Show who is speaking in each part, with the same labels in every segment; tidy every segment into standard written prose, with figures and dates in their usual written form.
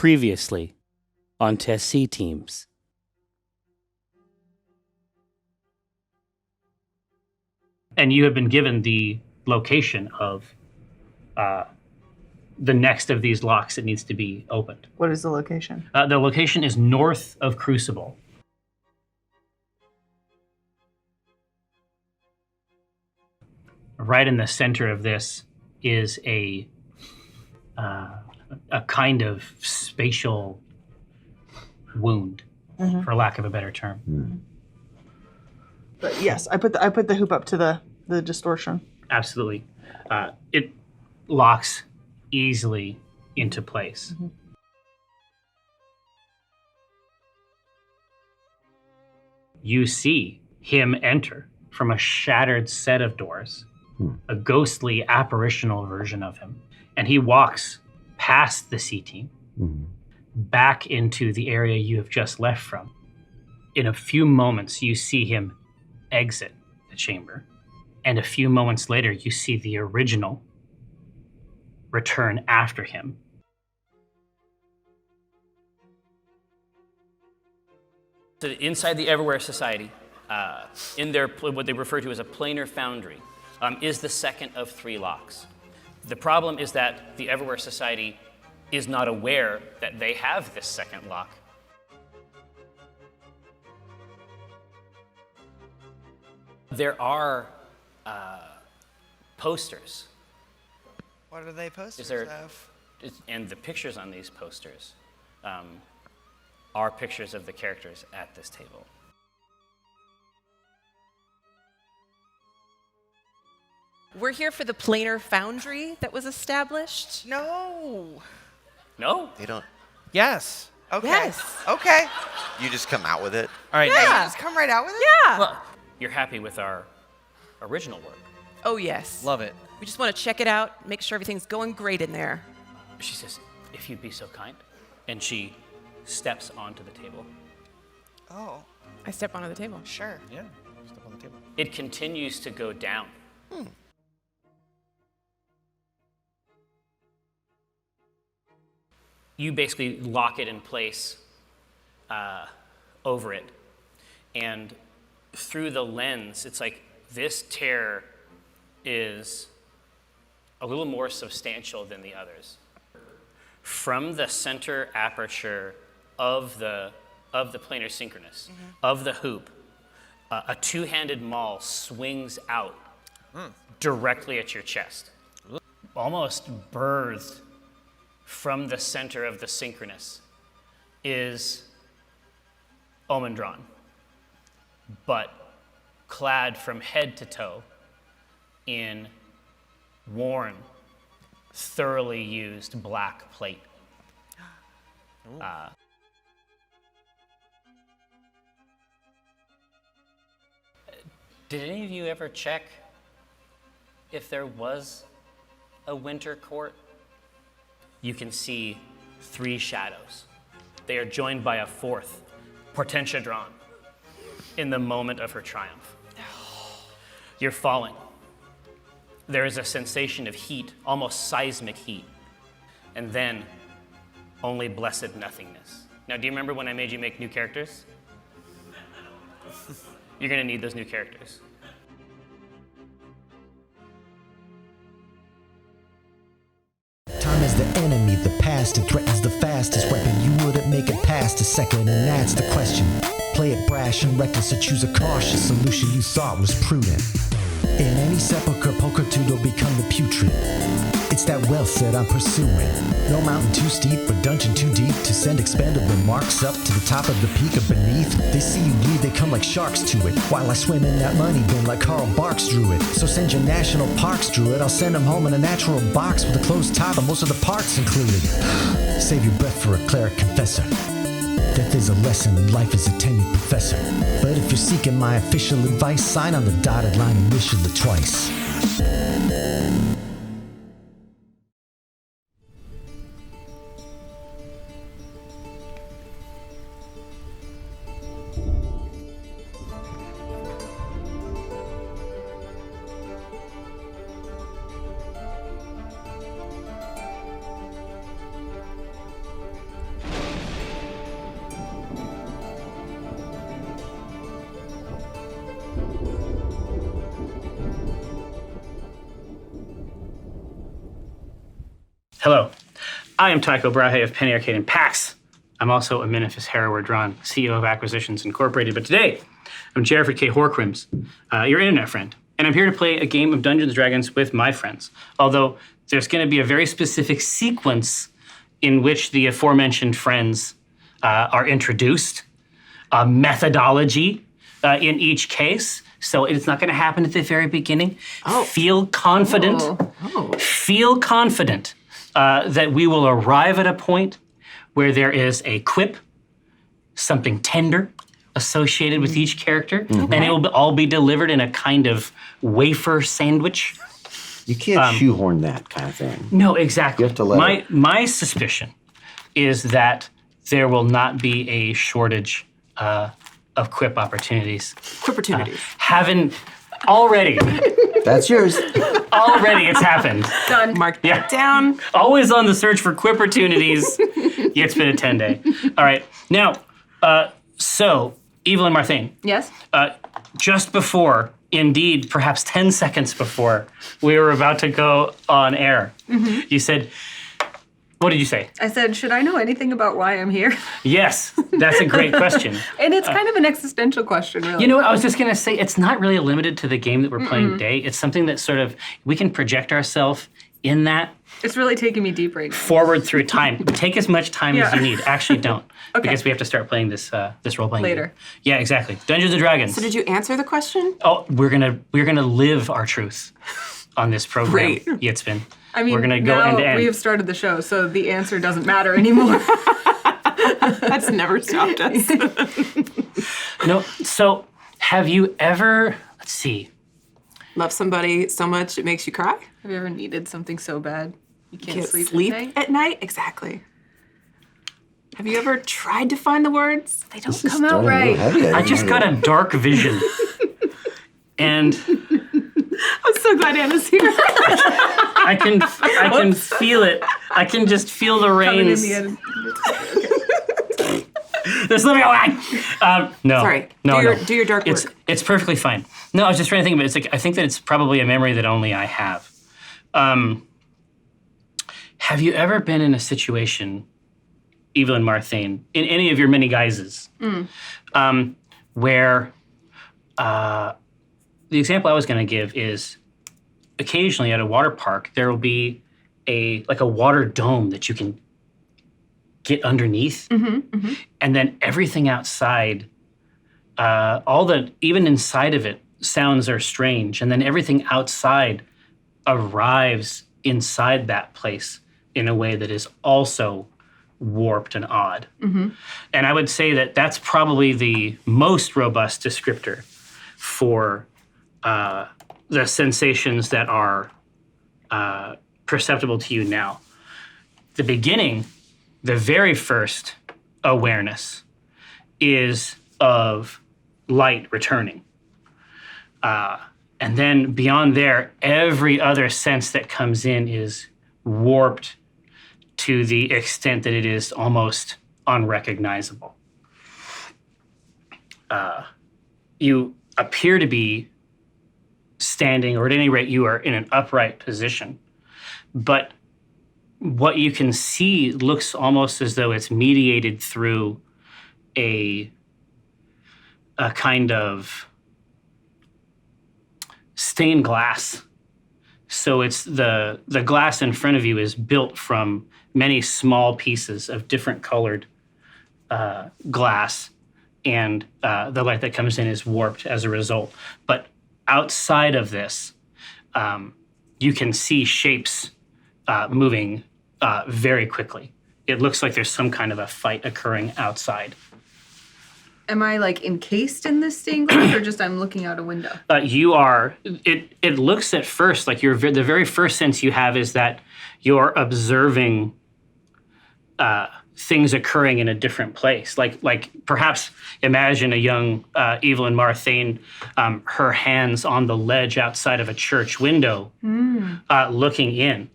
Speaker 1: Previously on Test C Teams.
Speaker 2: And you have been given the location of the next of these locks that needs to be opened.
Speaker 3: What is the location?
Speaker 2: The location is north of Crucible. Right in the center of this is a kind of spatial wound, for lack of a better term.
Speaker 3: But yes, I put the hoop up to the distortion.
Speaker 2: Absolutely. It locks easily into place. You see him enter from a shattered set of doors, a ghostly apparitional version of him. And he walks past the C team, back into the area you have just left from. In a few moments, you see him exit the chamber. And a few moments later, you see the original return after him.
Speaker 4: So inside the Everywhere Society, in their what they refer to as a planar foundry, is the second of 3 locks. The problem is that the Everywhere Society is not aware that they have this second lock. There are posters.
Speaker 5: What are they posters of?
Speaker 4: And the pictures on these posters are pictures of the characters at this table.
Speaker 6: We're here for the planar foundry that was established.
Speaker 5: No.
Speaker 4: No?
Speaker 7: They don't.
Speaker 5: Yes. Okay.
Speaker 6: Yes.
Speaker 5: Okay.
Speaker 7: You just come out with it.
Speaker 5: All right.
Speaker 6: Yeah.
Speaker 5: Now you just come right out with it?
Speaker 6: Yeah.
Speaker 4: Well, you're happy with our original work.
Speaker 6: Oh, yes.
Speaker 5: Love it.
Speaker 6: We just want to check it out, make sure everything's going great in there.
Speaker 4: She says, if you'd be so kind. And she steps onto the table.
Speaker 5: Oh,
Speaker 6: I step onto the table.
Speaker 5: sure.
Speaker 7: Yeah. Step on the table.
Speaker 4: It continues to go down. You basically lock it in place over it. And through the lens, it's like this tear is a little more substantial than the others. From the center aperture of the planar synchronous, of the hoop, a two-handed maul swings out directly at your chest. Almost birthed from the center of the synchronous is Omendron, but clad from head to toe in worn, thoroughly used black plate. Did any of you ever check if there was a winter court? You can see 3 shadows. They are joined by a 4th, Portentia drawn, in the moment of her triumph. You're falling. There is a sensation of heat, almost seismic heat, and then only blessed nothingness. Now, do you remember when I made you make new characters? You're gonna need those new characters.
Speaker 8: Time is the enemy, the past, it threatens the fastest weapon. You wouldn't make it past a second, and that's the question. Play it brash and reckless, or choose a cautious solution you thought was prudent. In any sepulcher, pulchritude will become the putrid. It's that wealth that I'm pursuing. No mountain too steep or dungeon too deep to send expendable marks up to the top of the peak or beneath. They see you bleed, they come like sharks to it, while I swim in that money bin like Carl Barks drew it. So send your national parks druid, I'll send them home in a natural box with a closed top and most of the parts included. Save your breath for a cleric confessor. Death is a lesson and life is a tenured professor. But if you're seeking my official advice, sign on the dotted line and initial it twice.
Speaker 2: Hello. I am Tycho Brahe of Penny Arcade and PAX. I'm also a Minifus Harrower Drawn, CEO of Acquisitions Incorporated. But today, I'm Jared K. Horcrims, your internet friend. And I'm here to play a game of Dungeons & Dragons with my friends. Although there's going to be a very specific sequence in which the aforementioned friends are introduced, a methodology in each case. So it's not going to happen at the very beginning. Feel confident. Feel confident that we will arrive at a point where there is a quip, something tender associated with each character, and it will all be delivered in a kind of wafer sandwich.
Speaker 9: You can't shoehorn that kind of thing.
Speaker 2: No, exactly.
Speaker 9: You have to let
Speaker 2: my suspicion is that there will not be a shortage of quip opportunities.
Speaker 10: Quip opportunities.
Speaker 2: Haven't already.
Speaker 9: That's yours.
Speaker 2: Already it's happened.
Speaker 10: Done. Mark that down.
Speaker 2: Always on the search for quip opportunities. Yeah, it's been a 10-day. All right. Now, so, Evelyn Marthain.
Speaker 10: Yes?
Speaker 2: Just before, indeed, perhaps 10 seconds before we were about to go on air, you said, what did you say?
Speaker 10: I said, should I know anything about why I'm here?
Speaker 2: Yes, that's a great question.
Speaker 10: And it's kind of an existential question, really.
Speaker 2: You know what, I was just going to say, it's not really limited to the game that we're playing today. It's something that sort of, we can project ourselves in that.
Speaker 10: It's really taking me deep right now.
Speaker 2: Forward through time. Take as much time as you need. Actually, don't.
Speaker 10: Okay.
Speaker 2: Because we have to start playing this role-playing
Speaker 10: Later.
Speaker 2: game. Yeah, exactly. Dungeons & Dragons.
Speaker 10: So did you answer the question?
Speaker 2: Oh, we're gonna live our truth on this program.
Speaker 10: Great.
Speaker 2: Yitzbin.
Speaker 10: I mean,
Speaker 2: we're gonna go end to end.
Speaker 10: we have started the show, so the answer doesn't matter anymore. That's never stopped us.
Speaker 2: No, so have you ever, let's see.
Speaker 11: Love somebody so much it makes you cry?
Speaker 10: Have you ever needed something so bad you can't
Speaker 11: Can't
Speaker 10: sleep
Speaker 11: at night? Exactly. Have you ever tried to find the words? They don't come
Speaker 9: Starting
Speaker 11: out
Speaker 9: a little
Speaker 11: right.
Speaker 9: heavy.
Speaker 2: I just got a dark vision. And
Speaker 11: I'm so glad Anna's here.
Speaker 2: I can feel it. I can just feel the reins. There's let me go. No.
Speaker 11: Sorry.
Speaker 2: No.
Speaker 11: Do your dark work.
Speaker 2: It's perfectly fine. No, I was just trying to think of it. It's like I think that it's probably a memory that only I have. Have you ever been in a situation, Evelyn Marthain, in any of your many guises, where the example I was going to give is occasionally at a water park there will be a water dome that you can get underneath, and then everything outside, even inside of it, sounds are strange, and then everything outside arrives inside that place in a way that is also warped and odd. And I would say that that's probably the most robust descriptor for the sensations that are perceptible to you now. The beginning, the very first awareness is of light returning. And then beyond there, every other sense that comes in is warped to the extent that it is almost unrecognizable. You appear to be standing, or at any rate, you are in an upright position. But what you can see looks almost as though it's mediated through a kind of stained glass. So it's the glass in front of you is built from many small pieces of different colored glass, and the light that comes in is warped as a result. But outside of this, you can see shapes moving very quickly. It looks like there's some kind of a fight occurring outside.
Speaker 10: Am I encased in this stained glass, or just I'm looking out a window?
Speaker 2: You are. It looks at first like the very first sense you have is that you're observing things occurring in a different place. Like perhaps imagine a young Evelyn Marthain, her hands on the ledge outside of a church window, looking in.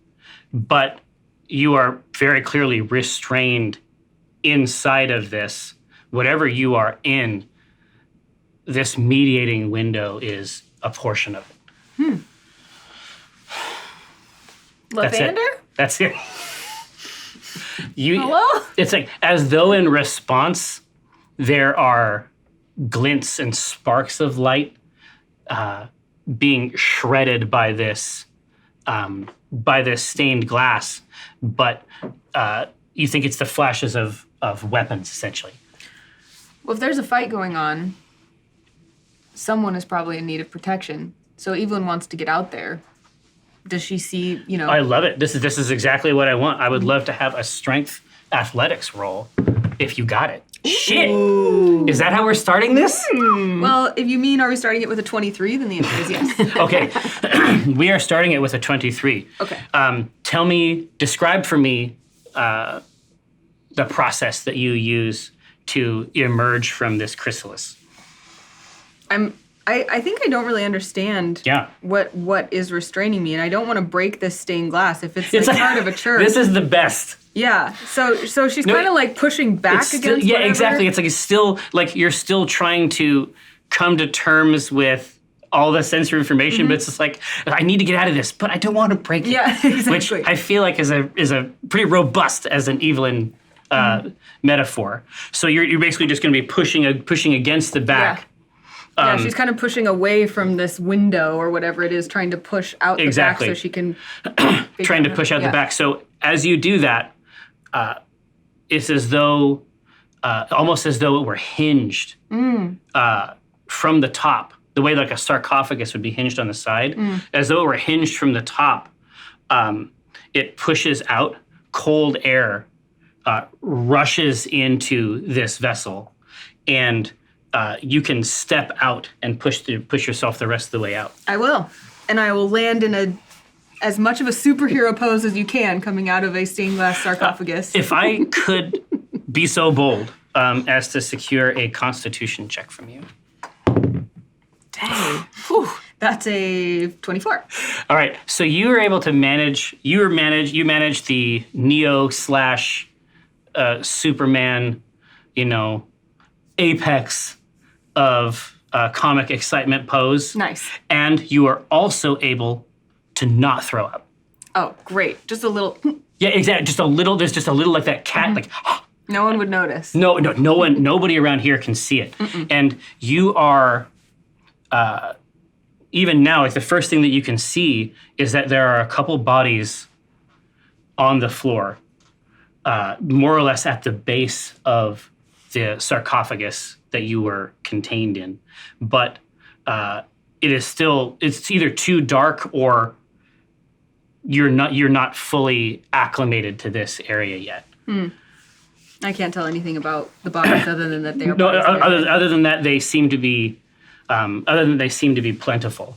Speaker 2: But you are very clearly restrained inside of this. Whatever you are in, this mediating window is a portion of it.
Speaker 10: Lavander?
Speaker 2: That's it.
Speaker 11: Hello?
Speaker 2: It's like as though in response there are glints and sparks of light being shredded by this stained glass, but you think it's the flashes of weapons essentially.
Speaker 11: Well, if there's a fight going on, someone is probably in need of protection. So Evelyn wants to get out there. Does she see,
Speaker 2: I love it. This is exactly what I want. I would love to have a strength athletics roll if you got it. Shit. Ooh. Is that how we're starting this?
Speaker 11: Well, if you mean are we starting it with a 23, then the answer is yes.
Speaker 2: Okay. We are starting it with a 23.
Speaker 11: Okay.
Speaker 2: Describe for me the process that you use to emerge from this chrysalis.
Speaker 11: I think I don't really understand what is restraining me, and I don't want to break this stained glass if it's like part of a church.
Speaker 2: This is the best.
Speaker 11: Yeah. So she's kind of like pushing back against
Speaker 2: Yeah,
Speaker 11: whatever.
Speaker 2: exactly. It's like you're still trying to come to terms with all the sensory information, but it's just like, I need to get out of this, but I don't want to break it.
Speaker 11: Yeah, exactly.
Speaker 2: Which I feel like is a pretty robust as an Evelyn metaphor. So you're basically just going to be pushing against the back.
Speaker 11: Yeah, she's kind of pushing away from this window or whatever it is, trying to push out the back so she can...
Speaker 2: trying to push out the back. So as you do that, it's as though, almost as though it were hinged from the top, the way like a sarcophagus would be hinged on the side, as though it were hinged from the top. It pushes out, cold air rushes into this vessel, and you can step out and push yourself the rest of the way out.
Speaker 11: I will. And I will land in as much of a superhero pose as you can coming out of a stained glass sarcophagus.
Speaker 2: If I could be so bold as to secure a constitution check from you.
Speaker 11: Dang. Whew. That's a 24.
Speaker 2: All right. So you were able to manage the Neo / Superman, apex of comic excitement pose.
Speaker 11: Nice.
Speaker 2: And you are also able to not throw up.
Speaker 11: Oh, great. Just a little.
Speaker 2: Yeah, exactly. Just a little. There's just a little like that cat, like.
Speaker 11: No one would notice.
Speaker 2: No one. Nobody around here can see it. And you are, even now, like the first thing that you can see is that there are a couple bodies on the floor, more or less at the base of the sarcophagus that you were contained in. But it's either too dark or you're not fully acclimated to this area yet.
Speaker 11: I can't tell anything about the bodies other than that they are.
Speaker 2: No, other than that, they seem to be. Plentiful.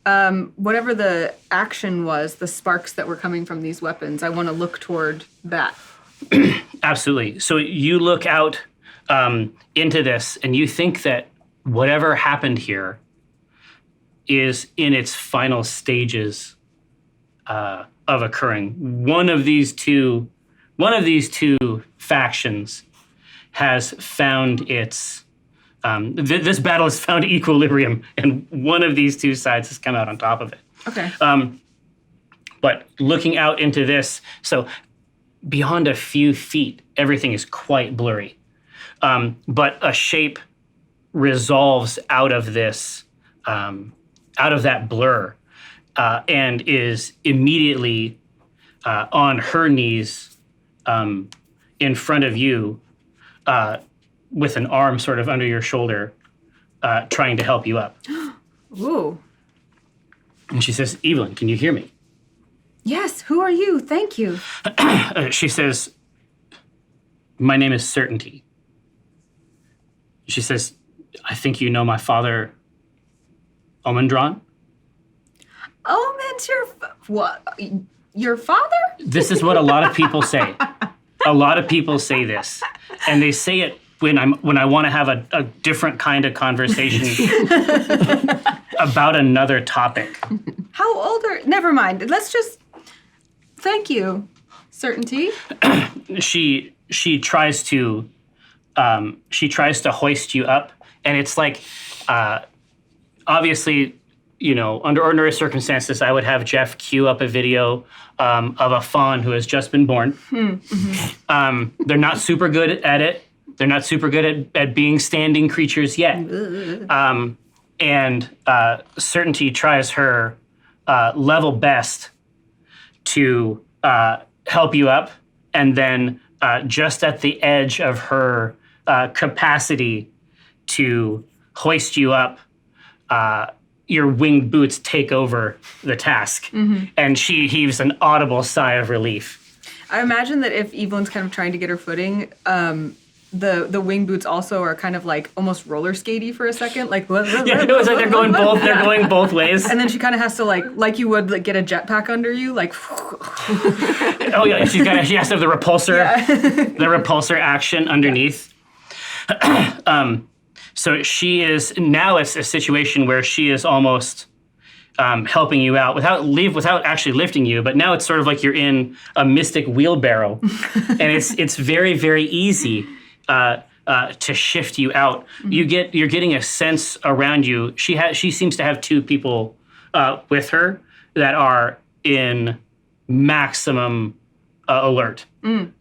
Speaker 11: Whatever the action was, the sparks that were coming from these weapons, I want to look toward that.
Speaker 2: Absolutely. So you look out into this, and you think that whatever happened here is in its final stages of occurring. One of these two factions has found its. This battle has found equilibrium, and one of these two sides has come out on top of it.
Speaker 11: Okay.
Speaker 2: But looking out into this, so beyond a few feet, everything is quite blurry. But a shape resolves out of this, out of that blur, and is immediately on her knees in front of you, with an arm sort of under your shoulder, trying to help you up.
Speaker 11: Ooh.
Speaker 2: And she says, Evelyn, can you hear me?
Speaker 11: Yes, who are you? Thank you.
Speaker 2: She says, my name is Certainty. She says, I think you know my father, Omendron?
Speaker 11: Omen's your father?
Speaker 2: This is what a lot of people say. A lot of people say this. And they say it when I want to have a different kind of conversation about another topic.
Speaker 11: How old are... Never mind. Let's just... Thank you, Certainty.
Speaker 2: She tries to hoist you up, and it's like, obviously, under ordinary circumstances, I would have Jeff queue up a video of a fawn who has just been born. They're not super good at it. They're not super good at being standing creatures yet. And Certainty tries her level best to help you up, and then just at the edge of her capacity to hoist you up, your winged boots take over the task, and she heaves an audible sigh of relief.
Speaker 11: I imagine that if Evelyn's kind of trying to get her footing, the wing boots also are kind of like almost roller skatey for a second, like
Speaker 2: Yeah, it was like they're going both ways.
Speaker 11: And then she kind of has to like you would like get a jetpack under you, like.
Speaker 2: Oh yeah, she has to have the repulsor action underneath. So she is now. It's a situation where she is almost helping you out without actually lifting you. But now it's sort of like you're in a mystic wheelbarrow, and it's very, very easy to shift you out. You're getting a sense around you. She seems to have two people with her that are in maximum alert.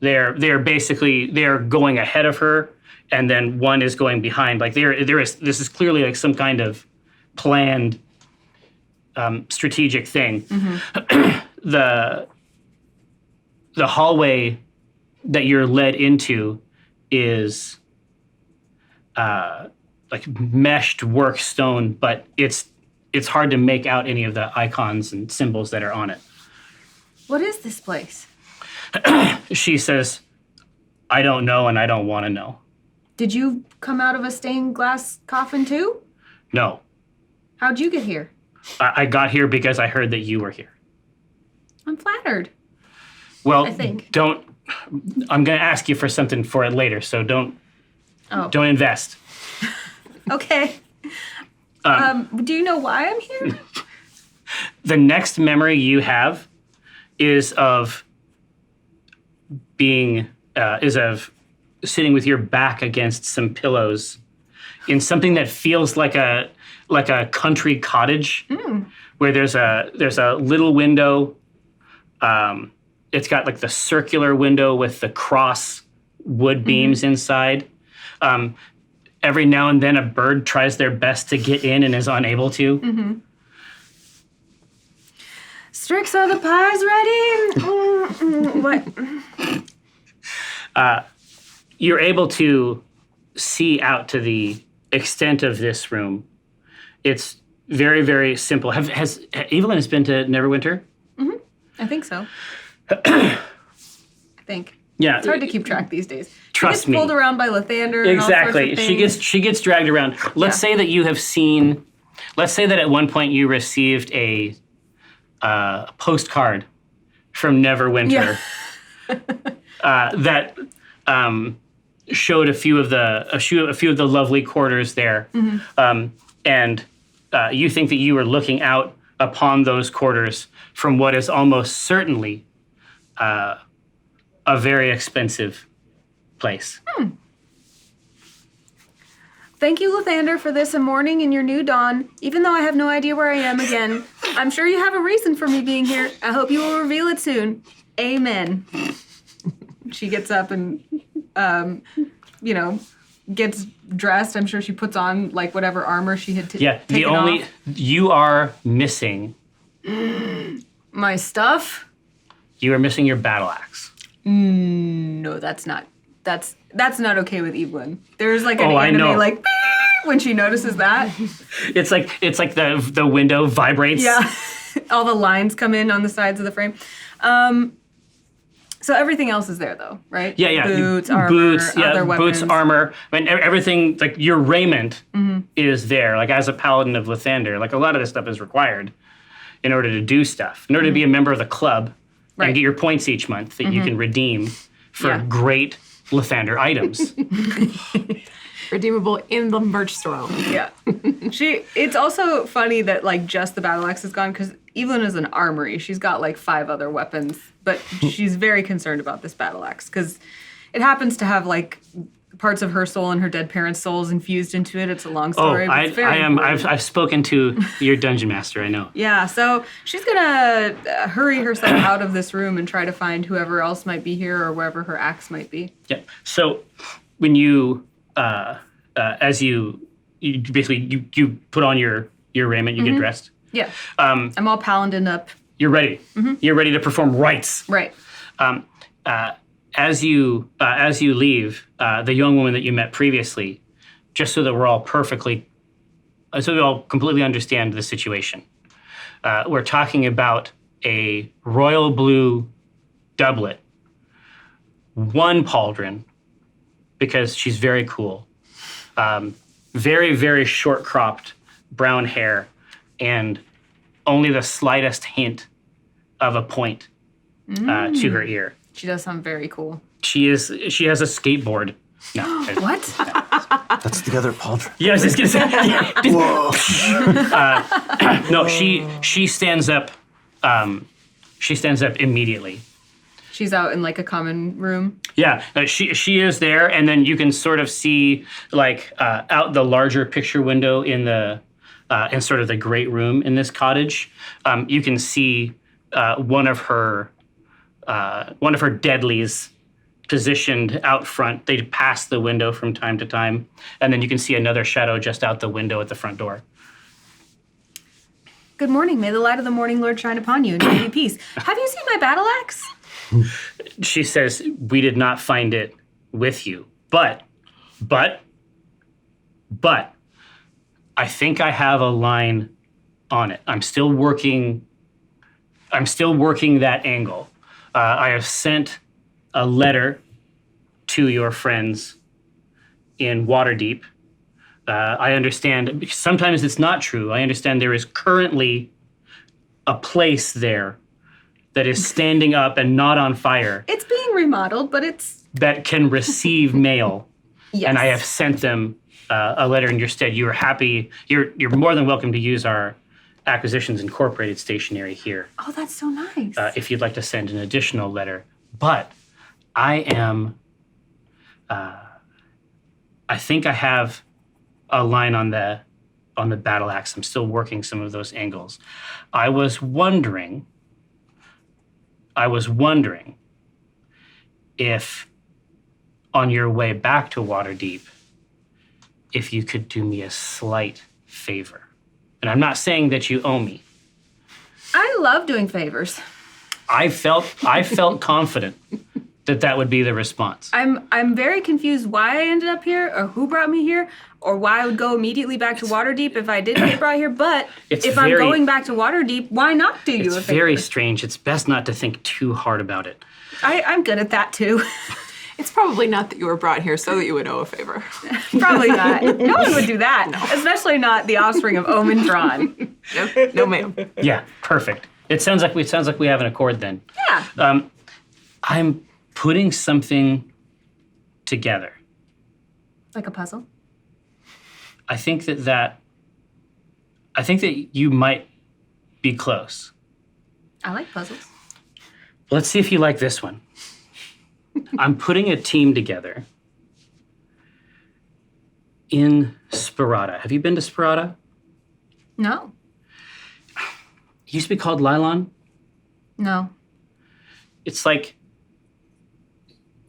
Speaker 2: They're going ahead of her, and then one is going behind. Like this is clearly like some kind of planned strategic thing. The hallway that you're led into is like meshed work stone, but it's hard to make out any of the icons and symbols that are on it.
Speaker 11: What is this place?
Speaker 2: She says, I don't know and I don't want to know.
Speaker 11: Did you come out of a stained glass coffin too?
Speaker 2: No.
Speaker 11: How'd you get here?
Speaker 2: I got here because I heard that you were here.
Speaker 11: I'm flattered.
Speaker 2: Well,
Speaker 11: I think.
Speaker 2: I'm going to ask you for something for it later, so don't invest.
Speaker 11: Okay. Do you know why I'm here?
Speaker 2: The next memory you have is of sitting with your back against some pillows in something that feels like a country cottage, where there's a little window. It's got like the circular window with the cross wood beams inside. Every now and then a bird tries their best to get in and is unable to.
Speaker 11: Strix, are the pies ready? What?
Speaker 2: You're able to see out to the extent of this room. It's very, very simple. Has Evelyn has been to Neverwinter?
Speaker 11: I think so. I think.
Speaker 2: Yeah.
Speaker 11: It's hard to keep track these days.
Speaker 2: Trust
Speaker 11: she gets
Speaker 2: me.
Speaker 11: pulled around by Lathander. And
Speaker 2: Exactly.
Speaker 11: all sorts of things.
Speaker 2: She gets dragged around. Let's say that you have seen. Let's say that at one point you received a postcard from Neverwinter that showed a few of the lovely quarters there, and you think that you were looking out upon those quarters from what is almost certainly a very expensive place.
Speaker 11: Thank you, Lathander, for this morning in your new dawn. Even though I have no idea where I am again, I'm sure you have a reason for me being here. I hope you will reveal it soon. Amen. She gets up and, gets dressed. I'm sure she puts on, like, whatever armor she had taken off.
Speaker 2: You are missing.
Speaker 11: My stuff?
Speaker 2: You are missing your battle axe.
Speaker 11: No, that's not not okay with Evelyn. There's like an
Speaker 2: I
Speaker 11: anime
Speaker 2: know.
Speaker 11: like when she notices that.
Speaker 2: It's like the window vibrates.
Speaker 11: Yeah. All the lines come in on the sides of the frame. So everything else is there though, right?
Speaker 2: Yeah.
Speaker 11: Boots, armor, other weapons.
Speaker 2: Boots, armor. I mean, everything, like your raiment is there. Like as a paladin of Lathander, like a lot of this stuff is required in order to do stuff. In order to be a member of the club and get your points each month that you can redeem for great Lathander items.
Speaker 10: Redeemable in the merch store.
Speaker 11: Yeah. It's also funny that like just the battle axe is gone because Evelyn is an armory. She's got like 5 other weapons, but she's very concerned about this battle axe because it happens to have like parts of her soul and her dead parents' souls infused into it. It's a long story. But it's very
Speaker 2: I am.
Speaker 11: important.
Speaker 2: I've spoken to your dungeon master. I know.
Speaker 11: Yeah, so she's gonna hurry herself out of this room and try to find whoever else might be here or wherever her axe might be.
Speaker 2: Yeah. So when you, as you basically you put on your raiment, you get dressed.
Speaker 11: Yeah. I'm all paladin up.
Speaker 2: You're ready. You're ready to perform rites.
Speaker 11: Right.
Speaker 2: As you leave, the young woman that you met previously, just so that we're all so we all completely understand the situation. We're talking about a royal blue doublet, one pauldron, because she's very cool, very, very short cropped brown hair, and only the slightest hint of a point to her ear.
Speaker 11: She does sound very cool.
Speaker 2: She has a skateboard. No.
Speaker 11: What?
Speaker 9: That's the other pauldron.
Speaker 2: Yeah, I was just gonna say. No, she stands up. She stands up immediately.
Speaker 11: She's out in like a common room.
Speaker 2: Yeah, she is there, and then you can sort of see like out the larger picture window in sort of the great room in this cottage. You can see one of her deadlies positioned out front. They pass the window from time to time, and then you can see another shadow just out the window at the front door.
Speaker 11: Good morning. May the light of the morning Lord shine upon you and give you peace. Have you seen my battle axe?
Speaker 2: She says, "We did not find it with you, but, I think I have a line on it. I'm still working that angle. I have sent a letter to your friends in Waterdeep. I understand, sometimes it's not true. I understand there is currently a place there that is standing up and not on fire.
Speaker 11: It's being remodeled, but it's...
Speaker 2: That can receive mail.
Speaker 11: Yes.
Speaker 2: And I have sent them a letter in your stead. You are happy. You're more than welcome to use our Acquisitions Incorporated stationery here.
Speaker 11: Oh, that's so nice.
Speaker 2: If you'd like to send an additional letter. But I am, I think I have a line on the battle axe. I'm still working some of those angles. I was wondering if on your way back to Waterdeep, if you could do me a slight favor. And I'm not saying that you owe me.
Speaker 11: I love doing favors.
Speaker 2: I felt confident that would be the response.
Speaker 11: I'm very confused why I ended up here, or who brought me here, or why I would go immediately back to Waterdeep if I didn't get brought here. But if I'm going back to Waterdeep, why not do you a favor?
Speaker 2: It's very strange. It's best not to think too hard about it.
Speaker 11: I'm good at that too.
Speaker 10: It's probably not that you were brought here so that you would owe a favor.
Speaker 11: Probably not. No one would do that, especially not the offspring of Omen Drawn.
Speaker 10: No, ma'am.
Speaker 2: Yeah, perfect. It sounds like we have an accord then.
Speaker 11: Yeah.
Speaker 2: I'm putting something together.
Speaker 11: Like a puzzle?
Speaker 2: I think that you might be close.
Speaker 11: I like puzzles.
Speaker 2: Let's see if you like this one. I'm putting a team together in Sparata. Have you been to Sparata?
Speaker 11: No.
Speaker 2: It used to be called Lylon.
Speaker 11: No.
Speaker 2: It's like,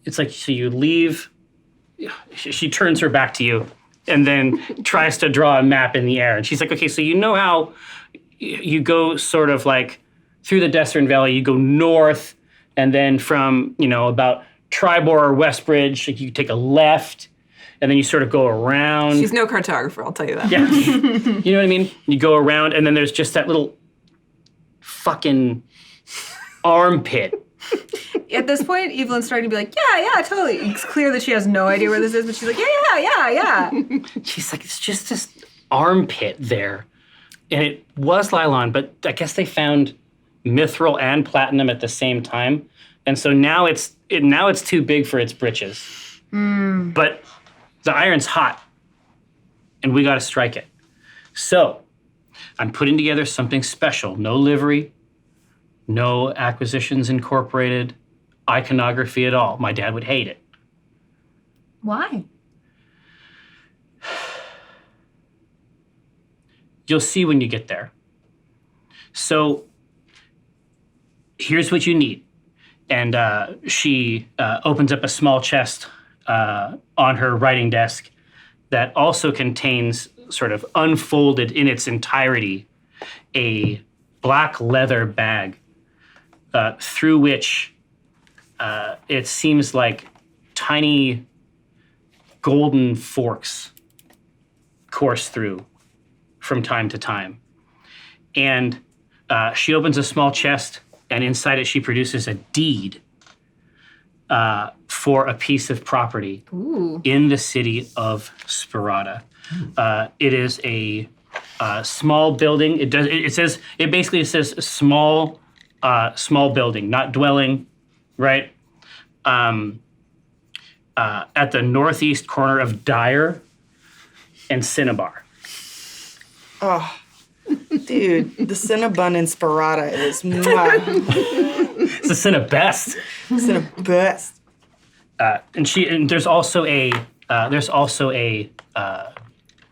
Speaker 2: so you leave, she turns her back to you and then tries to draw a map in the air. And she's like, okay, so you know how you go sort of like through the Destern Valley, you go north, and then from, about Tribor or Westbridge, like you take a left, and then you sort of go around.
Speaker 10: She's no cartographer, I'll tell you that.
Speaker 2: Yeah. You know what I mean? You go around, and then there's just that little fucking armpit.
Speaker 11: At this point, Evelyn's starting to be like, yeah, totally. It's clear that she has no idea where this is, but she's like, yeah.
Speaker 2: She's like, it's just this armpit there. And it was Lylon, but I guess they found mithril and platinum at the same time. And so now it's too big for its britches. But the iron's hot, and we got to strike it. So I'm putting together something special. No livery, no Acquisitions Incorporated, iconography at all. My dad would hate it.
Speaker 11: Why?
Speaker 2: You'll see when you get there. So here's what you need. And she opens up a small chest on her writing desk that also contains, sort of unfolded in its entirety, a black leather bag through which it seems like tiny golden forks course through from time to time. And she opens a small chest, and inside it she produces a deed for a piece of property in the city of Sparata. It is a small building. It basically says small building, not dwelling, right? At the northeast corner of Dyer and Cinnabar.
Speaker 3: Oh, dude, the Cinnabon in Sparata is mwah.
Speaker 2: It's the Cinnabest.
Speaker 3: Cinnabest.
Speaker 2: And there's also a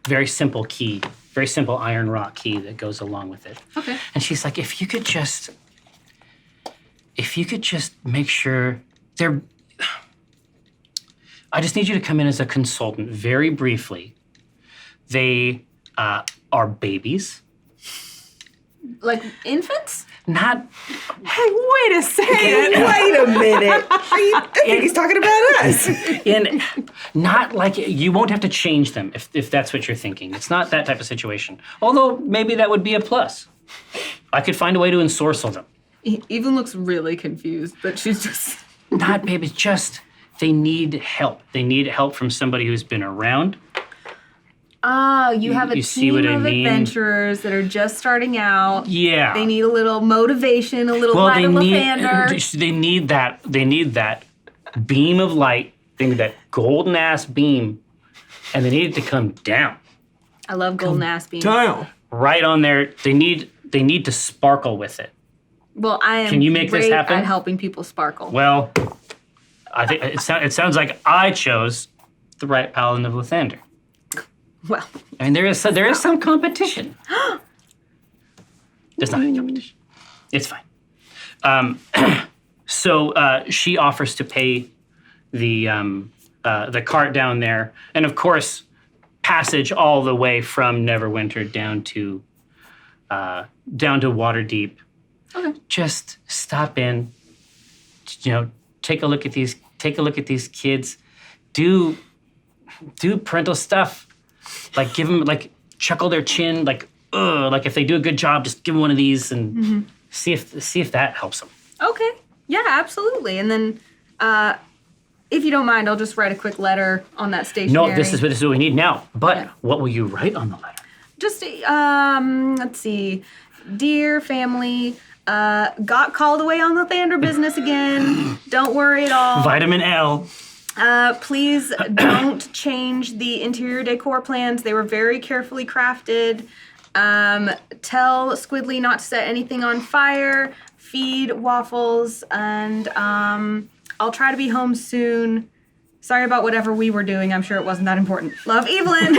Speaker 2: very simple key, very simple iron rock key that goes along with it.
Speaker 11: Okay.
Speaker 2: And she's like, if you could just make sure I just need you to come in as a consultant very briefly. They are babies.
Speaker 11: Like infants?
Speaker 2: Not.
Speaker 3: Hey, wait a second. Wait a minute. I think he's talking about us.
Speaker 2: And not like, you won't have to change them if that's what you're thinking. It's not that type of situation. Although maybe that would be a plus. I could find a way to ensorcel them.
Speaker 11: Evelyn looks really confused, but she's just...
Speaker 2: Not babies, just they need help. They need help from somebody who's been around.
Speaker 11: Oh, you have a
Speaker 2: you see
Speaker 11: team
Speaker 2: what I
Speaker 11: of
Speaker 2: mean?
Speaker 11: adventurers that are just starting out.
Speaker 2: Yeah.
Speaker 11: They need a little motivation, a little light of Lathander.
Speaker 2: They need that. They need that beam of light. They need that golden ass beam, and they need it to come down.
Speaker 11: I love golden ass beams.
Speaker 9: Down.
Speaker 2: Right on there. They need to sparkle with it.
Speaker 11: Well, I am
Speaker 2: Can you make this
Speaker 11: great
Speaker 2: happen?
Speaker 11: at helping people sparkle.
Speaker 2: Well, I think it sounds like I chose the right paladin of Lathander.
Speaker 11: Well,
Speaker 2: I mean, there is some competition. There's not any competition. It's fine. So she offers to pay the cart down there, and of course, passage all the way from Neverwinter down to Waterdeep.
Speaker 11: Okay.
Speaker 2: Just stop in. Take a look at these kids. Do parental stuff. Like give them, like chuckle their chin, like if they do a good job, just give them one of these and see if that helps them.
Speaker 11: Okay. Yeah, absolutely. And then, if you don't mind, I'll just write a quick letter on that stationery.
Speaker 2: No, this is what we need now. But what will you write on the letter?
Speaker 11: Just let's see. Dear family, got called away on the Lathander business again. Don't worry at all.
Speaker 2: Vitamin L.
Speaker 11: Please don't change the interior decor plans. They were very carefully crafted. Tell Squidly not to set anything on fire. Feed Waffles, and I'll try to be home soon. Sorry about whatever we were doing. I'm sure it wasn't that important. Love, Evelyn.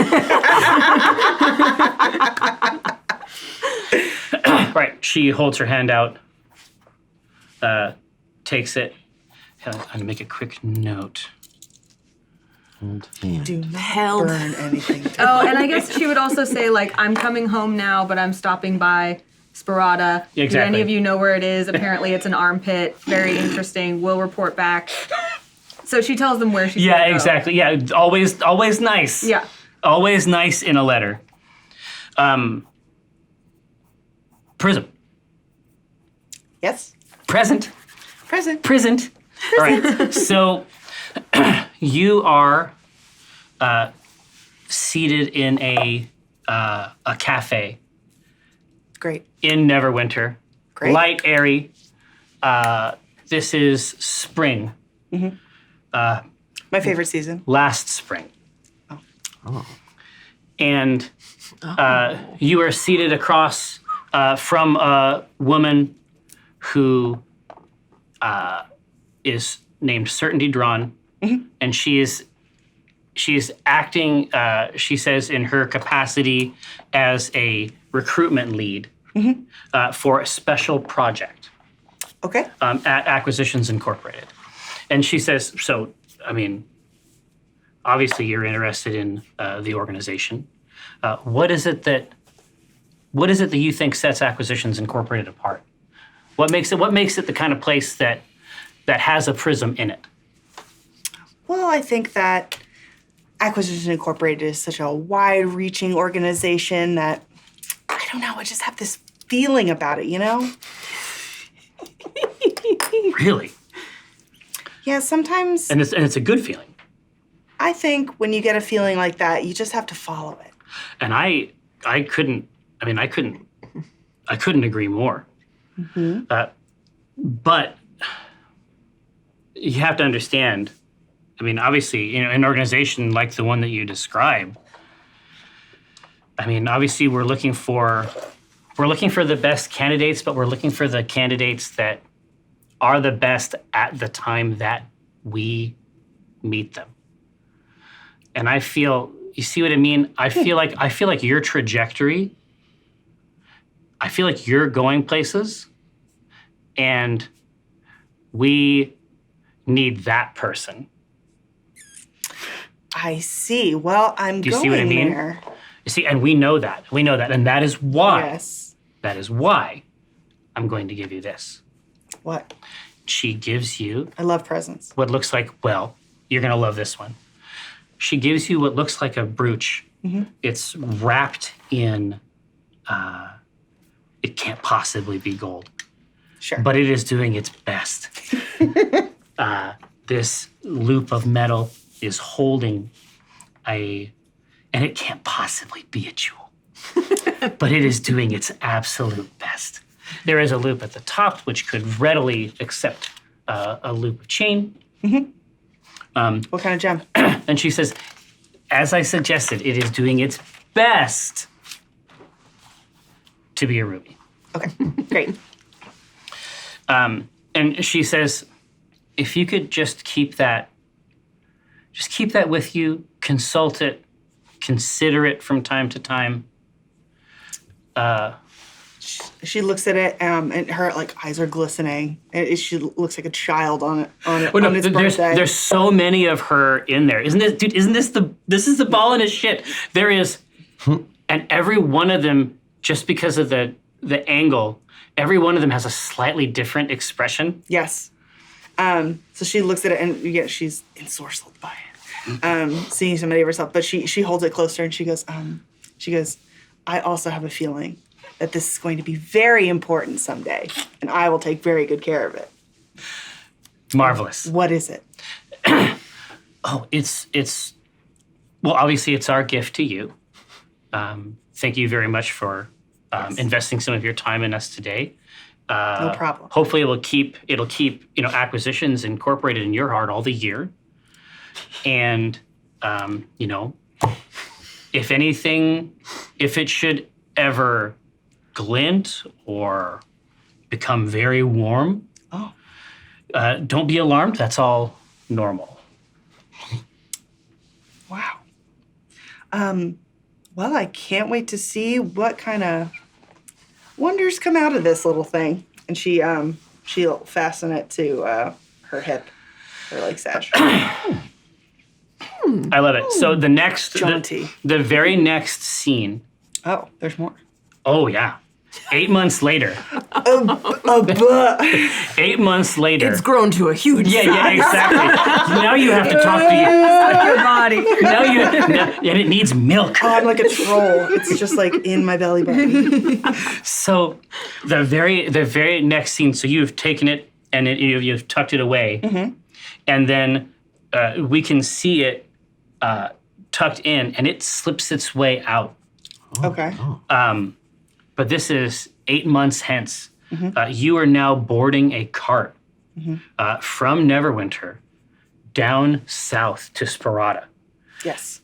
Speaker 2: Right. She holds her hand out, takes it. I'm going to make a quick note.
Speaker 3: Do not burn anything.
Speaker 11: Oh, and I guess she would also say, like, I'm coming home now, but I'm stopping by Sparata.
Speaker 2: Exactly.
Speaker 11: Do any of you know where it is? Apparently it's an armpit. Very interesting. We'll report back. So she tells them where she's going to go.
Speaker 2: Exactly. Yeah, always nice.
Speaker 11: Yeah.
Speaker 2: Always nice in a letter. Prism.
Speaker 3: Yes.
Speaker 2: Present.
Speaker 3: Present.
Speaker 2: All right. So you are seated in a cafe.
Speaker 3: Great.
Speaker 2: In Neverwinter.
Speaker 3: Great.
Speaker 2: Light, airy. This is spring.
Speaker 3: Mm-hmm. My favorite season.
Speaker 2: Last spring.
Speaker 9: Oh.
Speaker 2: And you are seated across from a woman who is named Certainty Drawn, and she is she's acting, she says, in her capacity as a recruitment lead for a special project.
Speaker 3: Okay.
Speaker 2: At Acquisitions Incorporated. And she says, so, I mean, obviously you're interested in the organization. What is it that you think sets Acquisitions Incorporated apart? What makes it the kind of place that has a prism in it?
Speaker 3: Well, I think that Acquisition Incorporated is such a wide-reaching organization that, I don't know, I just have this feeling about it, you know?
Speaker 2: Really?
Speaker 3: Yeah, sometimes
Speaker 2: And it's a good feeling.
Speaker 3: I think when you get a feeling like that, you just have to follow it.
Speaker 2: And I couldn't agree more. But you have to understand, I mean, obviously, an organization like the one that you describe, I mean, obviously we're looking for the best candidates, but we're looking for the candidates that are the best at the time that we meet them. And I feel, you see what I mean? I feel like your trajectory, I feel like you're going places, and we need that person.
Speaker 3: I see. Well, I'm
Speaker 2: Do you
Speaker 3: going
Speaker 2: see what I mean?
Speaker 3: there.
Speaker 2: You see, and we know that. And that is why.
Speaker 3: Yes.
Speaker 2: That is why I'm going to give you this.
Speaker 3: What?
Speaker 2: She gives you
Speaker 3: I love presents.
Speaker 2: what looks like, well, you're going to love this one. She gives you what looks like a brooch. It's wrapped in, it can't possibly be gold.
Speaker 3: Sure.
Speaker 2: But it is doing its best. This loop of metal is holding and it can't possibly be a jewel, but it is doing its absolute best. There is a loop at the top which could readily accept a loop of chain.
Speaker 3: What kind of gem?
Speaker 2: And she says, as I suggested, it is doing its best to be a ruby.
Speaker 3: Okay, great.
Speaker 2: And she says, if you could just keep that with you, consult it, consider it from time to time.
Speaker 3: She looks at it, and her eyes are glistening. And she looks like a child on its birthday.
Speaker 2: There's so many of her in there, isn't it, dude? This is the ball in his shit. There is, and every one of them, just because of the angle, every one of them has a slightly different expression.
Speaker 3: Yes. So she looks at it, and she's ensorcelled by it, seeing somebody of herself. But she holds it closer, and she goes, I also have a feeling that this is going to be very important someday, and I will take very good care of it.
Speaker 2: Marvelous.
Speaker 3: What is it?
Speaker 2: Oh, it's well, obviously it's our gift to you. Thank you very much for investing some of your time in us today.
Speaker 3: No problem.
Speaker 2: Hopefully it'll keep Acquisitions Incorporated in your heart all the year. And if anything, if it should ever glint or become very warm, don't be alarmed. That's all normal.
Speaker 3: Wow. Well, I can't wait to see what kind of wonders come out of this little thing. And she'll fasten it to her hip, her sash.
Speaker 2: I love it. So
Speaker 3: Jaunty.
Speaker 2: the very next scene.
Speaker 3: Oh, there's more.
Speaker 2: Oh yeah. 8 months later. 8 months later.
Speaker 10: It's grown to a huge size.
Speaker 2: Yeah, exactly. Now you have to talk to
Speaker 10: your body.
Speaker 2: And it needs milk.
Speaker 3: Oh, I'm like a troll. It's just in my belly button.
Speaker 2: So the very next scene, so you've taken it and you've tucked it away. And then we can see it tucked in, and it slips its way out.
Speaker 3: Okay.
Speaker 2: But this is 8 months hence. You are now boarding a cart from Neverwinter down south to Sparata.
Speaker 3: Yes.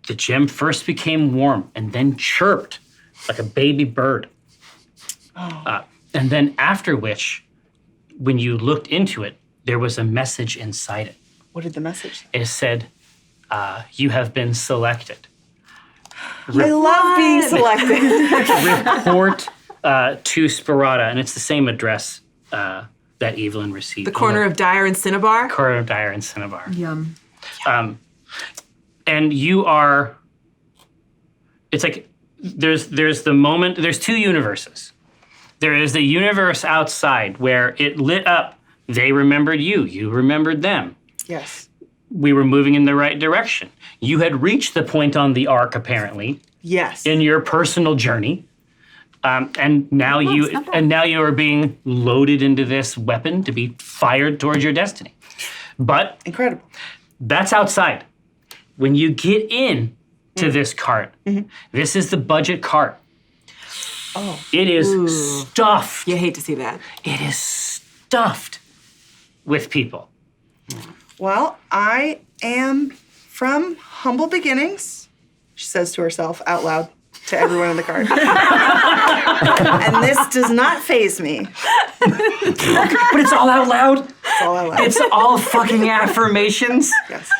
Speaker 2: The gem first became warm and then chirped like a baby bird. And then after which, when you looked into it, there was a message inside it.
Speaker 3: What did the message say?
Speaker 2: It said, you have been selected.
Speaker 3: I love being selected.
Speaker 2: Report to Sparata, and it's the same address that Evelyn received.
Speaker 10: The corner of Dyer and Cinnabar?
Speaker 2: Corner of Dyer and Cinnabar.
Speaker 10: Yum.
Speaker 2: And you are, it's like, there's the moment, there's two universes. There is the universe outside where it lit up. They remembered you. You remembered them.
Speaker 3: Yes.
Speaker 2: We were moving in the right direction. You had reached the point on the arc, apparently.
Speaker 3: Yes.
Speaker 2: In your personal journey. And now you are being loaded into this weapon to be fired towards your destiny. But
Speaker 3: incredible.
Speaker 2: That's outside. When you get in to this cart, this is the budget cart.
Speaker 3: Oh.
Speaker 2: It is stuffed.
Speaker 10: You hate to see that.
Speaker 2: It is stuffed with people.
Speaker 3: Well, I am from humble beginnings, she says to herself out loud to everyone in the cart. And this does not faze me.
Speaker 2: But it's all out loud.
Speaker 3: It's all out loud.
Speaker 2: It's all fucking affirmations.
Speaker 3: Yes.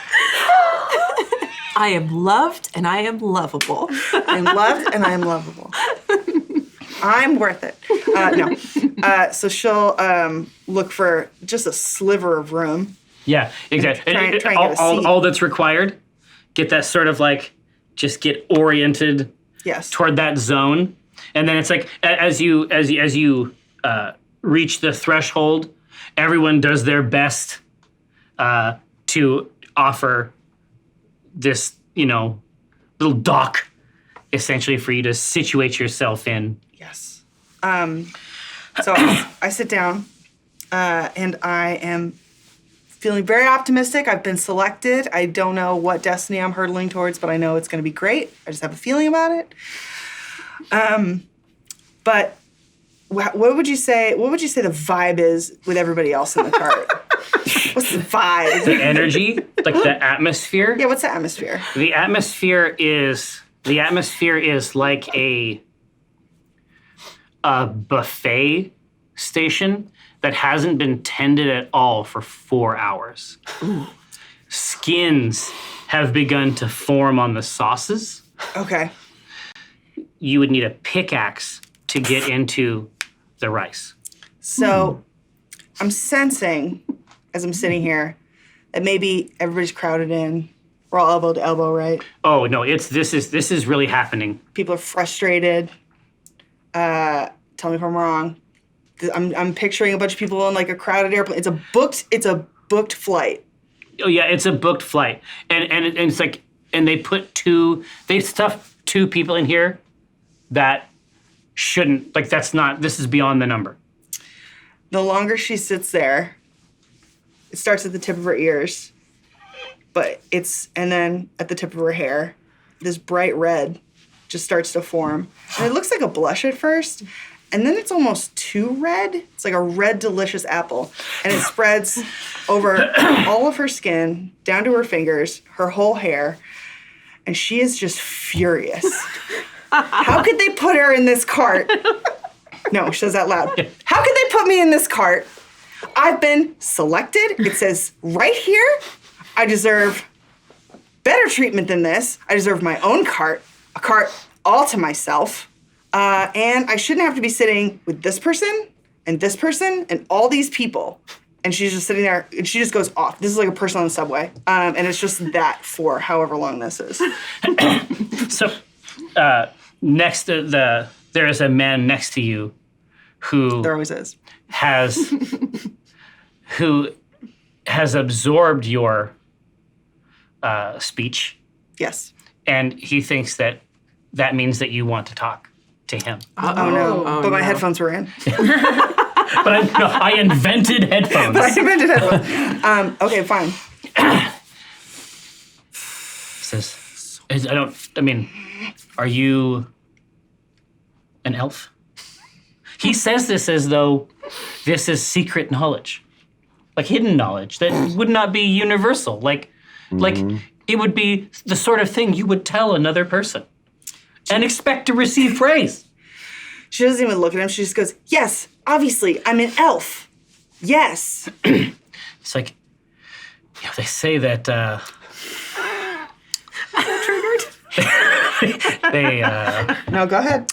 Speaker 10: I am loved and I am lovable.
Speaker 3: I'm loved and I am lovable. I'm worth it. No. So she'll look for just a sliver of room.
Speaker 2: Yeah, exactly.
Speaker 3: Try and get a seat.
Speaker 2: All that's required, get that sort of like, just get oriented toward that zone. And then it's like, as you reach the threshold, everyone does their best to offer this, little dock, essentially, for you to situate yourself in.
Speaker 3: Yes. So I sit down, and I am feeling very optimistic. I've been selected. I don't know what destiny I'm hurtling towards, but I know it's going to be great. I just have a feeling about it. But what would you say? What would you say the vibe is with everybody else in the cart? What's the vibe?
Speaker 2: The energy, like the atmosphere.
Speaker 3: Yeah. What's the atmosphere?
Speaker 2: The atmosphere is like a buffet station that hasn't been tended at all for 4 hours.
Speaker 3: Ooh.
Speaker 2: Skins have begun to form on the sauces.
Speaker 3: Okay.
Speaker 2: You would need a pickaxe to get into the rice.
Speaker 3: So I'm sensing, as I'm sitting here, that maybe everybody's crowded in. We're all elbow to elbow, right?
Speaker 2: Oh no, this is really happening.
Speaker 3: People are frustrated. Tell me if I'm wrong. I'm picturing a bunch of people on like a crowded airplane. It's a booked flight.
Speaker 2: Oh yeah, it's a booked flight, and it's like, and they stuff 2 people in here that shouldn't, like, this is beyond the number.
Speaker 3: The longer she sits there, it starts at the tip of her ears, and then at the tip of her hair, this bright red just starts to form. And it looks like a blush at first, and then it's almost too red. It's like a red, delicious apple. And it spreads over all of her skin, down to her fingers, her whole hair, and she is just furious. How could they put her in this cart? No, she says out loud. How could they put me in this cart? I've been selected. It says right here, I deserve better treatment than this. I deserve my own cart, a cart all to myself. And I shouldn't have to be sitting with this person and all these people. And she's just sitting there, and she just goes off. This is like a person on the subway. And it's just that for however long this is.
Speaker 2: So, next to there is a man next to you who
Speaker 3: there always is
Speaker 2: who has absorbed your speech.
Speaker 3: Yes.
Speaker 2: And he thinks that means that you want to talk to him.
Speaker 3: Oh no! But my headphones were in.
Speaker 2: But I invented headphones.
Speaker 3: Okay, fine.
Speaker 2: Says, are you an elf? He says this as though this is secret knowledge, like hidden knowledge that would not be universal. Like it would be the sort of thing you would tell another person and expect to receive praise.
Speaker 3: She doesn't even look at him. She just goes, yes, obviously, I'm an elf. Yes.
Speaker 2: It's like, they say that they
Speaker 3: No, go ahead.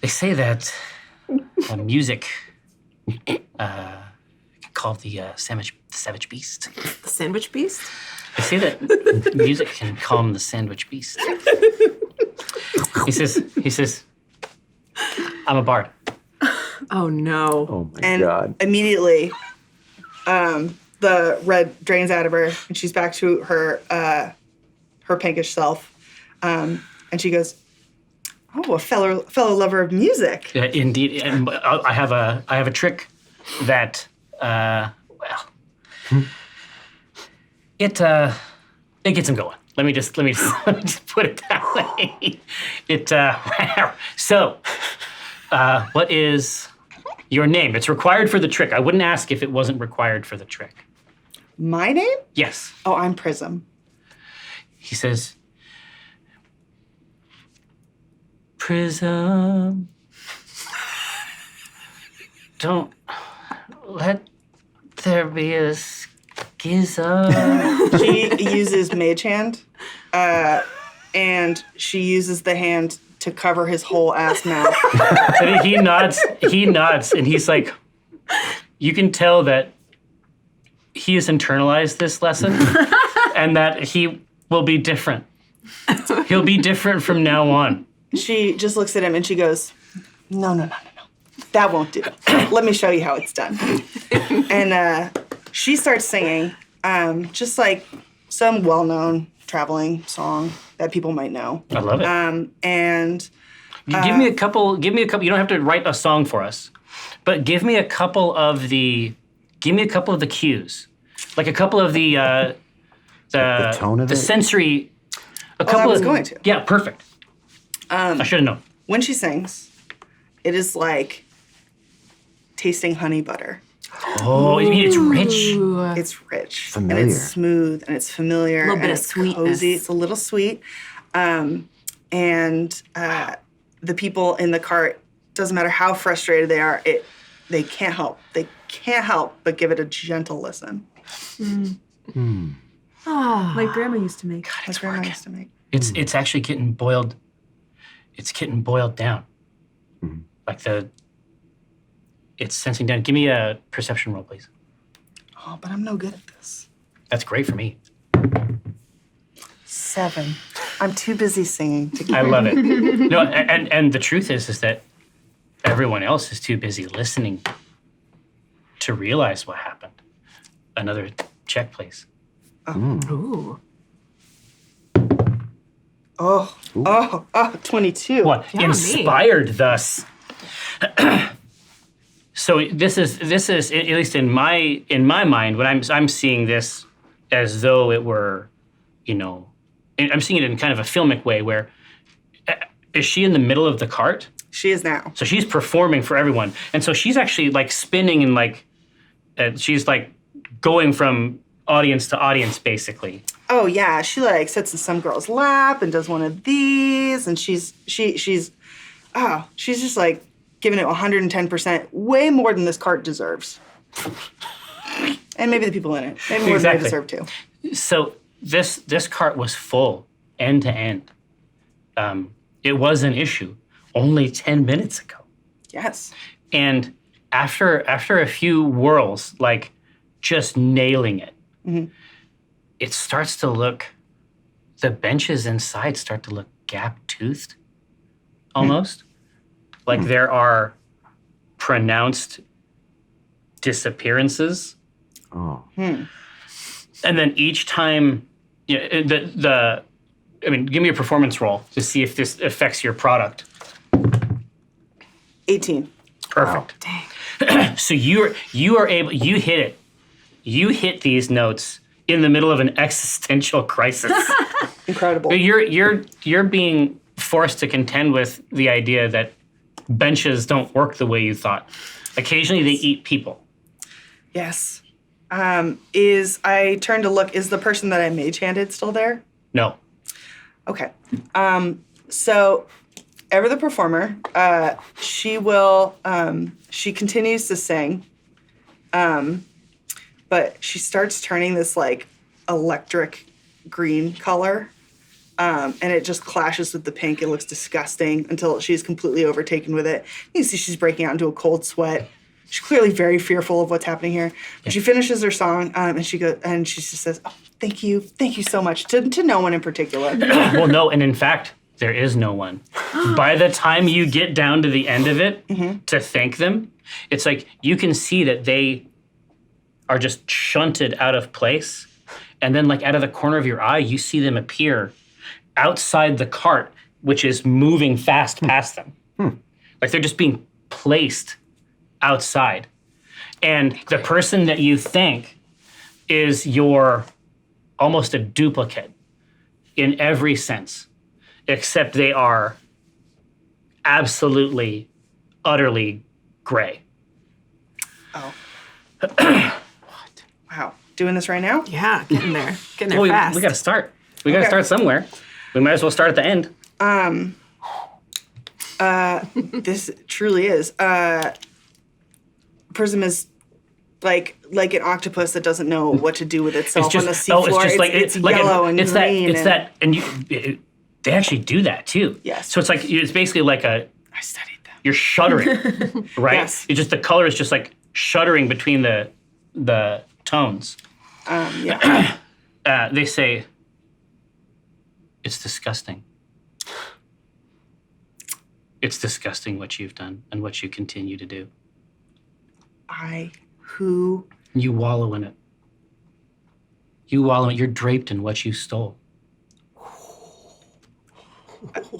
Speaker 2: they say that music called the savage beast.
Speaker 10: The sandwich beast?
Speaker 2: They say that music can calm the sandwich beast. He says, I'm a bard.
Speaker 10: Oh no.
Speaker 9: Oh my
Speaker 3: And
Speaker 9: god.
Speaker 3: immediately, the red drains out of her, and she's back to her pinkish self. And she goes, "Oh, a fellow lover of music."
Speaker 2: Indeed, and I have a trick that it gets him going. Let me just put it that way. So, what is your name? It's required for the trick. I wouldn't ask if it wasn't required for the trick.
Speaker 3: My name?
Speaker 2: Yes.
Speaker 3: Oh, I'm Prism.
Speaker 2: He says, Prism, don't let there be a schism.
Speaker 3: She uses Mage Hand, and she uses the hand to cover his whole ass mouth.
Speaker 2: And he nods, and he's like, you can tell that he has internalized this lesson and that he will be different. He'll be different from now on.
Speaker 3: She just looks at him and she goes, No. That won't do. Let me show you how it's done. And she starts singing, just like some well-known traveling song that people might know.
Speaker 2: I love it.
Speaker 3: And
Speaker 2: give me a couple. You don't have to write a song for us, but give me a couple of the cues, like a couple of the
Speaker 9: tone of
Speaker 2: the
Speaker 9: it?
Speaker 2: sensory.
Speaker 3: I was going to.
Speaker 2: Yeah, perfect. I should have known.
Speaker 3: When she sings, it is like tasting honey butter.
Speaker 2: Oh, you mean it's rich?
Speaker 3: It's rich.
Speaker 9: Familiar.
Speaker 3: And it's smooth and it's familiar.
Speaker 10: A little bit
Speaker 3: and
Speaker 10: of
Speaker 3: it's
Speaker 10: sweetness.
Speaker 3: cozy. It's a little sweet. And the people in the cart, doesn't matter how frustrated they are, they can't help. They can't help but give it a gentle listen.
Speaker 11: Like Grandma used to make.
Speaker 3: Like Grandma used to make.
Speaker 2: It's actually getting boiled. It's getting boiled down. Like it's sensing down. Give me a perception roll, please.
Speaker 3: Oh, but I'm no good at this.
Speaker 2: That's great for me.
Speaker 3: 7. I'm too busy singing to
Speaker 2: I love it. No, and the truth is that everyone else is too busy listening to realize what happened. Another check, please.
Speaker 10: Ooh.
Speaker 3: Oh, 22.
Speaker 2: What?
Speaker 10: Yeah,
Speaker 2: Inspired thus. So this is at least in my mind when I'm seeing this as though it were, I'm seeing it in kind of a filmic way where is she in the middle of the cart?
Speaker 3: She is now.
Speaker 2: So she's performing for everyone. And so she's actually like spinning and like she's like going from audience to audience basically.
Speaker 3: Oh yeah, she like sits in some girl's lap and does one of these, and she's just like giving it 110%, way more than this cart deserves. And maybe the people in it, maybe more than they deserve to.
Speaker 2: So this cart was full end to end. It was an issue only 10 minutes ago.
Speaker 3: Yes.
Speaker 2: And after a few whirls, like just nailing it, it starts to look, the benches inside start to look gap-toothed, almost. Like there are pronounced disappearances.
Speaker 9: Oh.
Speaker 2: And then each time, give me a performance roll to see if this affects your product.
Speaker 3: 18.
Speaker 2: Perfect. Dang. So you are able, you hit it. You hit these notes in the middle of an existential crisis.
Speaker 3: Incredible.
Speaker 2: You're being forced to contend with the idea that benches don't work the way you thought. Occasionally they eat people.
Speaker 3: Yes. I turn to look, is the person that I mage-handed still there?
Speaker 2: No.
Speaker 3: Okay. So Ever the performer, she continues to sing, but she starts turning this like electric green color and it just clashes with the pink. It looks disgusting until she's completely overtaken with it. You can see she's breaking out into a cold sweat. She's clearly very fearful of what's happening here. But she finishes her song, and she just says, "Oh, thank you so much," to no one in particular.
Speaker 2: Well, no, and in fact, there is no one. By the time you get down to the end of it to thank them, it's like you can see that they are just shunted out of place. And then like out of the corner of your eye, you see them appear outside the cart, which is moving fast past them. Like they're just being placed outside. And the person that you thank is almost a duplicate in every sense, except they are absolutely, utterly gray.
Speaker 3: Oh. Wow. Doing this right now?
Speaker 10: Yeah, getting there. Getting there fast.
Speaker 2: We got to start. We got to start somewhere. We might as well start at the end.
Speaker 3: This truly is. Prism is like an octopus that doesn't know what to do with itself on the seafloor. It's yellow and green.
Speaker 2: They actually do that too.
Speaker 3: Yes.
Speaker 2: So it's basically like
Speaker 3: I studied them.
Speaker 2: You're shuddering, right?
Speaker 3: Yes.
Speaker 2: It's just the color is just like shuddering between the tones.
Speaker 3: Yeah.
Speaker 2: They say, it's disgusting. It's disgusting what you've done and what you continue to do. You wallow in it. You're draped in what you stole.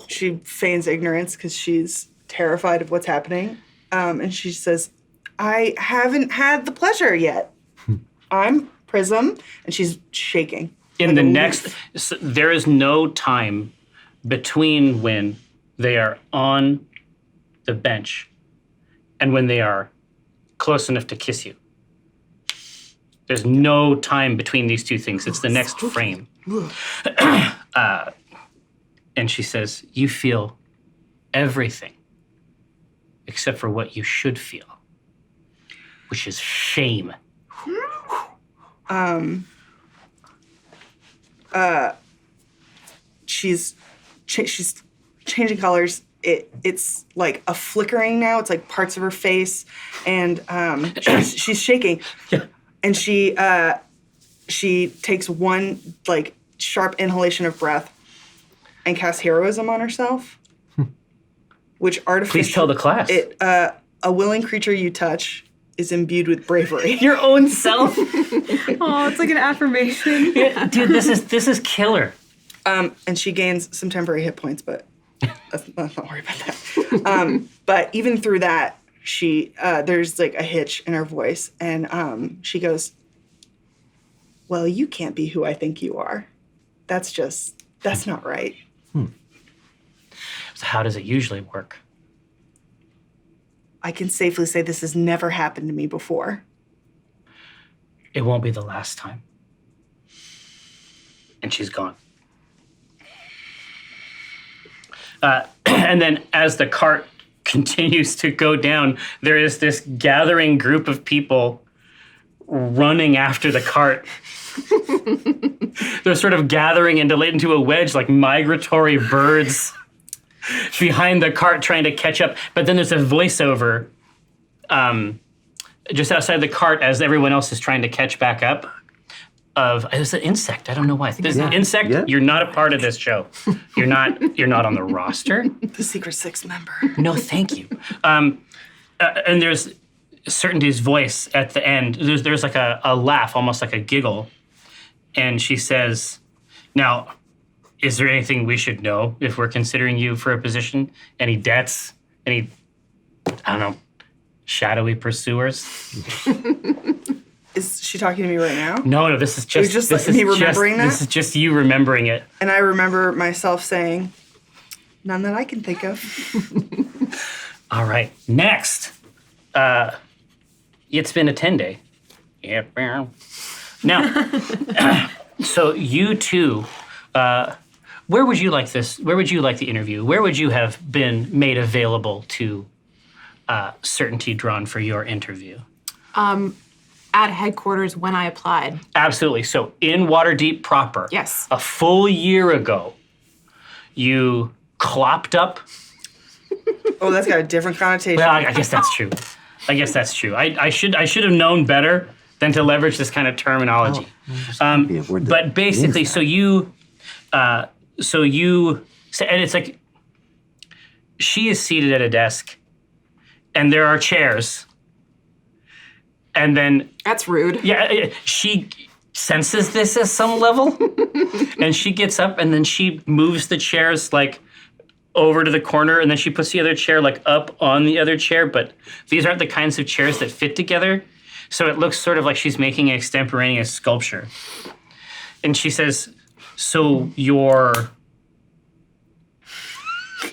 Speaker 3: She feigns ignorance because she's terrified of what's happening. And she says, I haven't had the pleasure yet. I'm Prism. And she's shaking.
Speaker 2: There is no time between when they are on the bench and when they are close enough to kiss you. There's no time between these two things. It's the next frame. And she says, you feel everything except for what you should feel, which is shame.
Speaker 3: She's changing colors. It's like a flickering now. It's like parts of her face, and she's shaking.
Speaker 2: Yeah.
Speaker 3: And she takes one like sharp inhalation of breath and casts heroism on herself, which artificially.
Speaker 2: Please tell the class.
Speaker 3: A willing creature you touch is imbued with bravery.
Speaker 2: Your own self.
Speaker 11: Oh, it's like an affirmation.
Speaker 2: Yeah, dude, this is killer.
Speaker 3: And she gains some temporary hit points, but let's not worry about that. But even through that, she there's like a hitch in her voice, and she goes, "Well, you can't be who I think you are. That's not right."
Speaker 2: So how does it usually work?
Speaker 3: I can safely say this has never happened to me before.
Speaker 2: It won't be the last time. And she's gone. And then as the cart continues to go down, there is this gathering group of people running after the cart. They're sort of gathering into a wedge like migratory birds behind the cart trying to catch up. But then there's a voiceover just outside the cart as everyone else is trying to catch back up. It's an insect. I don't know why. This insect, You're not a part of this show. You're not on the roster.
Speaker 3: The Secret Six member.
Speaker 2: No, thank you. And there's Certainty's voice at the end. There's like a laugh, almost like a giggle. And she says, now, is there anything we should know if we're considering you for a position? Any debts? Any, I don't know, shadowy pursuers?
Speaker 3: Is she talking to me right now?
Speaker 2: No, this is just...
Speaker 3: me remembering that?
Speaker 2: This is just you remembering it.
Speaker 3: And I remember myself saying, none that I can think of.
Speaker 2: All right, next. It's been a 10-day. Yep. Now, so you two, where would you like this? Where would you like the interview? Where would you have been made available to Certainty drawn for your interview?
Speaker 10: At headquarters when I applied.
Speaker 2: Absolutely. So in Waterdeep proper.
Speaker 10: Yes.
Speaker 2: A full year ago, You clopped up.
Speaker 3: Oh, that's got a different connotation.
Speaker 2: Well, I guess that's true. I should have known better than to leverage this kind of terminology. But basically, and it's like she is seated at a desk, and there are chairs, and then
Speaker 10: That's rude.
Speaker 2: yeah, she senses this at some level, and she gets up, and then she moves the chairs like over to the corner, and then she puts the other chair like up on the other chair, but these aren't the kinds of chairs that fit together. So it looks sort of like she's making an extemporaneous sculpture. And she says, so you're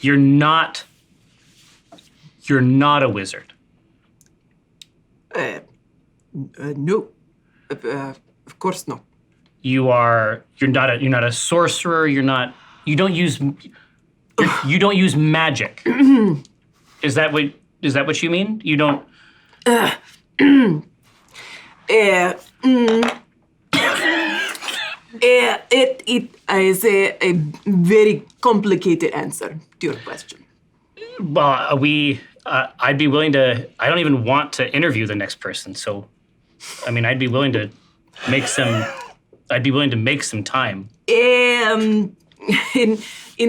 Speaker 2: not a wizard.
Speaker 10: No. Of course not.
Speaker 2: You're not a sorcerer, you don't use magic. Is that what you mean? You don't
Speaker 10: It is a very complicated answer to your question.
Speaker 2: Well, I'd be willing to. I don't even want to interview the next person. So, I mean, I'd be willing to make some time.
Speaker 10: In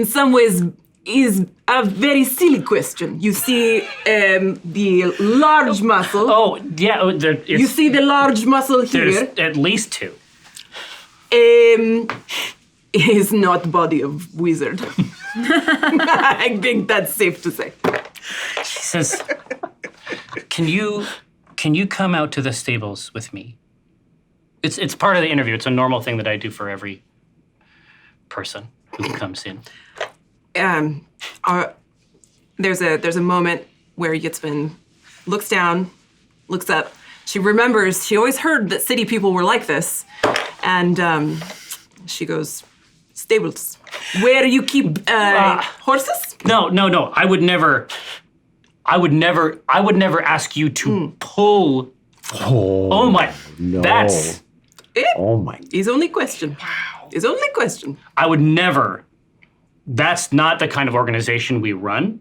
Speaker 10: some ways, is a very silly question. You see the large muscle.
Speaker 2: Oh, yeah.
Speaker 10: You see the large muscle here.
Speaker 2: There's at least two.
Speaker 10: Is not body of wizard. I think that's safe to say.
Speaker 2: She says, "Can you come out to the stables with me?" It's part of the interview. It's a normal thing that I do for every person who comes in.
Speaker 10: There's a moment where Yitzvin looks down, looks up. She remembers she always heard that city people were like this, and she goes, "Stables, where you keep horses?"
Speaker 2: No. I would never ask you to pull. Oh my!
Speaker 9: No.
Speaker 2: That's
Speaker 10: it.
Speaker 9: Oh my!
Speaker 10: His only question. Wow. His only question.
Speaker 2: I would never. That's not the kind of organization we run.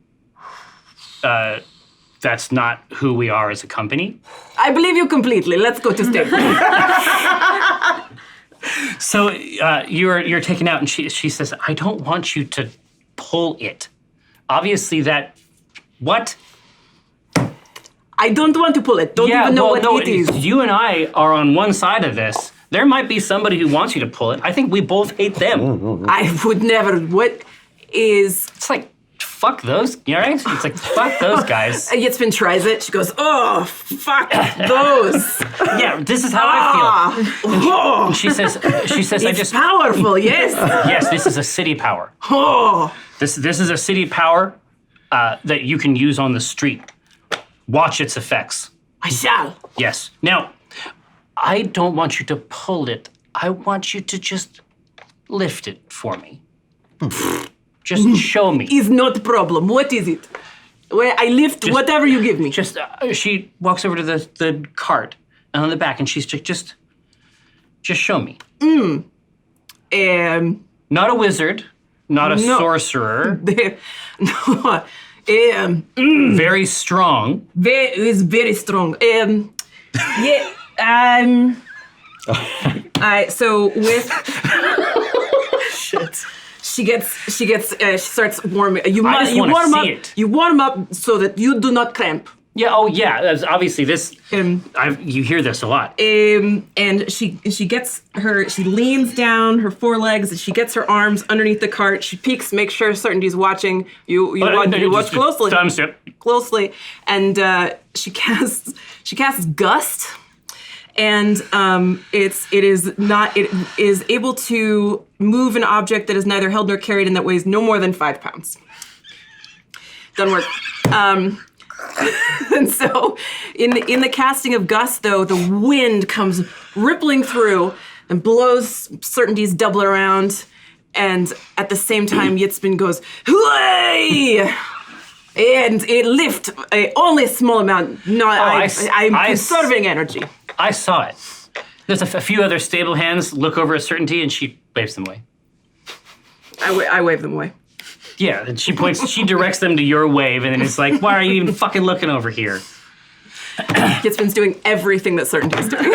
Speaker 2: That's not who we are as a company.
Speaker 10: I believe you completely. Let's go to stables.
Speaker 2: So you're taken out, and she says, "I don't want you to pull it." Obviously, what?
Speaker 10: I don't want to pull it. Don't even know what it is.
Speaker 2: You and I are on one side of this. There might be somebody who wants you to pull it. I think we both hate them.
Speaker 10: I would never. What is?
Speaker 2: It's like, fuck those. You all right? It's like, fuck those guys.
Speaker 10: Yitzvin tries it. She goes, "Oh, fuck those."
Speaker 2: Yeah, this is how I feel. And she says,
Speaker 10: It's powerful, yes.
Speaker 2: Yes, this is a city power.
Speaker 10: Oh.
Speaker 2: This is a city power that you can use on the street. Watch its effects.
Speaker 10: I shall.
Speaker 2: Yes. Now, I don't want you to pull it. I want you to just lift it for me. Just show me.
Speaker 10: Is not a problem. What is it? Well, I lift whatever you give me.
Speaker 2: Just she walks over to the cart and on the back, and she's just show me. Not a wizard, not a sorcerer.
Speaker 10: No.
Speaker 2: Very strong.
Speaker 10: Is very strong. Yeah. So with
Speaker 3: Shit.
Speaker 10: she starts warming. You warm up so that you do not cramp.
Speaker 2: Yeah. Oh, yeah. That's obviously this. You hear this a lot.
Speaker 10: And she leans down her forelegs. And she gets her arms underneath the cart. She peeks, makes sure Certainty's watching. You watch closely. Closely, and she casts Gust. And it is able to move an object that is neither held nor carried and that weighs no more than 5 pounds. Doesn't work. And so, in the casting of Gust, though, the wind comes rippling through and blows Certainty's double around, and at the same time, Yitzvin goes, "Hooray!" And it lifts only a small amount. I'm conserving energy.
Speaker 2: I saw it. There's a few other stable hands look over at Certainty, and she waves them away.
Speaker 10: I wave them away.
Speaker 2: Yeah, and she directs them to your wave, and then it's like, why are you even fucking looking over here?
Speaker 10: Gitsman's doing everything that Certainty's doing.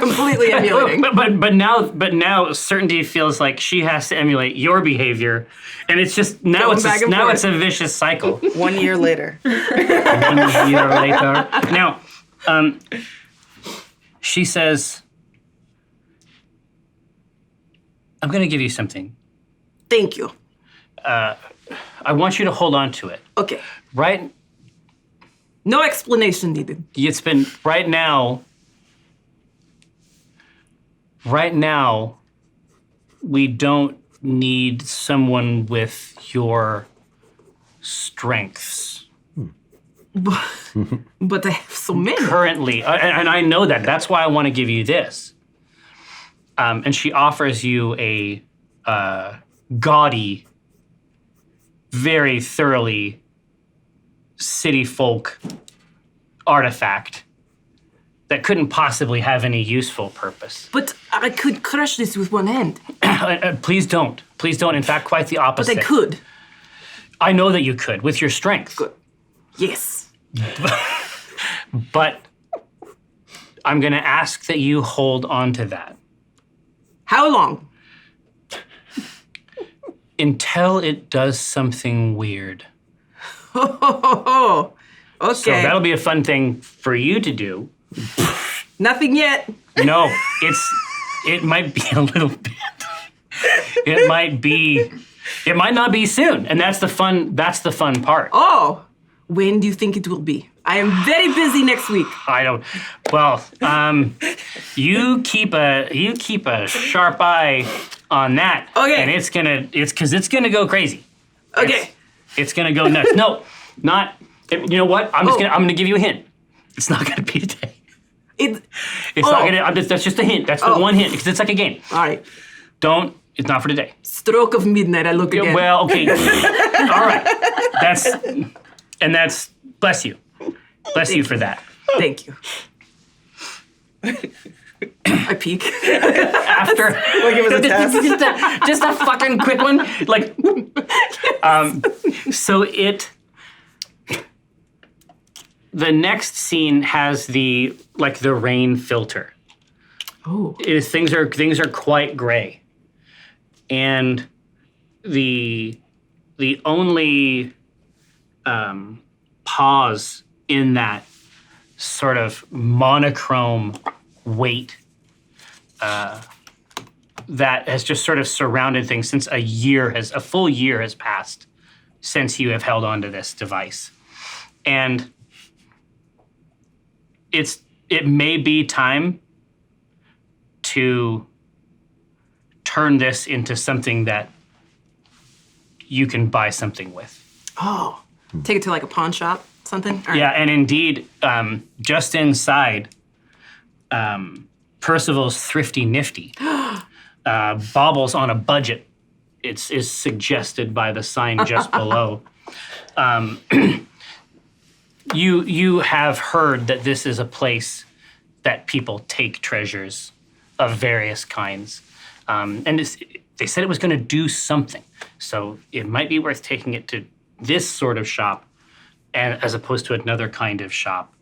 Speaker 10: Completely emulating.
Speaker 2: But now Certainty feels like she has to emulate your behavior, and it's just now it's a vicious cycle.
Speaker 3: 1 year later.
Speaker 2: 1 year later. Now, she says, I'm going to give you something.
Speaker 10: Thank you.
Speaker 2: I want you to hold on to it.
Speaker 10: Okay.
Speaker 2: Right?
Speaker 10: No explanation needed.
Speaker 2: It's been right now, we don't need someone with your strengths.
Speaker 10: But I have so many.
Speaker 2: Currently, and I know that. That's why I want to give you this. And she offers you a gaudy, very thoroughly city folk artifact that couldn't possibly have any useful purpose.
Speaker 10: But I could crush this with one hand.
Speaker 2: Please don't. Please don't. In fact, quite the opposite.
Speaker 10: But I could.
Speaker 2: I know that you could with your strength.
Speaker 10: Good. Yes.
Speaker 2: But I'm going to ask that you hold on to that.
Speaker 10: How long?
Speaker 2: Until it does something weird.
Speaker 10: Okay.
Speaker 2: So that'll be a fun thing for you to do.
Speaker 10: Nothing yet.
Speaker 2: No, it might be a little bit. It might not be soon, and that's the fun part.
Speaker 10: Oh, when do you think it will be? I am very busy next week.
Speaker 2: You keep a sharp eye on that.
Speaker 10: Okay.
Speaker 2: And it's gonna go crazy.
Speaker 10: Okay.
Speaker 2: It's gonna go nuts. No, not. You know what? I'm gonna give you a hint. It's not gonna be today. It's not gonna. That's just a hint. That's the one hint because it's like a game.
Speaker 10: All right.
Speaker 2: It's not for today.
Speaker 10: Stroke of midnight. I look again.
Speaker 2: Well, okay. All right. That's bless you. Bless you for that.
Speaker 10: Thank you. I peek.
Speaker 2: After
Speaker 3: Like it was a test.
Speaker 2: just a fucking quick one. Like so the next scene has the rain filter.
Speaker 10: Oh.
Speaker 2: Things are quite gray. And the only pause in that sort of monochrome weight that has just sort of surrounded things since a full year has passed since you have held on to this device. And it may be time to turn this into something that you can buy something with.
Speaker 10: Oh. Take it to like a pawn shop, something? All right.
Speaker 2: Yeah, and indeed, just inside, Percival's Thrifty Nifty baubles on a budget. Is suggested by the sign just below. You have heard that this is a place that people take treasures of various kinds. And they said it was going to do something. So it might be worth taking it to this sort of shop as opposed to another kind of shop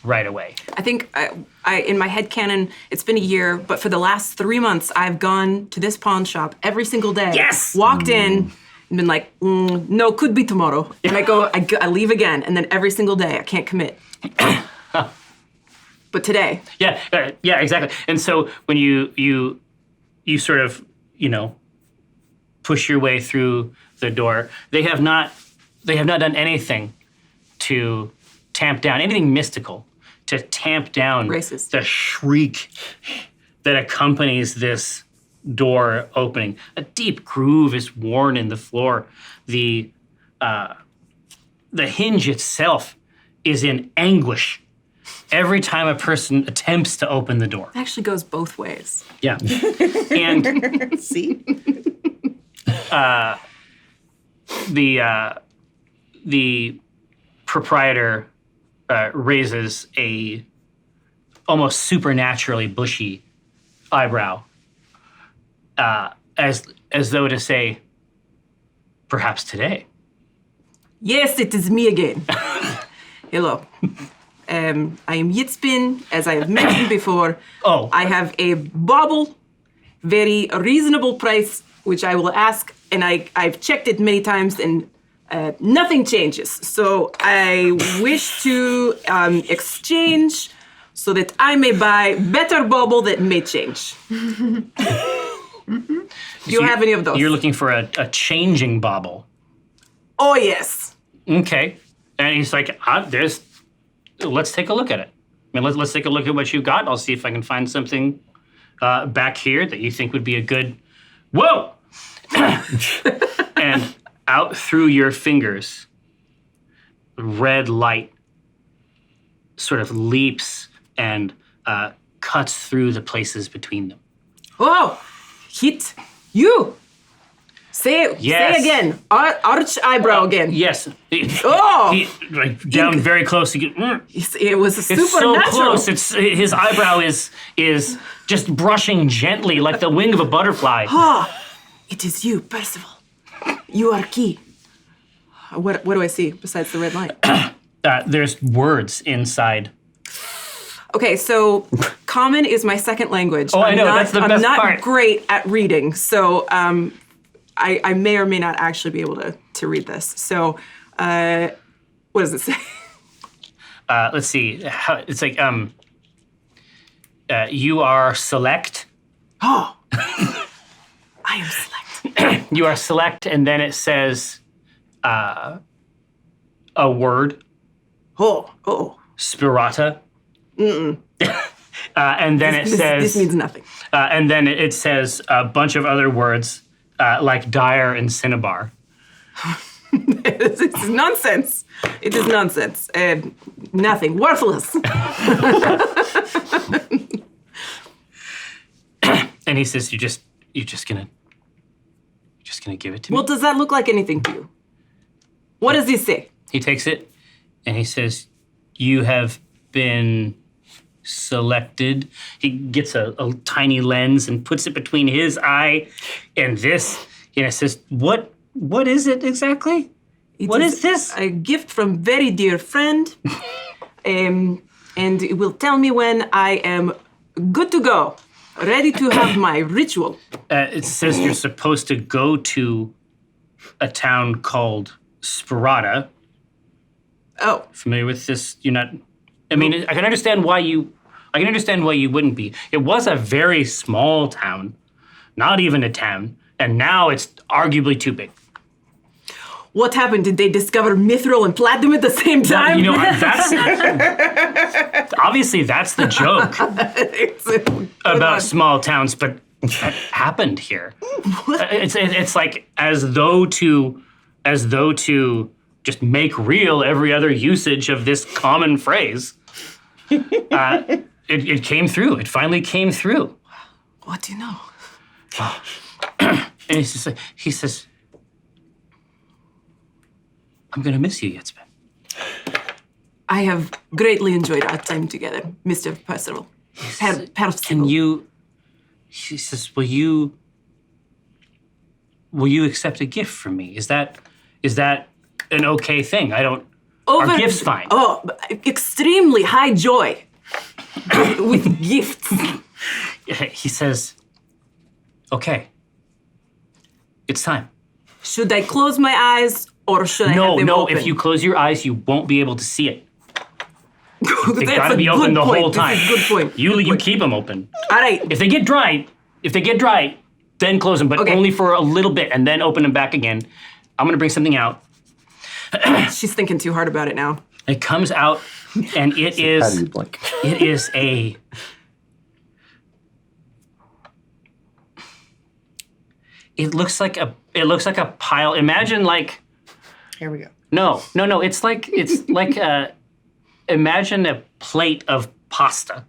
Speaker 2: right away.
Speaker 10: I think I in my headcanon, it's been a year, but for the last 3 months, I've gone to this pawn shop every single day.
Speaker 2: Yes!
Speaker 10: Walked in and been like, no, could be tomorrow. And I leave again, and then every single day, I can't commit. But today.
Speaker 2: Yeah, exactly. And so when you sort of, push your way through the door, they have not done anything to tamp down anything mystical, to tamp down
Speaker 10: Racist.
Speaker 2: The shriek that accompanies this door opening. A deep groove is worn in the floor. The hinge itself is in anguish every time a person attempts to open the door.
Speaker 10: It actually goes both ways.
Speaker 2: Yeah. And
Speaker 3: see,
Speaker 2: the proprietor raises a almost supernaturally bushy eyebrow, as though to say, Perhaps today.
Speaker 10: Yes, it is me again. Hello. I am Yitzpin, as I have mentioned before.
Speaker 2: Oh.
Speaker 10: I have a bauble, very reasonable price, which I will ask, and I've checked it many times, and nothing changes. So I wish to exchange so that I may buy better bauble that may change. Do you have any of those?
Speaker 2: You're looking for a changing bauble.
Speaker 10: Oh, yes.
Speaker 2: Okay. And he's like, let's take a look at it. I mean, let's take a look at what you got. I'll see if I can find something back here that you think would be a good, whoa! And out through your fingers, red light sort of leaps and cuts through the places between them.
Speaker 10: Oh, hit you. Say again. Arch eyebrow again.
Speaker 2: Yes.
Speaker 10: Oh!
Speaker 2: Down very close.
Speaker 10: It was supernatural.
Speaker 2: It's so close. His eyebrow is just brushing gently like the wing of a butterfly.
Speaker 10: Ah, it is you, Percival. You are key. What do I see besides the red light?
Speaker 2: There's words inside.
Speaker 10: Okay, so Common is my second language.
Speaker 2: Oh, I know. That's the best part.
Speaker 10: I'm not great at reading, so I may or may not actually be able to read this. So, what does it say?
Speaker 2: Let's see. It's like, you are select.
Speaker 10: Oh, I am select.
Speaker 2: You are select, and then it says a word.
Speaker 10: Oh.
Speaker 2: Spirata.
Speaker 10: Mm-mm.
Speaker 2: And then it says...
Speaker 10: This means nothing.
Speaker 2: And then it says a bunch of other words like dire and cinnabar.
Speaker 10: It's nonsense. It is nonsense. Nothing. Worthless.
Speaker 2: And he says, you're just gonna give it to me?
Speaker 10: Well, does that look like anything to you? What does this say?
Speaker 2: He takes it and he says, you have been selected. He gets a tiny lens and puts it between his eye and this. And it says, what is it exactly? What is this?
Speaker 10: A gift from very dear friend. And it will tell me when I am good to go, ready to have my ritual.
Speaker 2: It says you're supposed to go to a town called Sparata.
Speaker 10: Oh.
Speaker 2: Familiar with this? You're not... I mean, I can understand why you wouldn't be. It was a very small town, not even a town, and now it's arguably too big.
Speaker 10: What happened? Did they discover mithril and platinum at the same time?
Speaker 2: Well, that's obviously that's the joke about small towns, but that happened here. It's like as though to just make real every other usage of this common phrase. It came through. It finally came through.
Speaker 10: What do you know?
Speaker 2: And he says, I'm gonna miss you, Yitzpin.
Speaker 10: I have greatly enjoyed our time together, Mr. Percival.
Speaker 2: Percival. He says, will you accept a gift from me? Is that an okay thing? Our gift's fine.
Speaker 10: Oh, extremely high joy with gifts.
Speaker 2: He says, okay, it's time.
Speaker 10: Should I close my eyes or should I have them open?
Speaker 2: No, if you close your eyes, you won't be able to see it. They
Speaker 10: That's
Speaker 2: gotta
Speaker 10: a
Speaker 2: be open
Speaker 10: good
Speaker 2: the
Speaker 10: point.
Speaker 2: whole time.
Speaker 10: This is a good point.
Speaker 2: You keep them open.
Speaker 10: All right.
Speaker 2: If they get dry, then close them, but only for a little bit, and then open them back again. I'm gonna bring something out.
Speaker 10: She's thinking too hard about it now.
Speaker 2: It comes out, and it is a. It looks like a pile. Imagine like.
Speaker 3: Here we go.
Speaker 2: No. It's like imagine a plate of pasta.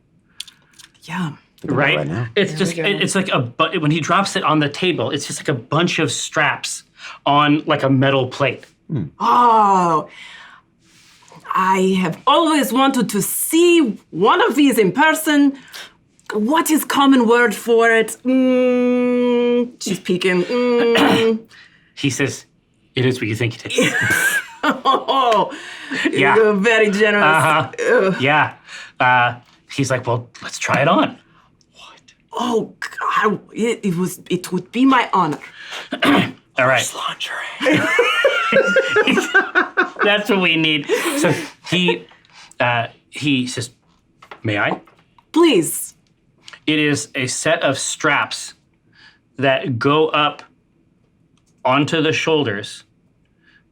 Speaker 10: Yum.
Speaker 2: Right?
Speaker 9: now.
Speaker 2: It's just it's like when he drops it on the table, it's just like a bunch of straps on like a metal plate.
Speaker 10: Oh, I have always wanted to see one of these in person. What is common word for it? She's peeking.
Speaker 2: He says, It is what you think it is.
Speaker 10: Oh,
Speaker 2: Yeah.
Speaker 10: you're very generous.
Speaker 2: Uh-huh. Yeah. He's like, well, let's try it on.
Speaker 10: Oh, God, it would be my honor.
Speaker 2: All right. That's what we need. So he says, may I?
Speaker 10: Please.
Speaker 2: It is a set of straps that go up onto the shoulders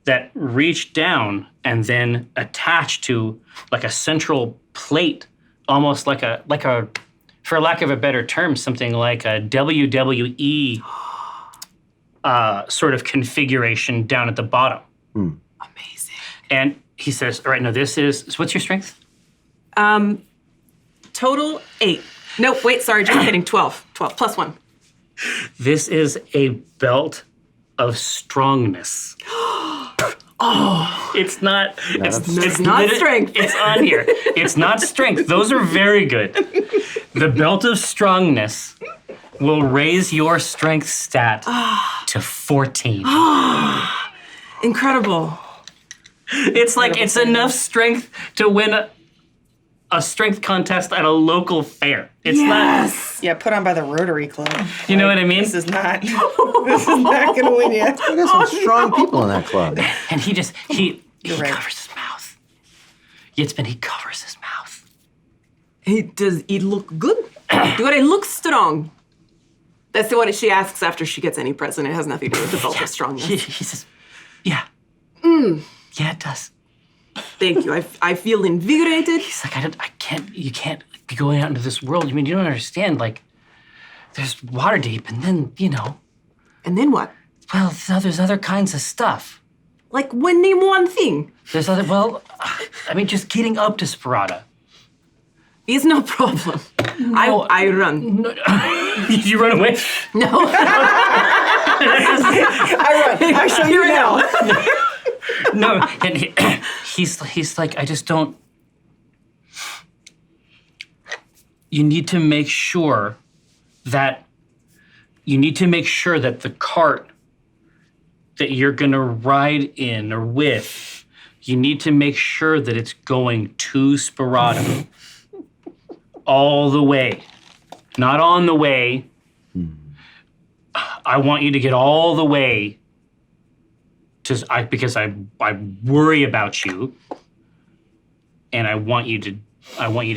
Speaker 2: that reach down and then attach to like a central plate, almost like a, for lack of a better term, something like a WWE sort of configuration down at the bottom.
Speaker 10: Amazing.
Speaker 2: And he says, all right, now this is, so what's your strength?
Speaker 10: Total 8. Nope, wait, sorry, just kidding. 12. 12 plus 1.
Speaker 2: This is a belt of strongness. Oh, it's not. It's
Speaker 10: not strength.
Speaker 2: It's on here. It's not strength. Those are very good. The belt of strongness will raise your strength stat to 14.
Speaker 10: Incredible.
Speaker 2: It's like it's enough strength to win a strength contest at a local fair. It's not.
Speaker 3: Yeah, put on by the Rotary Club.
Speaker 2: You know what I mean?
Speaker 3: This is not. This is not going to win you.
Speaker 9: There's some strong people in that club.
Speaker 2: And he
Speaker 3: right.
Speaker 2: covers his mouth. Yitzman, he covers his mouth.
Speaker 10: Does it look good? Do it look strong? That's what she asks after she gets any present. It has nothing to do with the belt of strongness.
Speaker 2: He says, yeah. Yeah, it does.
Speaker 10: Thank you. I feel invigorated.
Speaker 2: He's like, you can't be going out into this world. I mean, you don't understand, like, there's Waterdeep, and then,
Speaker 10: And then what?
Speaker 2: well, there's other kinds of stuff.
Speaker 10: Like, name one thing.
Speaker 2: There's just getting up to Sparata.
Speaker 10: Is no problem.
Speaker 2: No.
Speaker 10: I run.
Speaker 2: No. You run away?
Speaker 10: No.
Speaker 3: I run. I show you now.
Speaker 2: No, and he's like, I just don't. You need to make sure that the cart that you're gonna ride in or with, you need to make sure that it's going to Sparata all the way, not on the way. I want you to get all the way. Because I worry about you, and I want you to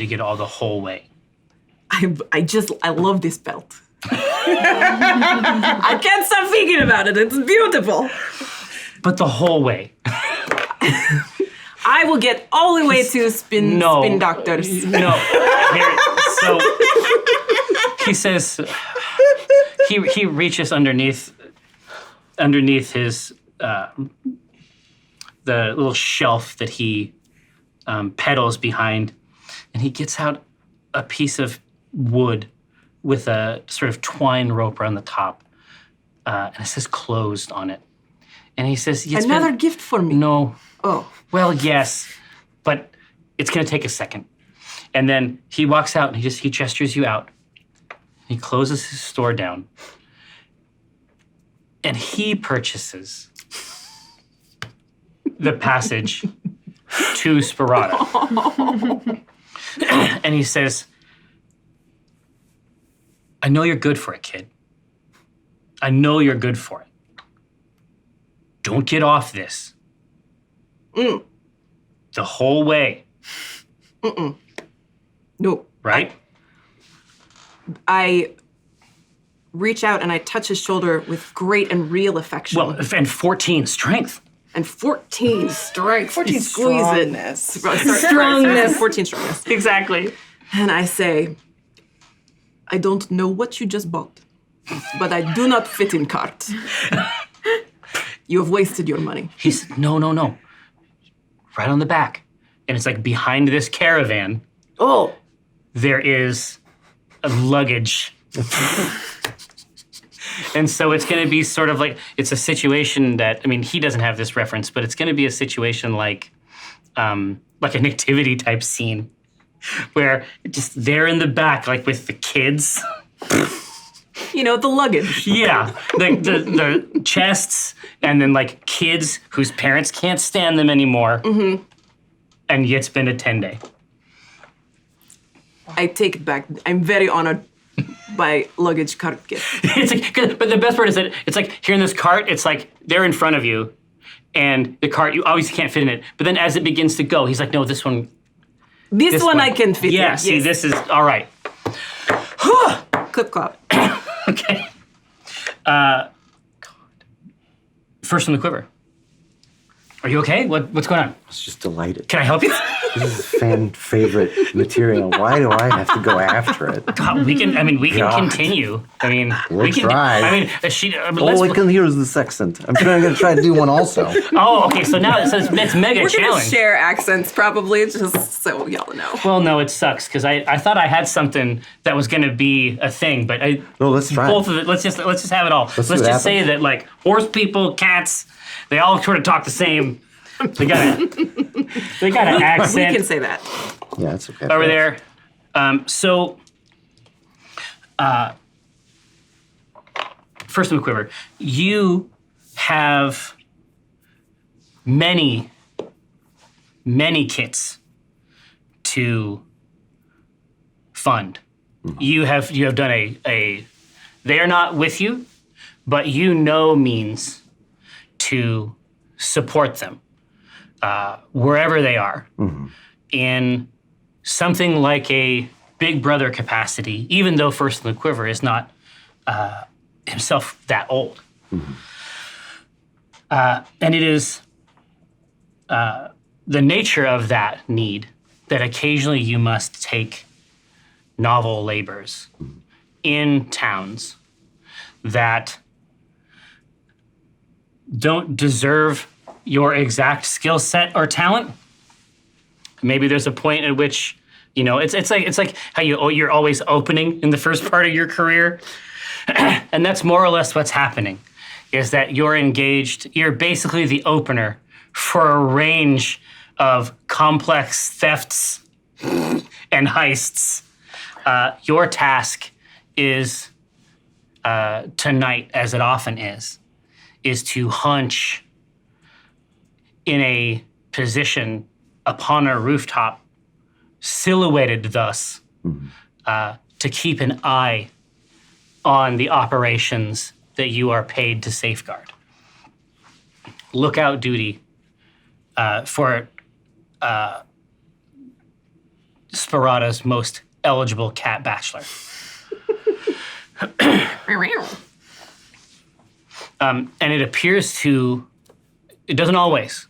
Speaker 2: get all the whole way.
Speaker 10: I love this belt. I can't stop thinking about it. It's beautiful.
Speaker 2: But the whole way.
Speaker 10: I will get all the way to spin doctors.
Speaker 2: No. So he says he reaches underneath his the little shelf that he pedals behind, and he gets out a piece of wood with a sort of twine rope around the top, and it says "closed" on it. And he says,
Speaker 10: "Another gift for me."
Speaker 2: No.
Speaker 10: Oh.
Speaker 2: Well, yes, but it's gonna take a second. And then he walks out and he gestures you out. He closes his store down, and he purchases the passage to Sparata. And he says, I know you're good for it, kid. I know you're good for it. Don't get off this. The whole way.
Speaker 10: No.
Speaker 2: Right?
Speaker 10: I reach out and I touch his shoulder with great and real affection.
Speaker 2: Well, and 14 strength.
Speaker 10: And 14 strength.
Speaker 3: 14
Speaker 10: squeeze
Speaker 3: strongness.
Speaker 10: it. Strongness. 14 strongness.
Speaker 2: Exactly.
Speaker 10: And I say, I don't know what you just bought, but I do not fit in cart. You have wasted your money.
Speaker 2: He said, no. Right on the back. And it's like behind this caravan.
Speaker 10: Oh.
Speaker 2: There is a luggage. And so it's going to be sort of like, it's a situation that, I mean, he doesn't have this reference, but it's going to be a situation like a nativity type scene where just they're in the back, like with the kids.
Speaker 10: You know, the luggage.
Speaker 2: Yeah, the chests, and then like kids whose parents can't stand them anymore. Mm-hmm. And it's been a 10-day.
Speaker 10: I take it back. I'm very honored by luggage cart gift.
Speaker 2: It's like, but the best part is that it's like here in this cart, it's like they're in front of you, and the cart, you obviously can't fit in it. But then as it begins to go, he's like, no, this one.
Speaker 10: This one I can fit in.
Speaker 2: Yeah, see, this is all right.
Speaker 10: Clip clop.
Speaker 2: Okay. First from the quiver. Are you okay? What's going on?
Speaker 9: I was just delighted.
Speaker 2: Can I help you?
Speaker 9: This is fan favorite material. Why do I have to go after it?
Speaker 2: God, we can continue. I mean,
Speaker 9: We'll try.
Speaker 2: I mean,
Speaker 9: All I can hear is this accent. I'm going to try to do one also.
Speaker 2: Oh, okay. So now it's mega
Speaker 10: We're
Speaker 2: challenge.
Speaker 10: gonna share accents probably, just so y'all know.
Speaker 2: Well, no, it sucks because I thought I had something that was going to be a thing, but
Speaker 9: No, let's try.
Speaker 2: both of it. Let's just have it all.
Speaker 9: Let's
Speaker 2: Let's
Speaker 9: see what
Speaker 2: just say
Speaker 9: happens.
Speaker 2: that like horse people, cats, they all sort of talk the same. They got an accent.
Speaker 10: We can say that.
Speaker 9: Yeah, it's okay.
Speaker 2: Over there. First in the quiver, you have many kits to fund.
Speaker 9: Mm-hmm.
Speaker 2: You have done a they are not with you, but you know means to support them wherever they are.
Speaker 9: Mm-hmm.
Speaker 2: In something like a big brother capacity, even though First in the Quiver is not himself that old.
Speaker 9: Mm-hmm.
Speaker 2: And it is the nature of that need that occasionally you must take novel labors in towns that don't deserve your exact skill set or talent. Maybe there's a point at which, you know, it's like how you're always opening in the first part of your career. And that's more or less what's happening, is that you're engaged, you're basically the opener for a range of complex thefts and heists. Your task is, tonight, as it often is to hunch in a position upon a rooftop, silhouetted thus, to keep an eye on the operations that you are paid to safeguard. Lookout duty for Sparata's most eligible cat bachelor. And it appears to, it doesn't always,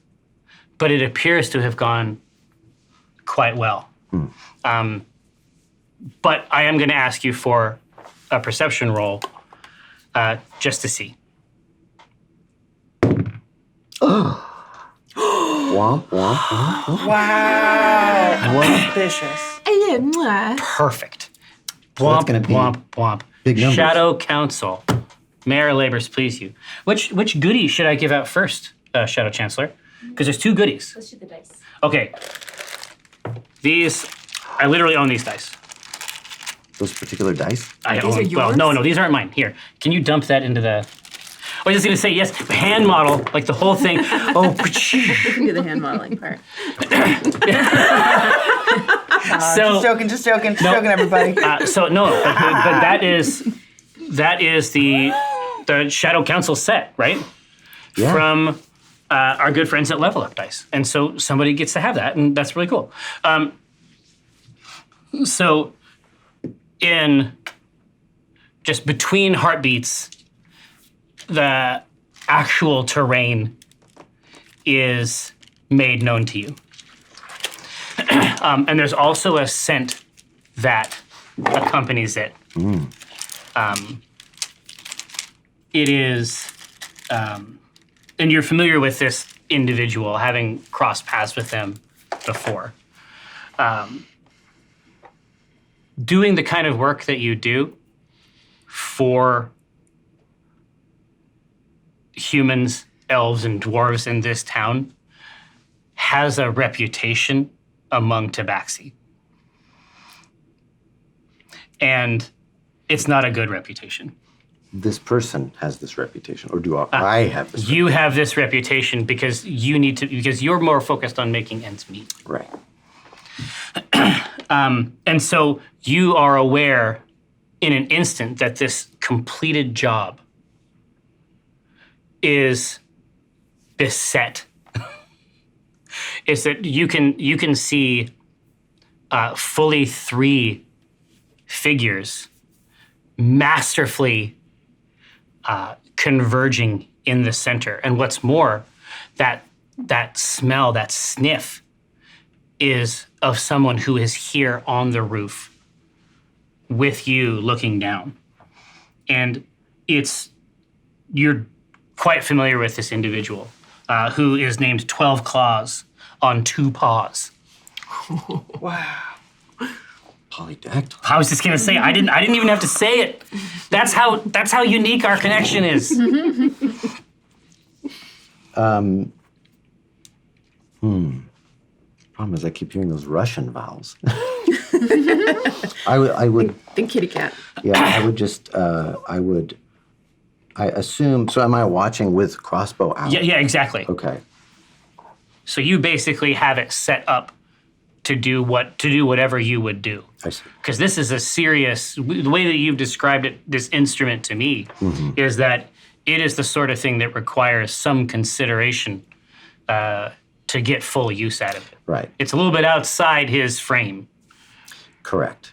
Speaker 2: but it appears to have gone quite well. But I am going to ask you for a perception roll just to see.
Speaker 9: Womp, womp, womp, womp.
Speaker 3: Wow. Vicious.
Speaker 2: Perfect.
Speaker 9: So
Speaker 2: Womp,
Speaker 9: that's gonna be
Speaker 2: womp, womp.
Speaker 9: big numbers.
Speaker 2: Shadow Council. Mayor labors please you. Which goodie should I give out first, Shadow Chancellor? Because there's two goodies.
Speaker 11: Let's do the dice.
Speaker 2: Okay. These, I literally own these dice.
Speaker 9: Those particular dice?
Speaker 2: I
Speaker 10: These
Speaker 2: own,
Speaker 10: are yours?
Speaker 2: well, no, these aren't mine. Here, can you dump that into the, I was just gonna say, yes, hand model, like the whole thing. Oh,
Speaker 11: We can do the hand modeling part.
Speaker 2: so,
Speaker 3: Just joking, everybody.
Speaker 2: so no, but that is the Shadow Council set, right?
Speaker 9: Yeah.
Speaker 2: From our good friends at Level Up Dice. And so somebody gets to have that, and that's really cool. So in just between heartbeats, the actual terrain is made known to you. And there's also a scent that accompanies it. It is, and you're familiar with this individual, having crossed paths with them before. Doing the kind of work that you do for humans, elves, and dwarves in this town has a reputation among Tabaxi. And It's not a good reputation.
Speaker 9: This person has this reputation, or do I have this?
Speaker 2: You have this reputation because because you're more focused on making ends meet.
Speaker 9: Right.
Speaker 2: And so you are aware in an instant that this completed job is beset. Is that you can see fully 3 figures masterfully converging in the center. And what's more, that smell, that sniff, is of someone who is here on the roof with you looking down. And you're quite familiar with this individual who is named 12 Claws on 2 Paws.
Speaker 3: Wow.
Speaker 9: Polydactyl.
Speaker 2: I was just gonna say, I didn't even have to say it. That's how unique our connection is.
Speaker 9: Problem is, I keep hearing those Russian vowels. I would
Speaker 10: Think kitty cat.
Speaker 9: Yeah, I would just I assume. So, am I watching with crossbow out?
Speaker 2: Yeah, exactly.
Speaker 9: Okay.
Speaker 2: So you basically have it set up to do whatever you would do.
Speaker 9: I see.
Speaker 2: Because this is a serious. The way that you've described it, this instrument to me, is that it is the sort of thing that requires some consideration to get full use out of it.
Speaker 9: Right.
Speaker 2: It's a little bit outside his frame.
Speaker 9: Correct.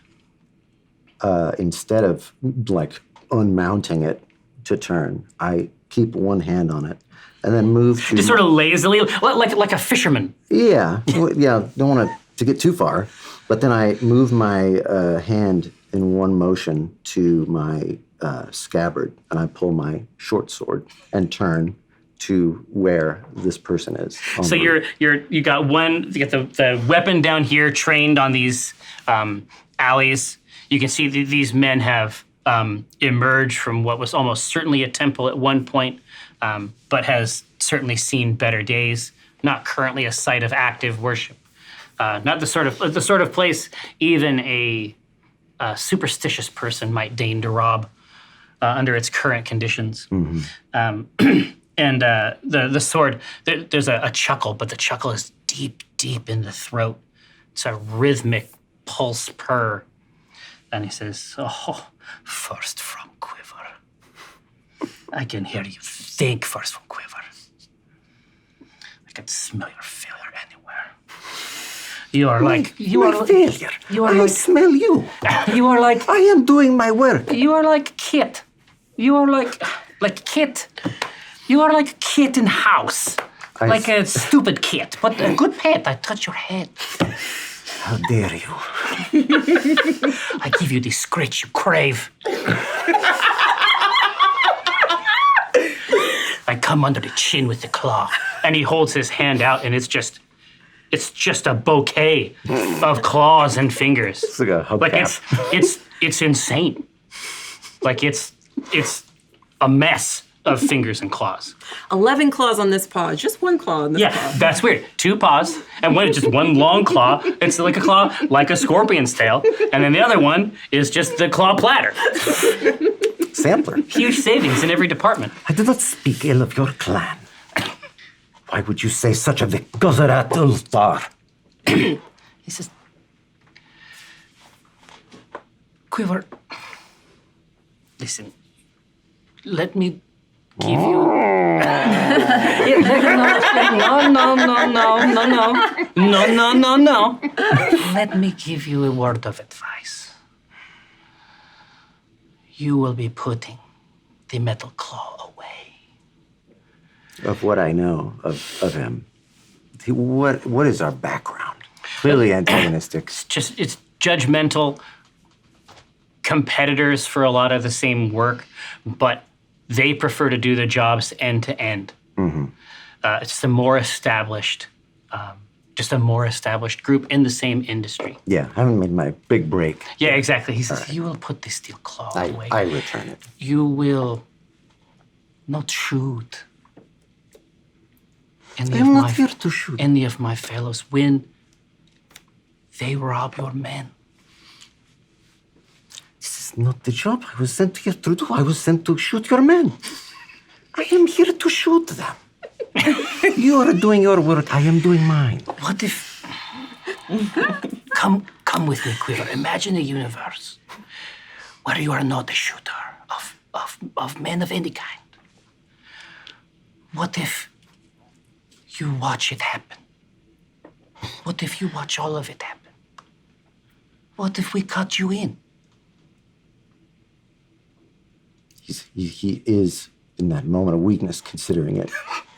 Speaker 9: Instead of like unmounting it to turn, I keep one hand on it and then move to
Speaker 2: Just sort of lazily, like a fisherman.
Speaker 9: Yeah, don't want to get too far, but then I move my hand in one motion to my scabbard, and I pull my short sword and turn to where this person is.
Speaker 2: So you got the weapon down here, trained on these alleys. You can see these men have emerged from what was almost certainly a temple at one point, but has certainly seen better days. Not currently a site of active worship. Not the sort of place even a superstitious person might deign to rob under its current conditions. And the sword, there's a chuckle, but the chuckle is deep, deep in the throat. It's a rhythmic pulse purr. And he says, "Oh, first from quiver. I can hear you think first from quiver. I can smell your failure anywhere. You are like
Speaker 9: failure. I smell you.
Speaker 2: You are like
Speaker 9: I am doing my work.
Speaker 2: You are like Kit. You are like Kit. You are like Kit in house. Like a stupid Kit, but a good pet. I touch your head.
Speaker 9: How dare you?
Speaker 2: I give you the scratch you crave. I come under the chin with the claw. And he holds his hand out, and it's just a bouquet of claws and fingers.
Speaker 9: It's like a hubcap.
Speaker 2: It's insane. Like it's a mess of fingers and claws.
Speaker 10: 11 claws on this paw. Just one claw on this paw.
Speaker 2: Yeah, that's weird. 2 paws, and just one long claw. It's like a claw, like a scorpion's tail. And then the other one is just the claw platter.
Speaker 9: Sampler.
Speaker 2: Huge savings in every department.
Speaker 8: I do not speak ill of your clan. Why would you say such a Guzarat Ulthar?
Speaker 2: He says, Quiver, listen, let me give you... No. Let me give you a word of advice. You will be putting the metal claw away.
Speaker 9: Of what I know of him, what is our background? Clearly antagonistic.
Speaker 2: It's judgmental, competitors for a lot of the same work, but they prefer to do the jobs end to end. It's a more established group in the same industry.
Speaker 9: Yeah, I haven't made my big break.
Speaker 2: Yeah, exactly. He says, You will put the steel claw away.
Speaker 9: I return it.
Speaker 2: You will not shoot
Speaker 9: I'm not here to shoot.
Speaker 2: any of my fellows when they rob your men.
Speaker 9: This is not the job I was sent here to do. I was sent to shoot your men. I am here to shoot them. You are doing your work. I am doing mine.
Speaker 1: What if... Come with me, Quiver. Imagine a universe where you are not a shooter of men of any kind. What if you watch it happen? What if you watch all of it happen? What if we cut you in?
Speaker 9: He is in that moment of weakness, considering it.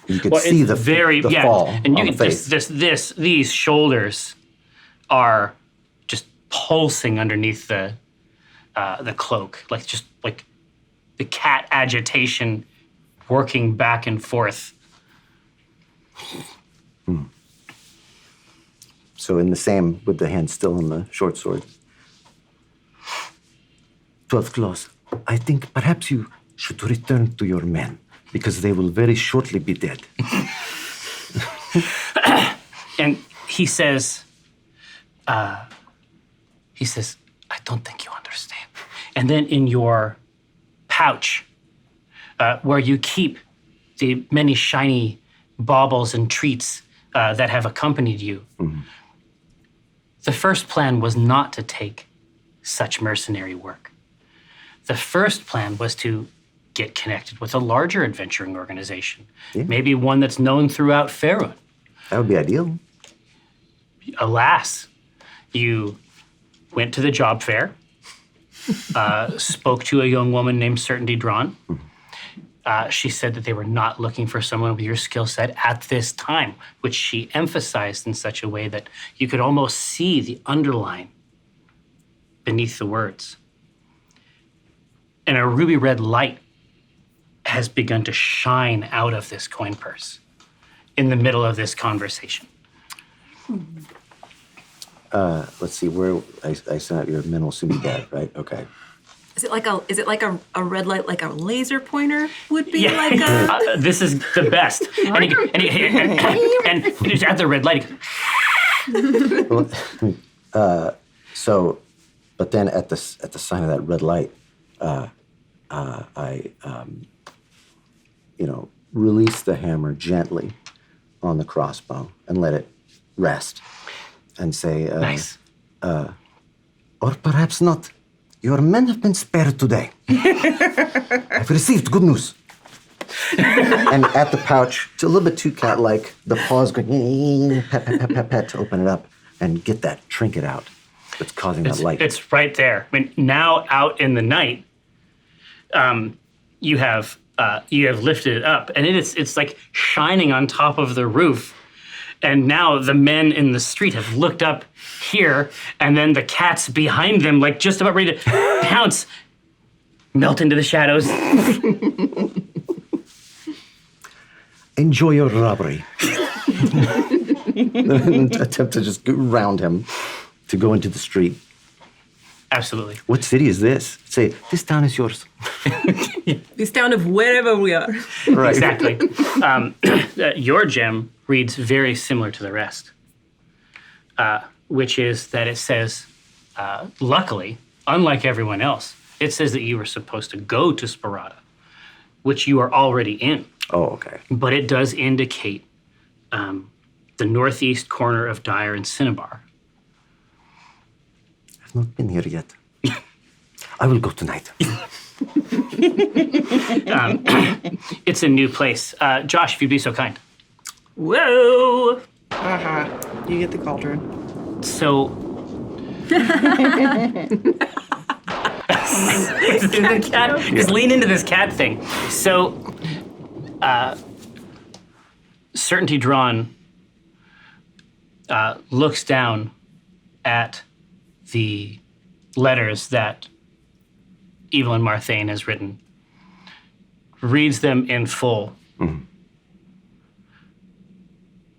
Speaker 9: You could see the fall
Speaker 2: and you
Speaker 9: on
Speaker 2: can
Speaker 9: the face.
Speaker 2: these shoulders are just pulsing underneath the cloak, like the cat agitation working back and forth.
Speaker 9: So in the same, with the hand still on the short sword. 12 claws. I think perhaps you should return to your men, because they will very shortly be dead.
Speaker 2: And he says, I don't think you understand. And then in your pouch, where you keep the many shiny baubles and treats that have accompanied you, the first plan was not to take such mercenary work. The first plan was to get connected with a larger adventuring organization, maybe one that's known throughout Faerûn.
Speaker 9: That would be ideal.
Speaker 2: Alas, you went to the job fair, spoke to a young woman named Certainty Drawn. She said that they were not looking for someone with your skill set at this time, which she emphasized in such a way that you could almost see the underline beneath the words. And a ruby red light has begun to shine out of this coin purse in the middle of this conversation.
Speaker 9: Let's see, where I sent out your men will soon be dead, right? Okay.
Speaker 10: Is it like a red light, like a laser pointer would be like a?
Speaker 2: This is the best. And he's at the red light.
Speaker 9: But then at the sign of that red light, I release the hammer gently on the crossbow and let it rest, and say,
Speaker 2: nice.
Speaker 9: Or perhaps not. Your men have been spared today. I've received good news. And at the pouch, it's a little bit too cat-like, the paws going, pet, pet, pet, pet, pet, to open it up and get that trinket out that's causing that light.
Speaker 2: It's right there. I mean, now out in the night, you have lifted it up, and it's like shining on top of the roof. And now the men in the street have looked up here, and then the cats behind them, like just about ready to pounce, melt into the shadows.
Speaker 9: Enjoy your robbery. Attempt to just go around him to go into the street.
Speaker 2: Absolutely.
Speaker 9: What city is this? Say, this town is yours.
Speaker 10: This town of wherever we are.
Speaker 9: Right.
Speaker 2: Exactly. Your gem reads very similar to the rest, which is that it says, luckily, unlike everyone else, it says that you were supposed to go to Sparata, which you are already in.
Speaker 9: Oh, okay.
Speaker 2: But it does indicate the northeast corner of Dire and Cinnabar.
Speaker 9: I've not been here yet. I will go tonight.
Speaker 2: It's a new place. Josh, if you'd be so kind.
Speaker 10: Whoa!
Speaker 3: You get the cauldron.
Speaker 2: So... Just lean into this cat thing. So, Certainty Drawn looks down at the letters that Evelyn Marthane has written, reads them in full,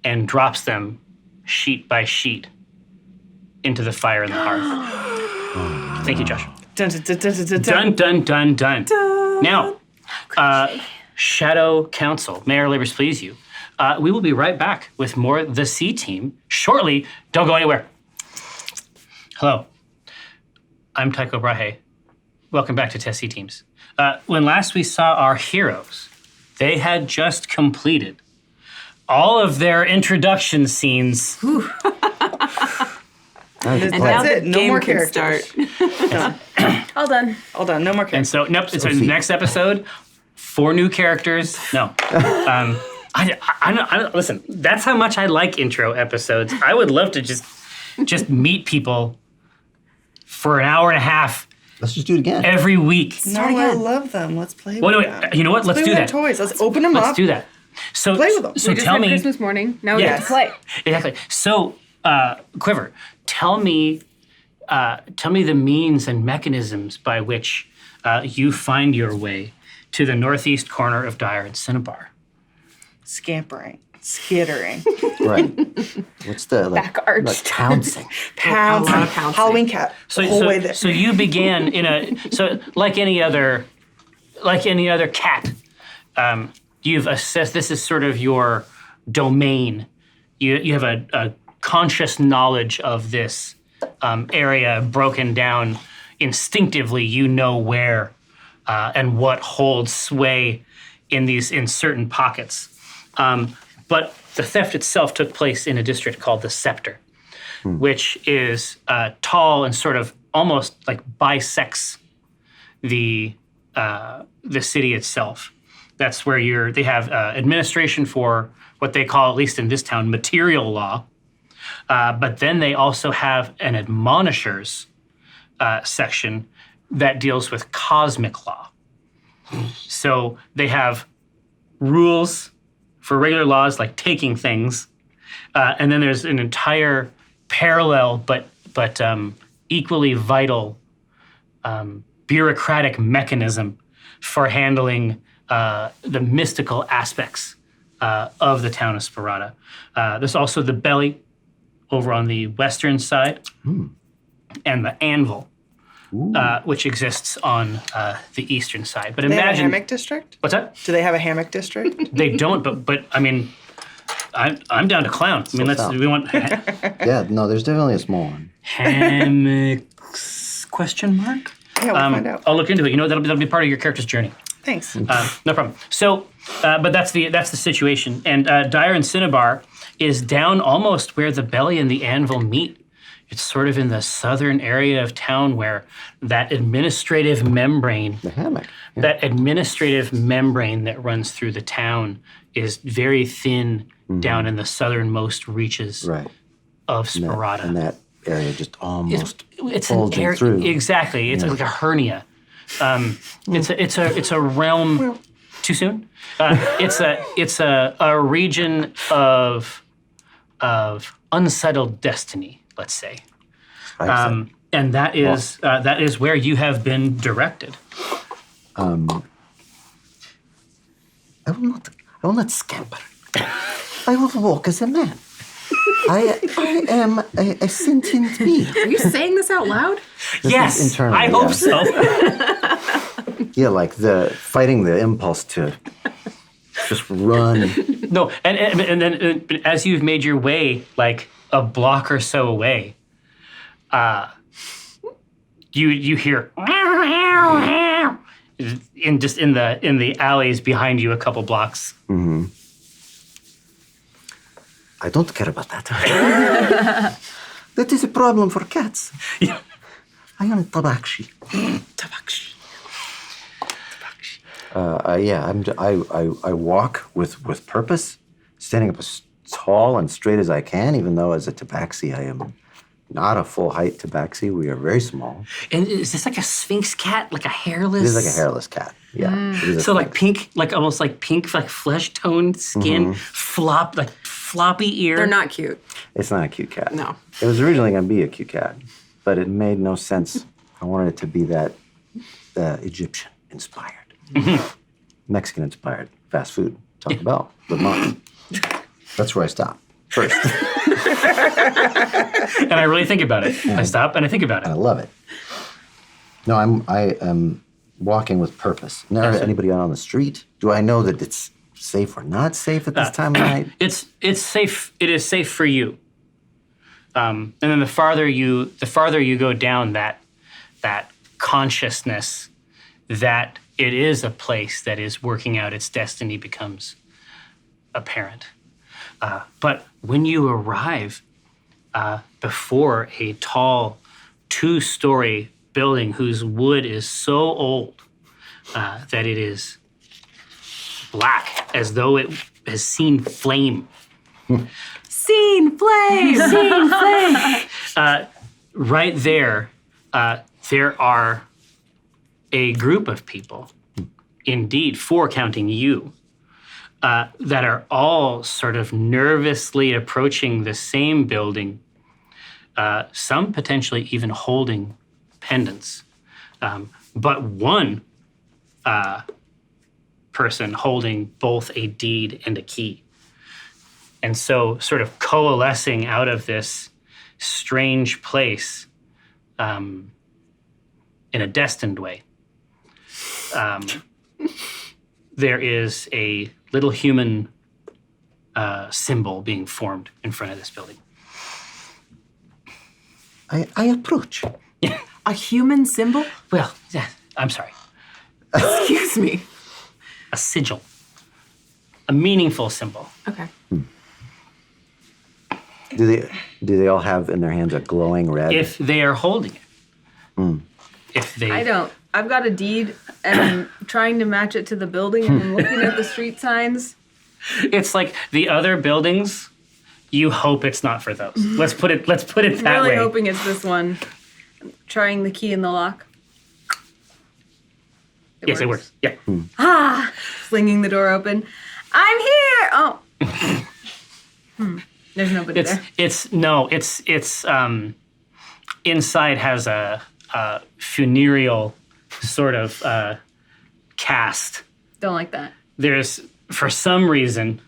Speaker 2: and drops them sheet by sheet into the fire in the hearth. Thank you, Josh. Dun, dun, dun, dun. Now, Shadow Council, may our labors please you. We will be right back with more The C Team shortly. Don't go anywhere. Hello, I'm Tycho Brahe, welcome back to Tessie Teams. When last we saw our heroes, they had just completed all of their introduction scenes.
Speaker 3: And
Speaker 10: now
Speaker 3: that's
Speaker 10: the
Speaker 3: it. No
Speaker 10: game
Speaker 3: more
Speaker 10: can
Speaker 3: characters.
Speaker 10: start.
Speaker 11: All done.
Speaker 3: All done. No more
Speaker 2: And
Speaker 3: characters.
Speaker 2: so, nope. So next episode, 4 new characters. No. I listen. That's how much I like intro episodes. I would love to just meet people for an hour and a half.
Speaker 9: Let's just do it again.
Speaker 2: Every week.
Speaker 3: No, I love them. Let's play
Speaker 2: Well,
Speaker 3: with
Speaker 2: no,
Speaker 3: them.
Speaker 2: you know what? Let's
Speaker 3: play
Speaker 2: do
Speaker 3: with
Speaker 2: that.
Speaker 3: Their toys. Let's open them up.
Speaker 2: Let's do that. So
Speaker 3: Play with them.
Speaker 2: So
Speaker 11: We just
Speaker 2: tell
Speaker 11: had
Speaker 2: me.
Speaker 11: Christmas morning. Now we
Speaker 2: Yes.
Speaker 11: get to play.
Speaker 2: Exactly. So, Quiver, tell me the means and mechanisms by which you find your way to the northeast corner of Dire and Cinnabar.
Speaker 3: Scampering. Skittering.
Speaker 9: Right. What's the
Speaker 11: Back arched.
Speaker 9: like pouncing?
Speaker 3: Pouncing.
Speaker 10: A lot of pouncing.
Speaker 3: Halloween cat.
Speaker 2: So,
Speaker 3: the whole way there.
Speaker 2: so you began in like any other cat. You've assessed this is sort of your domain. You have a conscious knowledge of this area broken down instinctively. You know where and what holds sway in certain pockets. But the theft itself took place in a district called the Scepter, which is tall and sort of almost like bisects the city itself. That's where they have administration for what they call, at least in this town, material law. But then they also have an admonishers section that deals with cosmic law. So they have rules for regular laws like taking things, and then there's an entire parallel but equally vital bureaucratic mechanism for handling the mystical aspects of the town of Sparata. There's also the belly over on the western side, and the anvil, which exists on the eastern side. But
Speaker 3: Do they have a
Speaker 2: imagine
Speaker 3: hammock district?
Speaker 2: what's that?
Speaker 3: Do they have a hammock district?
Speaker 2: They don't, but I mean, I'm down to clown. I mean, we want
Speaker 9: Yeah, no, there's definitely a small one.
Speaker 2: hammocks? Question mark?
Speaker 3: Yeah, we'll find out.
Speaker 2: I'll look into it. You know, that'll be part of your character's journey.
Speaker 3: Thanks.
Speaker 2: No problem. So, but that's the situation. And Dire and Cinnabar is down almost where the belly and the anvil meet. It's sort of in the southern area of town where that administrative membrane,
Speaker 9: The hammock. Yeah.
Speaker 2: that administrative membrane that runs through the town is very thin down in the southernmost reaches
Speaker 9: Right.
Speaker 2: of
Speaker 9: And that-
Speaker 2: Sparata.
Speaker 9: And that area just almost
Speaker 2: It's an
Speaker 9: bulging
Speaker 2: area,
Speaker 9: through.
Speaker 2: exactly. It's like a hernia. It's a realm. Too soon. It's a region of unsettled destiny. Let's say, and that is where you have been directed.
Speaker 9: I will not scamper. I will walk as a man. I am a sentient being.
Speaker 6: Are you saying this out loud?
Speaker 9: This
Speaker 2: Yes,
Speaker 9: is internally,
Speaker 2: I hope so.
Speaker 9: Yeah, like fighting the impulse to just run.
Speaker 2: No, and then as you've made your way like a block or so away, you hear in the alleys behind you a couple blocks.
Speaker 9: Mm-hmm. I don't care about that. That is a problem for cats.
Speaker 2: Yeah.
Speaker 9: I am Tabakshi.
Speaker 3: Tabakshi.
Speaker 9: I walk with purpose, standing up as tall and straight as I can, even though as a tabaxi I am not a full height tabaxi. We are very small.
Speaker 2: And is this like a sphinx cat, like a hairless?
Speaker 9: It is like a hairless cat. Yeah. It is a
Speaker 2: So like
Speaker 9: sphinx.
Speaker 2: pink, like almost like pink, like flesh toned skin, floppy ear.
Speaker 6: They're not cute.
Speaker 9: It's not a cute cat.
Speaker 6: No.
Speaker 9: It was originally going to be a cute cat, but it made no sense. I wanted it to be that Egyptian inspired, Mexican inspired fast food. Taco Bell, but mine. That's where I stop first.
Speaker 2: And I really think about it. I stop and I think about
Speaker 9: I
Speaker 2: it.
Speaker 9: love it. No, I am walking with purpose. Never anybody out on the street. Do I know that it's safe or not safe at this time of night?
Speaker 2: It's safe. It is safe for you. And then the farther you go down that consciousness that it is a place that is working out its destiny becomes apparent. But when you arrive before a tall 2-story building whose wood is so old that it is black, as though it has seen flame.
Speaker 10: Seen flame! Seen flame!
Speaker 2: Right there, there are a group of people, indeed 4 counting you, that are all sort of nervously approaching the same building, some potentially even holding pendants. But one person holding both a deed and a key. And so sort of coalescing out of this strange place in a destined way, there is a little human symbol being formed in front of this building.
Speaker 9: I approach.
Speaker 10: A human symbol?
Speaker 2: Well, yeah, I'm sorry.
Speaker 10: Excuse me.
Speaker 2: A sigil. A meaningful symbol.
Speaker 10: Okay.
Speaker 9: Do they all have in their hands a glowing red?
Speaker 2: If they are holding it. If they...
Speaker 11: I don't. I've got a deed, and I'm trying to match it to the building, and I'm looking at the street signs.
Speaker 2: It's like the other buildings, you hope it's not for those. Let's put it that
Speaker 11: I'm really
Speaker 2: way.
Speaker 11: hoping it's this one. I'm trying the key in the lock.
Speaker 2: It works. Yeah.
Speaker 11: Flinging the door open. I'm here! Oh. There's nobody there.
Speaker 2: It's inside has a funereal sort of cast.
Speaker 11: Don't like that.
Speaker 2: There's, for some reason,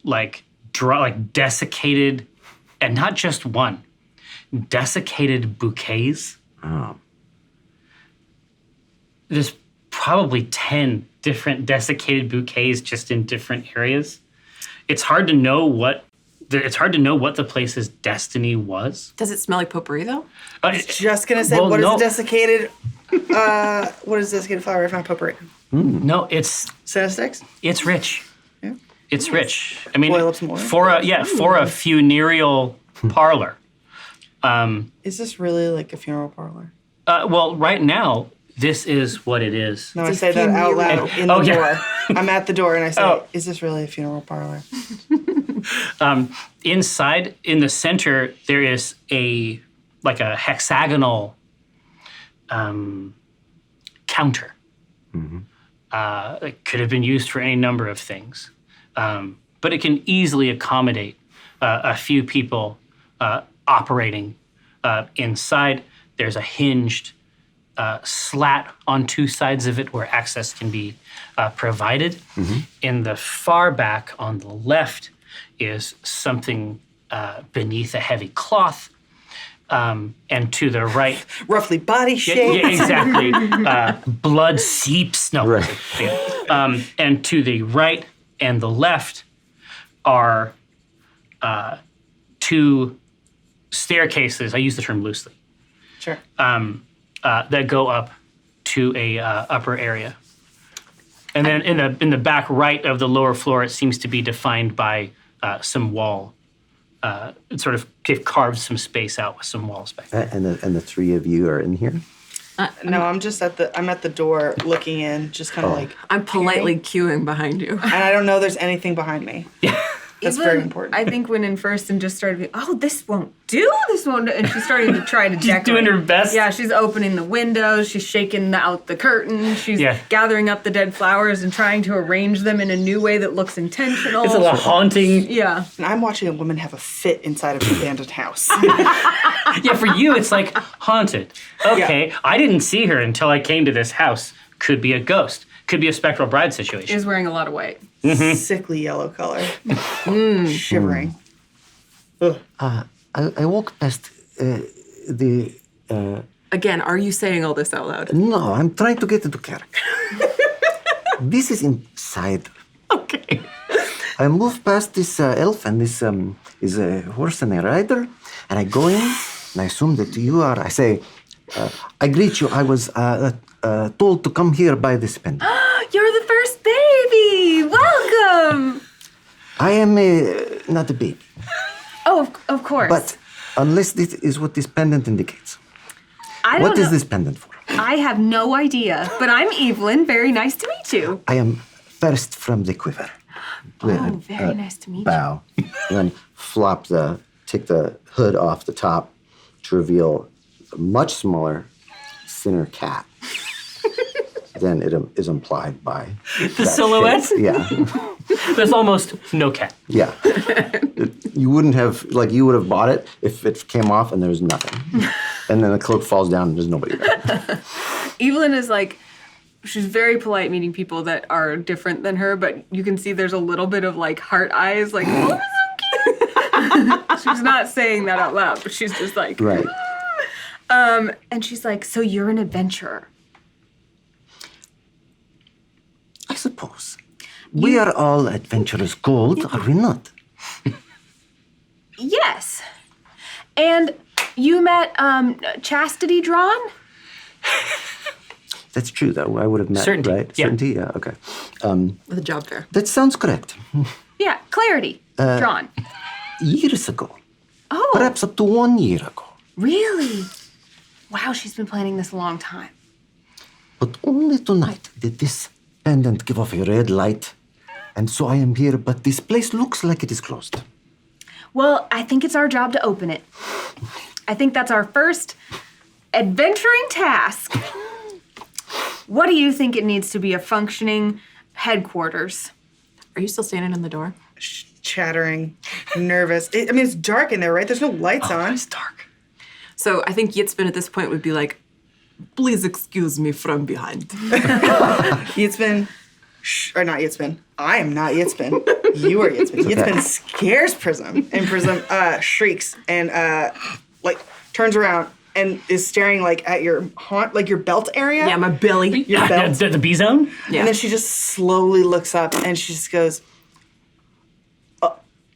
Speaker 2: like desiccated, and not just one, desiccated bouquets.
Speaker 9: Oh.
Speaker 2: There's probably 10 different desiccated bouquets just in different areas. It's hard to know what the place's destiny was.
Speaker 10: Does it smell like potpourri, though?
Speaker 3: I was just gonna say, what is a desiccated? What is desiccated flower if not potpourri?
Speaker 2: No, it's
Speaker 3: Cinnasticks?
Speaker 2: It's rich.
Speaker 3: Yeah.
Speaker 2: It's rich. I mean,
Speaker 3: Boil up some oil?
Speaker 2: for a funereal parlor.
Speaker 3: Is this really like a funeral parlor?
Speaker 2: Well, right now, this is what it is.
Speaker 3: No, I say that out loud in the door. I'm at the door and I say, is this really a funeral parlor?
Speaker 2: Inside, in the center, there is a hexagonal counter. It could have been used for any number of things. But it can easily accommodate a few people operating inside. There's a hinged slat on 2 sides of it where access can be provided. In the far back on the left is something beneath a heavy cloth. And to the right...
Speaker 3: Roughly body shape.
Speaker 2: Yeah, exactly. Blood seeps. No.
Speaker 9: Right.
Speaker 2: And to the right and the left are 2 staircases. I use the term loosely.
Speaker 3: Sure.
Speaker 2: That go up to a upper area. And then in the back right of the lower floor, it seems to be defined by some wall. It sort of carved some space out with some walls back there.
Speaker 9: And the 3 of you are in here?
Speaker 3: No, I'm just at the door looking in, just kind of like.
Speaker 10: I'm politely queuing behind you.
Speaker 3: And I don't know there's anything behind me. That's very important.
Speaker 11: I think when in first and just started, this won't do, and she's starting to try to decorate.
Speaker 2: She's doing her best.
Speaker 11: Yeah, she's opening the windows, she's shaking out the curtain, she's gathering up the dead flowers and trying to arrange them in a new way that looks intentional.
Speaker 2: It's a little haunting.
Speaker 11: Yeah.
Speaker 3: And I'm watching a woman have a fit inside of an abandoned house.
Speaker 2: Yeah, for you, it's like haunted. Okay, I didn't see her until I came to this house. Could be a ghost. Could be a spectral bride situation.
Speaker 11: She's wearing a lot of white.
Speaker 3: Sickly yellow color. Shivering.
Speaker 9: I walk past the...
Speaker 10: Again, are you saying all this out loud?
Speaker 9: No, I'm trying to get into character. This is inside.
Speaker 2: Okay.
Speaker 9: I move past this elf and this is a horse and a rider, and I go in, and I assume that you are. I say, I greet you. I was told to come here by this pendant.
Speaker 11: You're the first baby. Welcome.
Speaker 9: I am not a baby.
Speaker 11: Oh, of course.
Speaker 9: But unless this is what this pendant indicates.
Speaker 11: I don't
Speaker 9: What is
Speaker 11: know.
Speaker 9: this pendant for?
Speaker 11: I have no idea, but I'm Evelyn. Very nice to meet you.
Speaker 9: I am first from the quiver.
Speaker 11: Oh, very nice to meet you.
Speaker 9: Bow. And then take the hood off the top to reveal a much smaller, thinner cat than it is implied by
Speaker 2: The silhouette?
Speaker 9: shape. Yeah.
Speaker 2: There's almost no cat.
Speaker 9: Yeah. You wouldn't have, you would have bought it if it came off and there was nothing. And then the cloak falls down and there's nobody there.
Speaker 11: Evelyn is she's very polite meeting people that are different than her, but you can see there's a little bit of heart eyes, oh, so cute. She's not saying that out loud, but she's just
Speaker 9: Right.
Speaker 11: And she's like, so you're an adventurer.
Speaker 9: I suppose. We are all adventurous gold, are we not?
Speaker 11: Yes. And you met Chastity Drawn?
Speaker 9: That's true, though. I would have met,
Speaker 2: Certainty,
Speaker 9: right?
Speaker 2: yeah.
Speaker 9: Certainty, yeah, okay.
Speaker 10: With a job fair.
Speaker 9: That sounds correct.
Speaker 11: Yeah, Clarity Drawn.
Speaker 9: Years ago.
Speaker 11: Oh,
Speaker 9: Perhaps up to 1 year ago.
Speaker 11: really? Wow, she's been planning this a long time.
Speaker 9: But only tonight did this pendant give off a red light. And so I am here, but this place looks like it is closed.
Speaker 11: Well, I think it's our job to open it. I think that's our first adventuring task. What do you think it needs to be a functioning headquarters?
Speaker 10: Are you still standing in the door?
Speaker 3: Chattering, nervous. It's dark in there, right? There's no lights on.
Speaker 10: It's dark. So I think Yitzbin at this point would be like, please excuse me from behind.
Speaker 3: Yitzbin, or not Yitzbin. I am not Yitzbin. You are Yitzbin. Yitzbin scares Prism, and Prism shrieks and turns around and is staring at your your belt area.
Speaker 10: Yeah, my belly.
Speaker 3: Your belt.
Speaker 2: The B zone?
Speaker 10: Yeah.
Speaker 3: And then she just slowly looks up and she just goes,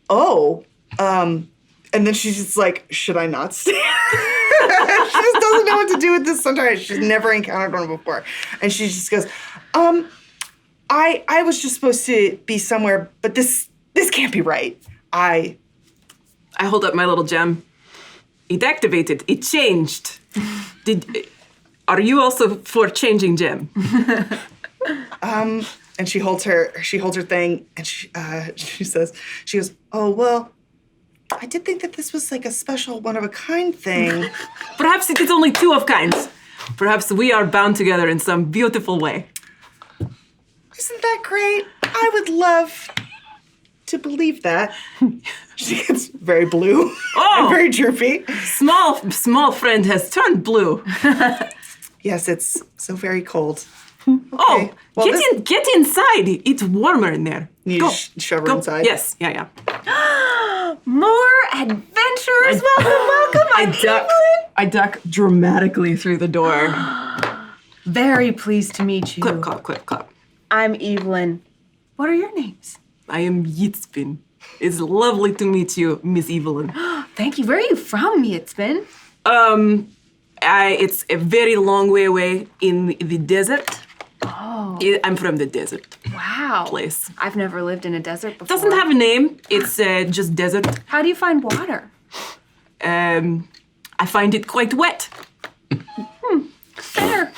Speaker 3: oh. And then she's just like, should I not stare? She just doesn't know what to do with this sometimes. She's never encountered one before. And she just goes, I was just supposed to be somewhere, but this can't be right. I
Speaker 10: hold up my little gem. It activated. It changed. Are you also for changing gem?
Speaker 3: And she holds her thing and she goes, oh, well, I did think that this was a special one-of-a-kind thing.
Speaker 10: Perhaps it is only two of kinds. Perhaps we are bound together in some beautiful way.
Speaker 3: Isn't that great? I would love to believe that. She gets very blue and very droopy.
Speaker 10: Small friend has turned blue.
Speaker 3: Yes, it's so very cold.
Speaker 10: Oh,
Speaker 3: Well,
Speaker 10: get inside. It's warmer in there.
Speaker 3: You
Speaker 10: Go.
Speaker 3: shove her
Speaker 10: Go.
Speaker 3: inside?
Speaker 10: Yes, yeah.
Speaker 11: More adventurers. Welcome. I'm Evelyn.
Speaker 10: I duck dramatically through the door.
Speaker 11: Very pleased to meet you.
Speaker 10: Clip, clop, clip, clop.
Speaker 11: I'm Evelyn. What are your names?
Speaker 10: I am Yitzbin. It's lovely to meet you, Miss Evelyn.
Speaker 11: Thank you. Where are you from, Yitzbin?
Speaker 10: It's a very long way away in the desert.
Speaker 11: Oh.
Speaker 10: I'm from the desert.
Speaker 11: Wow.
Speaker 10: Place.
Speaker 11: I've never lived in a desert before.
Speaker 10: Doesn't have a name. It's just desert.
Speaker 11: How do you find water?
Speaker 10: I find it quite wet.
Speaker 11: Fair.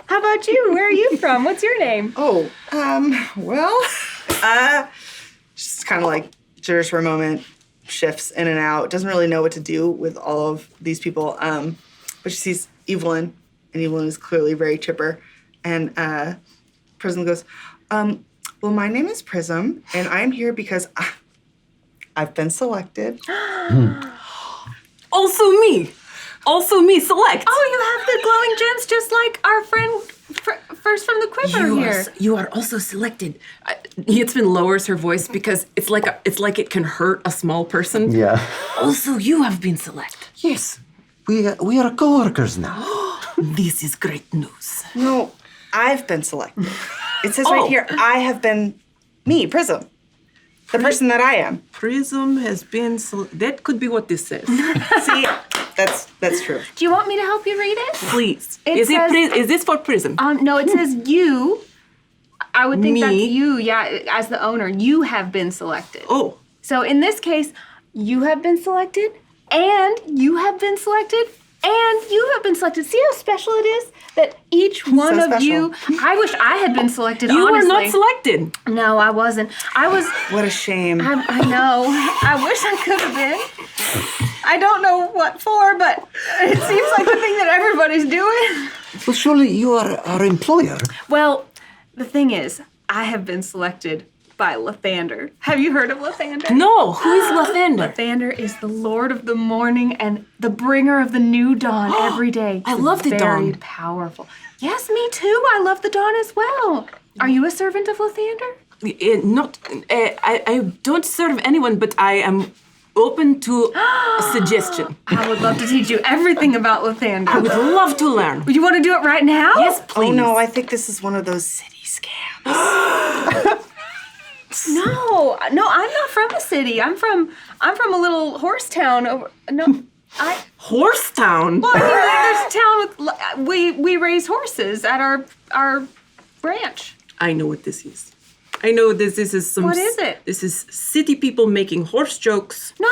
Speaker 11: How about you? Where are you from? What's your name?
Speaker 3: Oh, just kind of jitters for a moment, shifts in and out, doesn't really know what to do with all of these people. But she sees Evelyn, and Evelyn is clearly very chipper. And Prism goes, well, my name is Prism, and I'm here because I've been selected.
Speaker 10: Also me, select.
Speaker 11: Oh, you have the glowing gems just like our friend first from the quiver here.
Speaker 10: You are also selected. Yitzbin lowers her voice because it's like it can hurt a small person.
Speaker 9: Yeah.
Speaker 10: Also, you have been selected.
Speaker 9: Yes. We are co-workers now.
Speaker 10: This is great news.
Speaker 3: No, I've been selected. It says right here, I have been me, Prism. The person that I am.
Speaker 10: Prism has been that could be what this says.
Speaker 3: See, That's true.
Speaker 11: Do you want me to help you read it?
Speaker 10: Please.
Speaker 11: It says-
Speaker 10: Is this for prison?
Speaker 11: No, it says you. I would think
Speaker 10: Me?
Speaker 11: that's you, yeah, as the owner. You have been selected.
Speaker 10: Oh.
Speaker 11: So in this case, you have been selected, and you have been selected, and you have been selected. See how special it is that each one of
Speaker 3: special.
Speaker 11: you. I wish I had been selected.
Speaker 10: You
Speaker 11: honestly.
Speaker 10: were not selected.
Speaker 11: No, I wasn't. I was.
Speaker 3: What a shame.
Speaker 11: I know. I wish I could have been. I don't know what for, but it seems like the thing that everybody's doing.
Speaker 8: Well, surely you are our employer.
Speaker 11: Well, the thing is, I have been selected by Lathander. Have you heard of Lathander?
Speaker 10: No, who is Lathander?
Speaker 11: Lathander is the Lord of the Morning and the bringer of the new dawn every day.
Speaker 10: I love the dawn.
Speaker 11: Very powerful. Yes, me too. I love the dawn as well. Are you a servant of Lathander?
Speaker 10: I don't serve anyone, but I am open to a suggestion.
Speaker 11: I would love to teach you everything about Lathander.
Speaker 10: I would love to learn.
Speaker 11: You want to do it right now?
Speaker 10: Yes, please.
Speaker 3: Oh no, I think this is one of those city scams.
Speaker 11: No, I'm not from the city. I'm from a little horse town over. No,
Speaker 10: Horse town.
Speaker 11: Well, there's a town with we raise horses at our ranch.
Speaker 10: I know what this is. I know this is some.
Speaker 11: What is it?
Speaker 10: This is city people making horse jokes.
Speaker 11: No.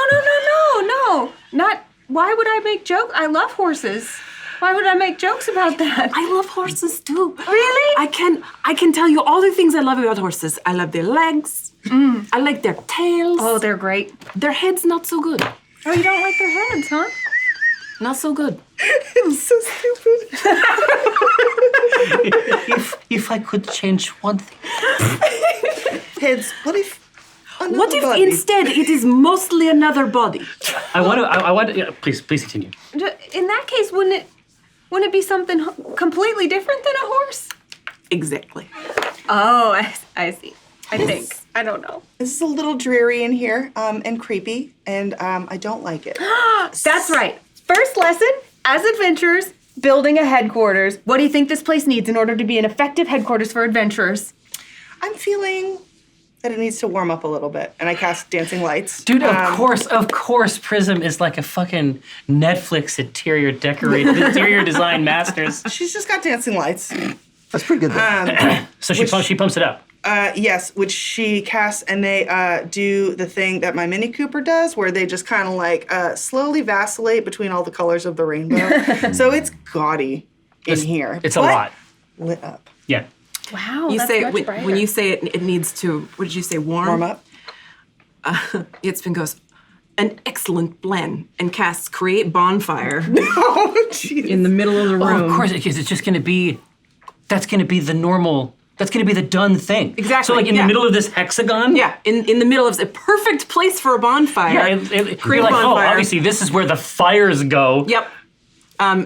Speaker 11: Not. Why would I make jokes? I love horses. Why would I make jokes about that?
Speaker 10: I love horses too.
Speaker 11: Really?
Speaker 10: I can tell you all the things I love about horses. I love their legs. I like their tails.
Speaker 11: Oh, they're great.
Speaker 10: Their heads not so good.
Speaker 11: Oh, you don't like their heads, huh?
Speaker 10: Not so good.
Speaker 3: It's so stupid.
Speaker 1: If I could change one thing.
Speaker 3: Heads, what if
Speaker 10: What if instead it is mostly another body?
Speaker 2: I want to. Please continue.
Speaker 11: In that case, wouldn't it be something completely different than a horse?
Speaker 10: Exactly.
Speaker 11: Oh, I see. I think. I don't know.
Speaker 3: This is a little dreary in here and creepy, and I don't like it.
Speaker 11: That's right. First lesson, as adventurers, building a headquarters. What do you think this place needs in order to be an effective headquarters for adventurers?
Speaker 3: I'm feeling that it needs to warm up a little bit, and I cast dancing lights.
Speaker 2: Dude, of course, Prism is like a fucking Netflix interior design masters.
Speaker 3: She's just got dancing lights.
Speaker 9: That's pretty good, though.
Speaker 2: So she pumps it up.
Speaker 3: Yes, which she casts, and they do the thing that my Mini Cooper does, where they just kind of like slowly vacillate between all the colors of the rainbow. So it's gaudy in here.
Speaker 2: It's a lot.
Speaker 3: Lit up.
Speaker 2: Yeah.
Speaker 11: Wow,
Speaker 10: You
Speaker 11: that's
Speaker 10: say
Speaker 11: much brighter.
Speaker 10: when you say it needs to. What did you say?
Speaker 3: Warm up.
Speaker 10: Itzvin goes, an excellent plan, and casts create bonfire
Speaker 3: Oh, jeez.
Speaker 10: in the middle of the room.
Speaker 2: Oh, of course, because it's just going to be. That's going to be the normal. That's going to be the done thing.
Speaker 10: Exactly,
Speaker 2: So, like in
Speaker 10: yeah.
Speaker 2: the middle of this hexagon.
Speaker 10: Yeah, in the middle of a perfect place for a bonfire.
Speaker 2: Yeah. You're like,
Speaker 10: bonfire.
Speaker 2: oh, obviously this is where the fires go.
Speaker 10: Yep.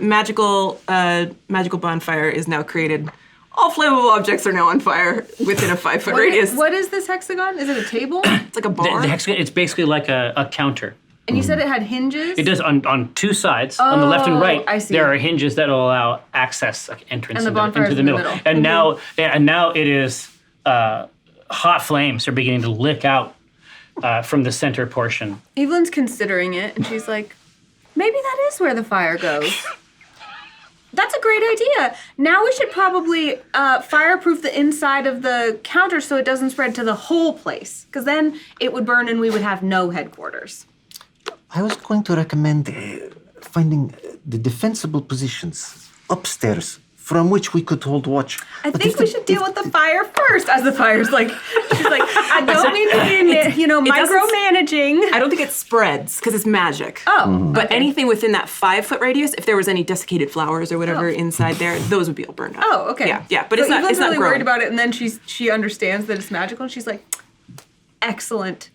Speaker 10: Magical bonfire is now created. All flammable objects are now on fire within a 5-foot radius.
Speaker 11: What is this hexagon? Is it a table?
Speaker 10: It's like a bar.
Speaker 2: The hexagon. It's basically like a counter.
Speaker 11: And you said it had hinges?
Speaker 2: It does on two sides, on the left and right.
Speaker 11: I see.
Speaker 2: There are hinges that will allow access, like entrance
Speaker 11: And the bonfire's
Speaker 2: into the
Speaker 11: in the
Speaker 2: middle.
Speaker 11: middle.
Speaker 2: And now it is hot flames are beginning to lick out from the center portion.
Speaker 11: Evelyn's considering it, and she's like, maybe that is where the fire goes. That's a great idea. Now we should probably fireproof the inside of the counter so it doesn't spread to the whole place, because then it would burn and we would have no headquarters.
Speaker 8: I was going to recommend finding the defensible positions upstairs from which we could hold watch.
Speaker 11: I think we should deal with the fire first. As the fire's like, she's like, I don't mean to be, micromanaging.
Speaker 10: I don't think it spreads because it's magic.
Speaker 11: Oh,
Speaker 10: But anything within that 5-foot radius, if there was any desiccated flowers or whatever inside there, those would be all burned up.
Speaker 11: Oh, okay.
Speaker 10: Yeah, but it's not.
Speaker 11: Evelyn's
Speaker 10: It's not
Speaker 11: really
Speaker 10: growing.
Speaker 11: worried about it, and then she understands that it's magical, and she's like, excellent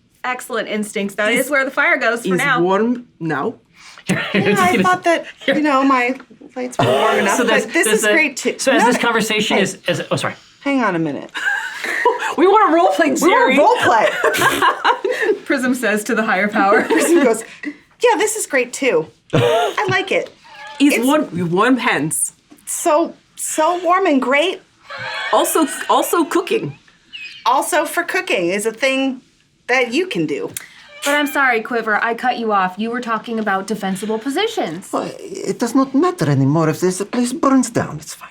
Speaker 11: instincts. That is where the fire goes for
Speaker 10: Is
Speaker 11: now.
Speaker 10: warm? No.
Speaker 3: Yeah, I thought that, my lights were warm enough, but this is great too.
Speaker 2: So as this conversation oh, sorry.
Speaker 3: Hang on a minute.
Speaker 10: We want to role play, Jerry.
Speaker 3: We want role play.
Speaker 11: Prism says to the higher power.
Speaker 3: Prism goes, yeah, this is great too. I like it.
Speaker 10: It's warm hands.
Speaker 3: So warm and great.
Speaker 10: Also cooking.
Speaker 3: Also for cooking is a thing that you can do.
Speaker 11: But I'm sorry, Quiver, I cut you off. You were talking about defensible positions.
Speaker 9: Well, it does not matter anymore if this place burns down. It's fine.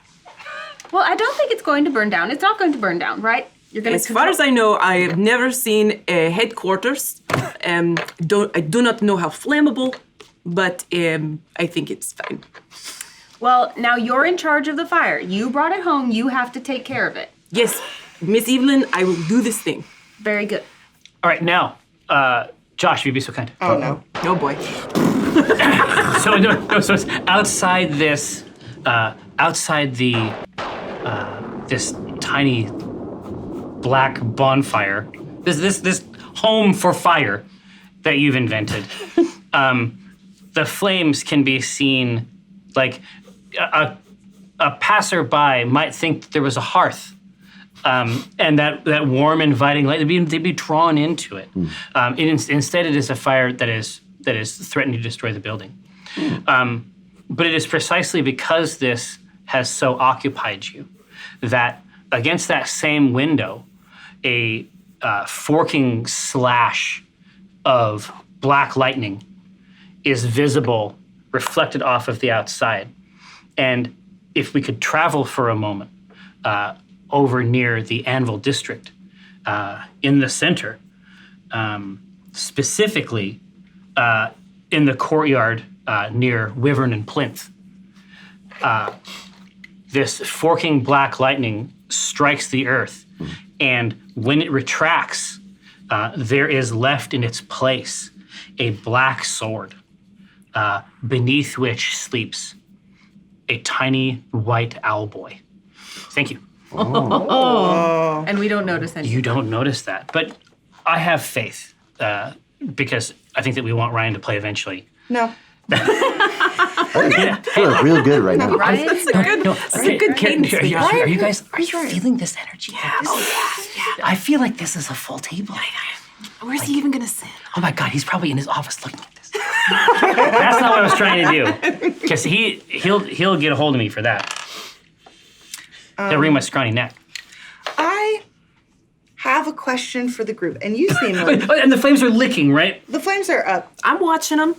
Speaker 11: Well, I don't think it's going to burn down. It's not going to burn down, right? You're going
Speaker 10: As far as I know, I have never seen a headquarters. I do not know how flammable, but I think it's fine.
Speaker 11: Well, now you're in charge of the fire. You brought it home. You have to take care of it.
Speaker 10: Yes, Miss Evelyn, I will do this thing.
Speaker 11: Very good.
Speaker 2: All right, now, Josh, if you'd be so kind.
Speaker 3: Oh, no.
Speaker 10: Oh, boy.
Speaker 2: So it's outside this, this tiny black bonfire, this home for fire that you've invented. The flames can be seen, like a passerby might think that there was a hearth, and that warm, inviting light. They'd be drawn into it. Instead, it is a fire that is threatening to destroy the building. But it is precisely because this has so occupied you that against that same window, a forking slash of black lightning is visible, reflected off of the outside. And if we could travel for a moment over near the Anvil District, in the center, specifically in the courtyard near Wyvern and Plinth, this forking black lightning strikes the earth, and when it retracts, there is left in its place a black sword, beneath which sleeps a tiny white owl boy. Thank you.
Speaker 11: Oh. And we don't notice anything.
Speaker 2: You don't notice that, but I have faith because I think that we want Ryan to play eventually.
Speaker 3: No.
Speaker 9: I feel real good right now.
Speaker 11: Ryan's good.
Speaker 10: It's a good cadence.
Speaker 1: Are you guys feeling this energy? Yeah. I feel like this is a full table.
Speaker 10: Where's he even gonna sit?
Speaker 1: Oh my God, he's probably in his office looking at this.
Speaker 2: That's not what I was trying to do, because he'll get a hold of me for that. He'll wring my scrawny neck.
Speaker 3: I have a question for the group, and you seem like
Speaker 2: And the flames are licking, right?
Speaker 3: the flames are up.
Speaker 10: I'm watching them.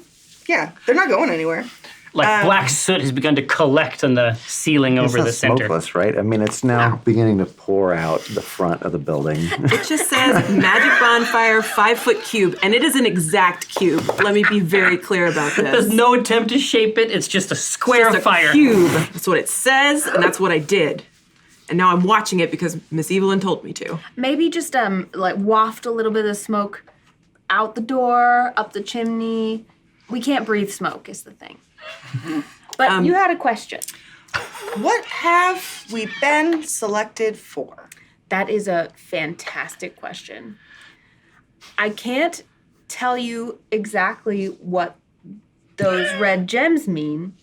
Speaker 3: Yeah, they're not going anywhere.
Speaker 2: Like black soot has begun to collect on the ceiling
Speaker 9: It's
Speaker 2: over
Speaker 9: not
Speaker 2: the center.
Speaker 9: smokeless, right? I mean, it's now beginning to pour out the front of the building.
Speaker 10: It just says magic bonfire 5-foot cube, and it is an exact cube. Let me be very clear about this.
Speaker 2: There's no attempt to shape it. It's just a square
Speaker 10: Just
Speaker 2: of
Speaker 10: a
Speaker 2: fire.
Speaker 10: cube. That's what it says, and that's what I did. And now I'm watching it because Miss Evelyn told me to.
Speaker 11: Maybe just like waft a little bit of smoke out the door, up the chimney. We can't breathe smoke is the thing. But you had a question.
Speaker 3: What have we been selected for?
Speaker 11: That is a fantastic question. I can't tell you exactly what those red gems mean,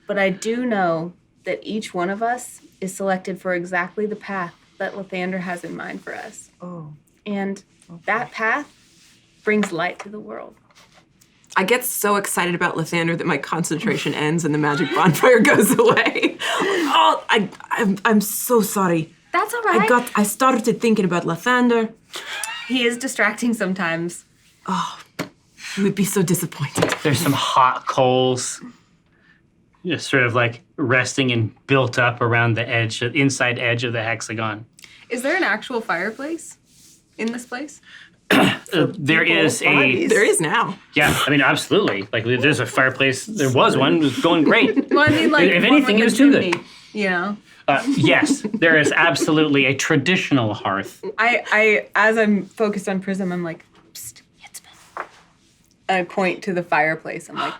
Speaker 11: but I do know that each one of us is selected for exactly the path that Lathander has in mind for us.
Speaker 3: Oh.
Speaker 11: And that path brings light to the world.
Speaker 10: I get so excited about Lathander that my concentration ends and the magic bonfire goes away. Oh, I'm so sorry.
Speaker 11: That's all right.
Speaker 10: I started thinking about Lathander.
Speaker 11: He is distracting sometimes.
Speaker 10: Oh, you would be so disappointed.
Speaker 2: There's some hot coals, just sort of like resting and built up around the edge, the inside edge of the hexagon.
Speaker 11: Is there an actual fireplace in this place?
Speaker 2: There is
Speaker 10: There is now.
Speaker 2: Yeah, I mean, absolutely. Like, there's a fireplace. There was one. It was going great.
Speaker 11: Well, I mean, like,
Speaker 2: if
Speaker 11: one
Speaker 2: anything,
Speaker 11: with
Speaker 2: it was
Speaker 11: a
Speaker 2: too
Speaker 11: chimney,
Speaker 2: good.
Speaker 11: You know?
Speaker 2: Yes, there is absolutely a traditional hearth.
Speaker 11: I as I'm focused on Prism, I'm like, psst, Yitzman. I point to the fireplace. I'm like,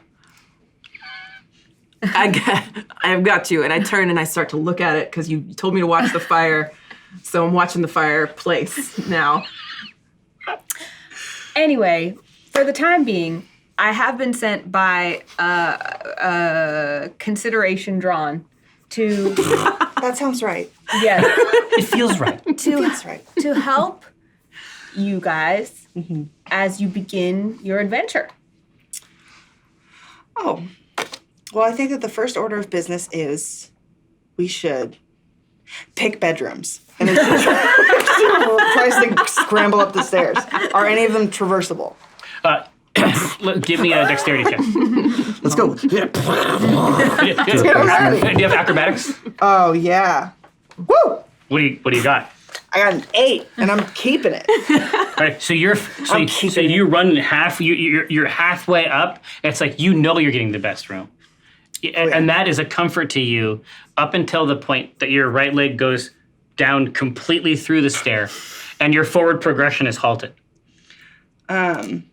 Speaker 10: I've got you. And I turn and I start to look at it because you told me to watch the fire. So I'm watching the fireplace now.
Speaker 11: Anyway, for the time being, I have been sent by consideration drawn to.
Speaker 3: That sounds right.
Speaker 11: Yes.
Speaker 2: It feels right.
Speaker 3: Feels right.
Speaker 11: To help you guys as you begin your adventure.
Speaker 3: Oh. Well, I think that the first order of business is we should pick bedrooms. And then she tries to scramble up the stairs. Are any of them traversable?
Speaker 2: Give me a dexterity check.
Speaker 9: Let's go.
Speaker 2: Do you have acrobatics?
Speaker 3: Oh yeah. Woo!
Speaker 2: What do you got?
Speaker 3: I got an 8, and I'm keeping it.
Speaker 2: All right, so you run half. You're halfway up. And it's like you're getting the best room, and that is a comfort to you up until the point that your right leg goes down completely through the stair, and your forward progression is halted.
Speaker 3: Okay.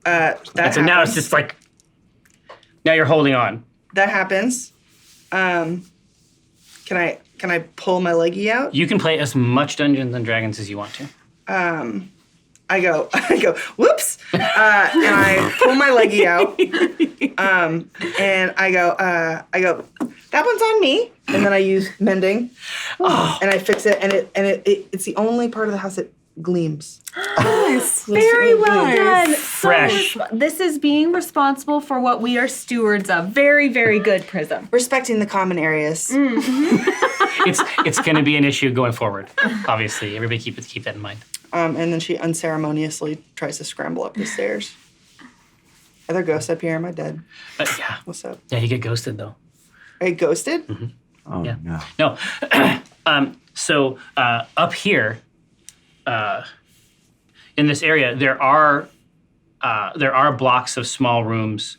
Speaker 2: So now it's just like now you're holding on.
Speaker 3: That happens. Can I pull my leggy out?
Speaker 2: You can play as much Dungeons and Dragons as you want to.
Speaker 3: I go, whoops, and I pull my leggy out, and I go, that one's on me, and then I use mending, and I fix it, and it's the only part of the house that gleams.
Speaker 11: Nice. Very well done.
Speaker 2: Fresh.
Speaker 11: This is being responsible for what we are stewards of. Very, very good, Prism.
Speaker 3: Respecting the common areas.
Speaker 2: It's going to be an issue going forward. Obviously, everybody keep that in mind.
Speaker 3: And then she unceremoniously tries to scramble up the stairs. Are there ghosts up here? Am I dead?
Speaker 2: Yeah.
Speaker 3: What's up?
Speaker 2: Yeah, you get ghosted though.
Speaker 3: Are you ghosted?
Speaker 2: Mm-hmm.
Speaker 9: Oh,
Speaker 2: yeah.
Speaker 9: no.
Speaker 2: No. So up here, in this area, there are blocks of small rooms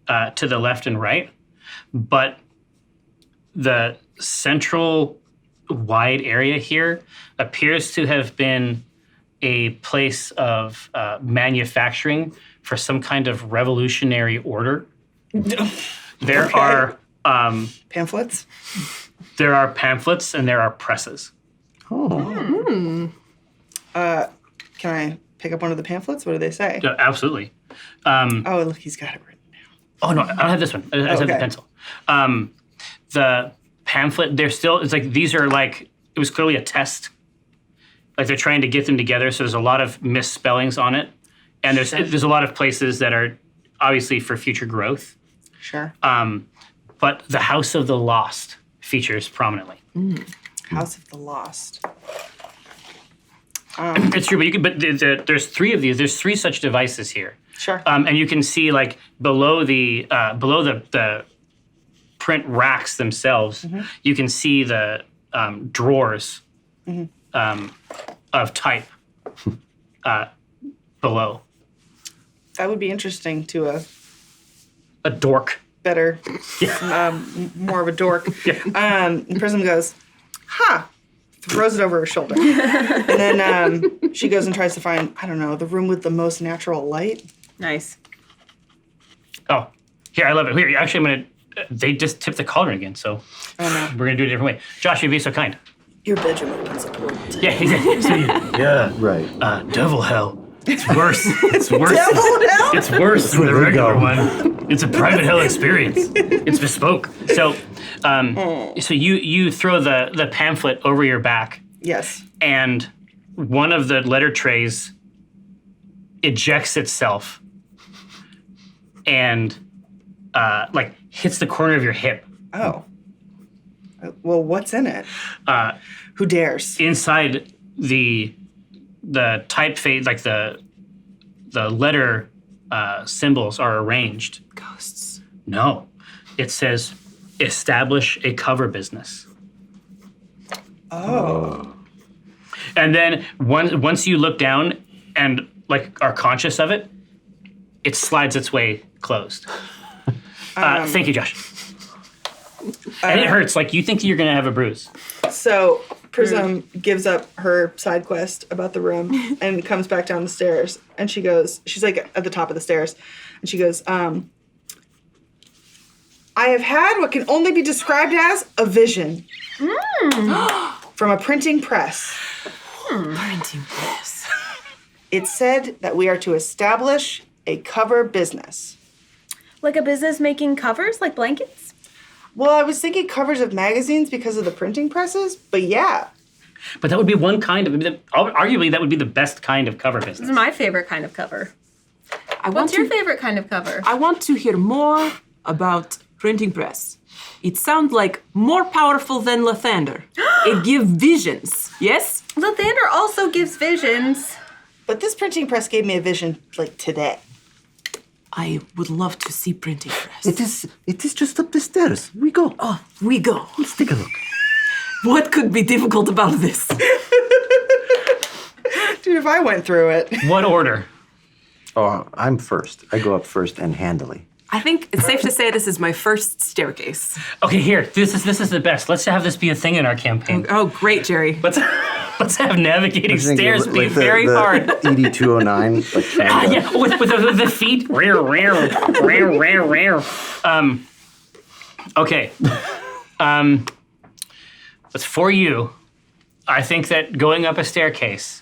Speaker 2: to the left and right, but the central wide area here appears to have been a place of manufacturing for some kind of revolutionary order. There are
Speaker 3: pamphlets.
Speaker 2: There are pamphlets and there are presses.
Speaker 3: Can I pick up one of the pamphlets? What do they say?
Speaker 2: Absolutely.
Speaker 3: Oh, look, he's got it written down.
Speaker 2: Oh no, I don't have this one. I just have the pencil. The pamphlet, it's like these are like, it was clearly a test. Like they're trying to get them together, so there's a lot of misspellings on it. And there's a lot of places that are obviously for future growth.
Speaker 3: Sure.
Speaker 2: But the House of the Lost features prominently.
Speaker 3: House of the Lost.
Speaker 2: It's true, but there's 3 of these. There's 3 such devices here.
Speaker 3: Sure.
Speaker 2: And you can see like below the print racks themselves, you can see the drawers of type below.
Speaker 3: That would be interesting to
Speaker 2: a dork.
Speaker 3: Better, more of a dork. Yeah. Prism goes, throws it over her shoulder. And then she goes and tries to find, I don't know, the room with the most natural light.
Speaker 10: Nice.
Speaker 2: Oh, here, I love it. Here, actually, they just tipped the cauldron again, so we're going to do it a different way. Josh, you'd be so kind.
Speaker 3: Your bedroom opens a portal.
Speaker 2: Yeah, exactly. Yeah.
Speaker 9: Right.
Speaker 2: Devil hell. It's worse. It's worse.
Speaker 3: Devil hell?
Speaker 2: It's worse than the regular one. It's a private hell experience. It's bespoke. So, so you throw the pamphlet over your back.
Speaker 3: Yes.
Speaker 2: And one of the letter trays ejects itself and like hits the corner of your hip.
Speaker 3: Oh. Well, what's in it? Who dares?
Speaker 2: Inside the typeface, like the letter symbols are arranged.
Speaker 10: Ghosts.
Speaker 2: No, it says establish a cover business.
Speaker 3: Oh.
Speaker 2: And then once you look down and like are conscious of it, it slides its way closed. Thank you, Josh. And it hurts. Like you think you're gonna have a bruise.
Speaker 3: So Prism gives up her side quest about the room and comes back down the stairs. And she goes, she's like at the top of the stairs. And she goes, I have had what can only be described as a vision. From a printing press.
Speaker 10: Printing press.
Speaker 3: It said that we are to establish a cover business.
Speaker 11: Like a business making covers, like blankets?
Speaker 3: Well, I was thinking covers of magazines because of the printing presses, but yeah.
Speaker 2: But that would be one kind of, arguably that would be the best kind of cover business.
Speaker 11: This is my favorite kind of cover. What's your favorite kind of cover?
Speaker 10: I want to hear more about printing press. It sounds like more powerful than Lathander. It gives visions, yes?
Speaker 11: Lathander also gives visions.
Speaker 3: But this printing press gave me a vision like today.
Speaker 10: I would love to see printing press.
Speaker 9: It is just up the stairs. We go.
Speaker 10: Oh, we go.
Speaker 9: Let's take a look.
Speaker 10: What could be difficult about this?
Speaker 3: Dude, if I went through it.
Speaker 2: What order?
Speaker 9: Oh, I'm first. I go up first and handily.
Speaker 10: I think it's safe to say this is my first staircase.
Speaker 2: Okay, here. This is the best. Let's have this be a thing in our campaign.
Speaker 10: Oh, great, Jerry.
Speaker 2: Let's have navigating stairs be
Speaker 9: like
Speaker 2: very hard.
Speaker 9: ED 209. Like
Speaker 2: Yeah, with the feet. Rare. Okay. But for you, I think that going up a staircase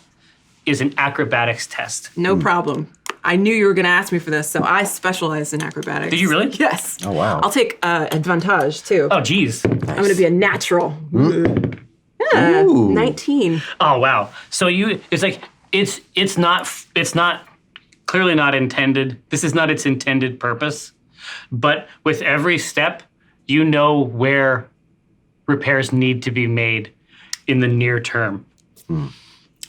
Speaker 2: is an acrobatics test.
Speaker 10: No problem. I knew you were going to ask me for this, so I specialize in acrobatics.
Speaker 2: Did you really?
Speaker 10: Yes.
Speaker 9: Oh, wow.
Speaker 10: I'll take advantage, too.
Speaker 2: Oh, geez.
Speaker 10: I'm going to be a natural. Yeah,
Speaker 9: Ooh.
Speaker 10: 19.
Speaker 2: Oh, wow. So it's not clearly not intended. This is not its intended purpose. But with every step, you know where repairs need to be made in the near term.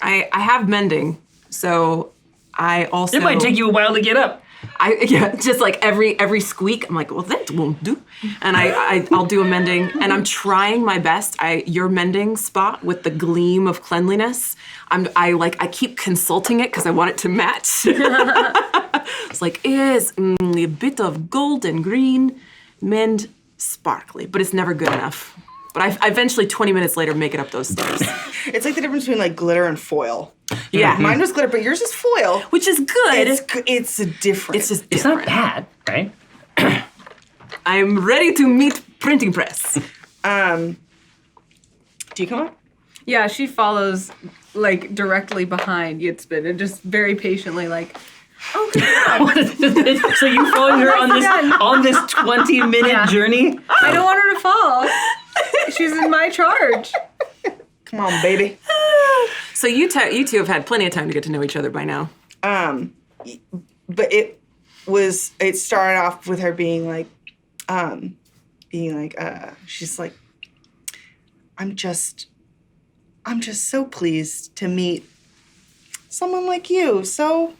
Speaker 10: I have mending, so I also...
Speaker 2: It might take you a while to get up.
Speaker 10: Just like every squeak, I'm like, well, that won't do. And I'll do a mending, and I'm trying my best. Your mending spot with the gleam of cleanliness, I keep consulting it because I want it to match. It's like, is a bit of gold and green, mend sparkly, but it's never good enough. But I eventually, 20 minutes later, make it up those stairs.
Speaker 3: It's like the difference between like glitter and foil.
Speaker 10: Yeah.
Speaker 3: Mine was glitter, but yours is foil.
Speaker 10: Which is good.
Speaker 3: It's a different.
Speaker 10: It's just
Speaker 2: It's not bad, right?
Speaker 10: I'm ready to meet printing press.
Speaker 3: Do you come up?
Speaker 11: Yeah, she follows like directly behind Yitzbin and just very patiently like, oh, good job.
Speaker 2: So you following her on this 20-minute journey?
Speaker 11: I don't want her to fall. She's in my charge.
Speaker 3: Come on, baby.
Speaker 10: So you two have had plenty of time to get to know each other by now.
Speaker 3: But it started off with her being like, she's like, I'm just so pleased to meet someone like you. So,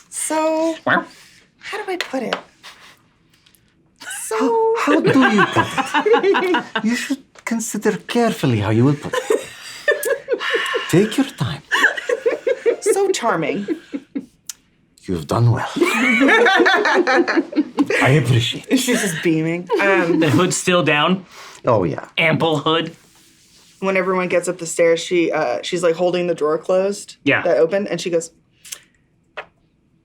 Speaker 3: so, how do I put it? So,
Speaker 9: How do you put it? You should consider carefully how you will put it. Take your time.
Speaker 3: so charming.
Speaker 9: You've done well. I appreciate it.
Speaker 3: She's just beaming.
Speaker 2: The hood's still down.
Speaker 9: Oh, yeah.
Speaker 2: Ample hood.
Speaker 3: When everyone gets up the stairs, she's like holding the drawer closed.
Speaker 2: Yeah.
Speaker 3: That open, and she goes,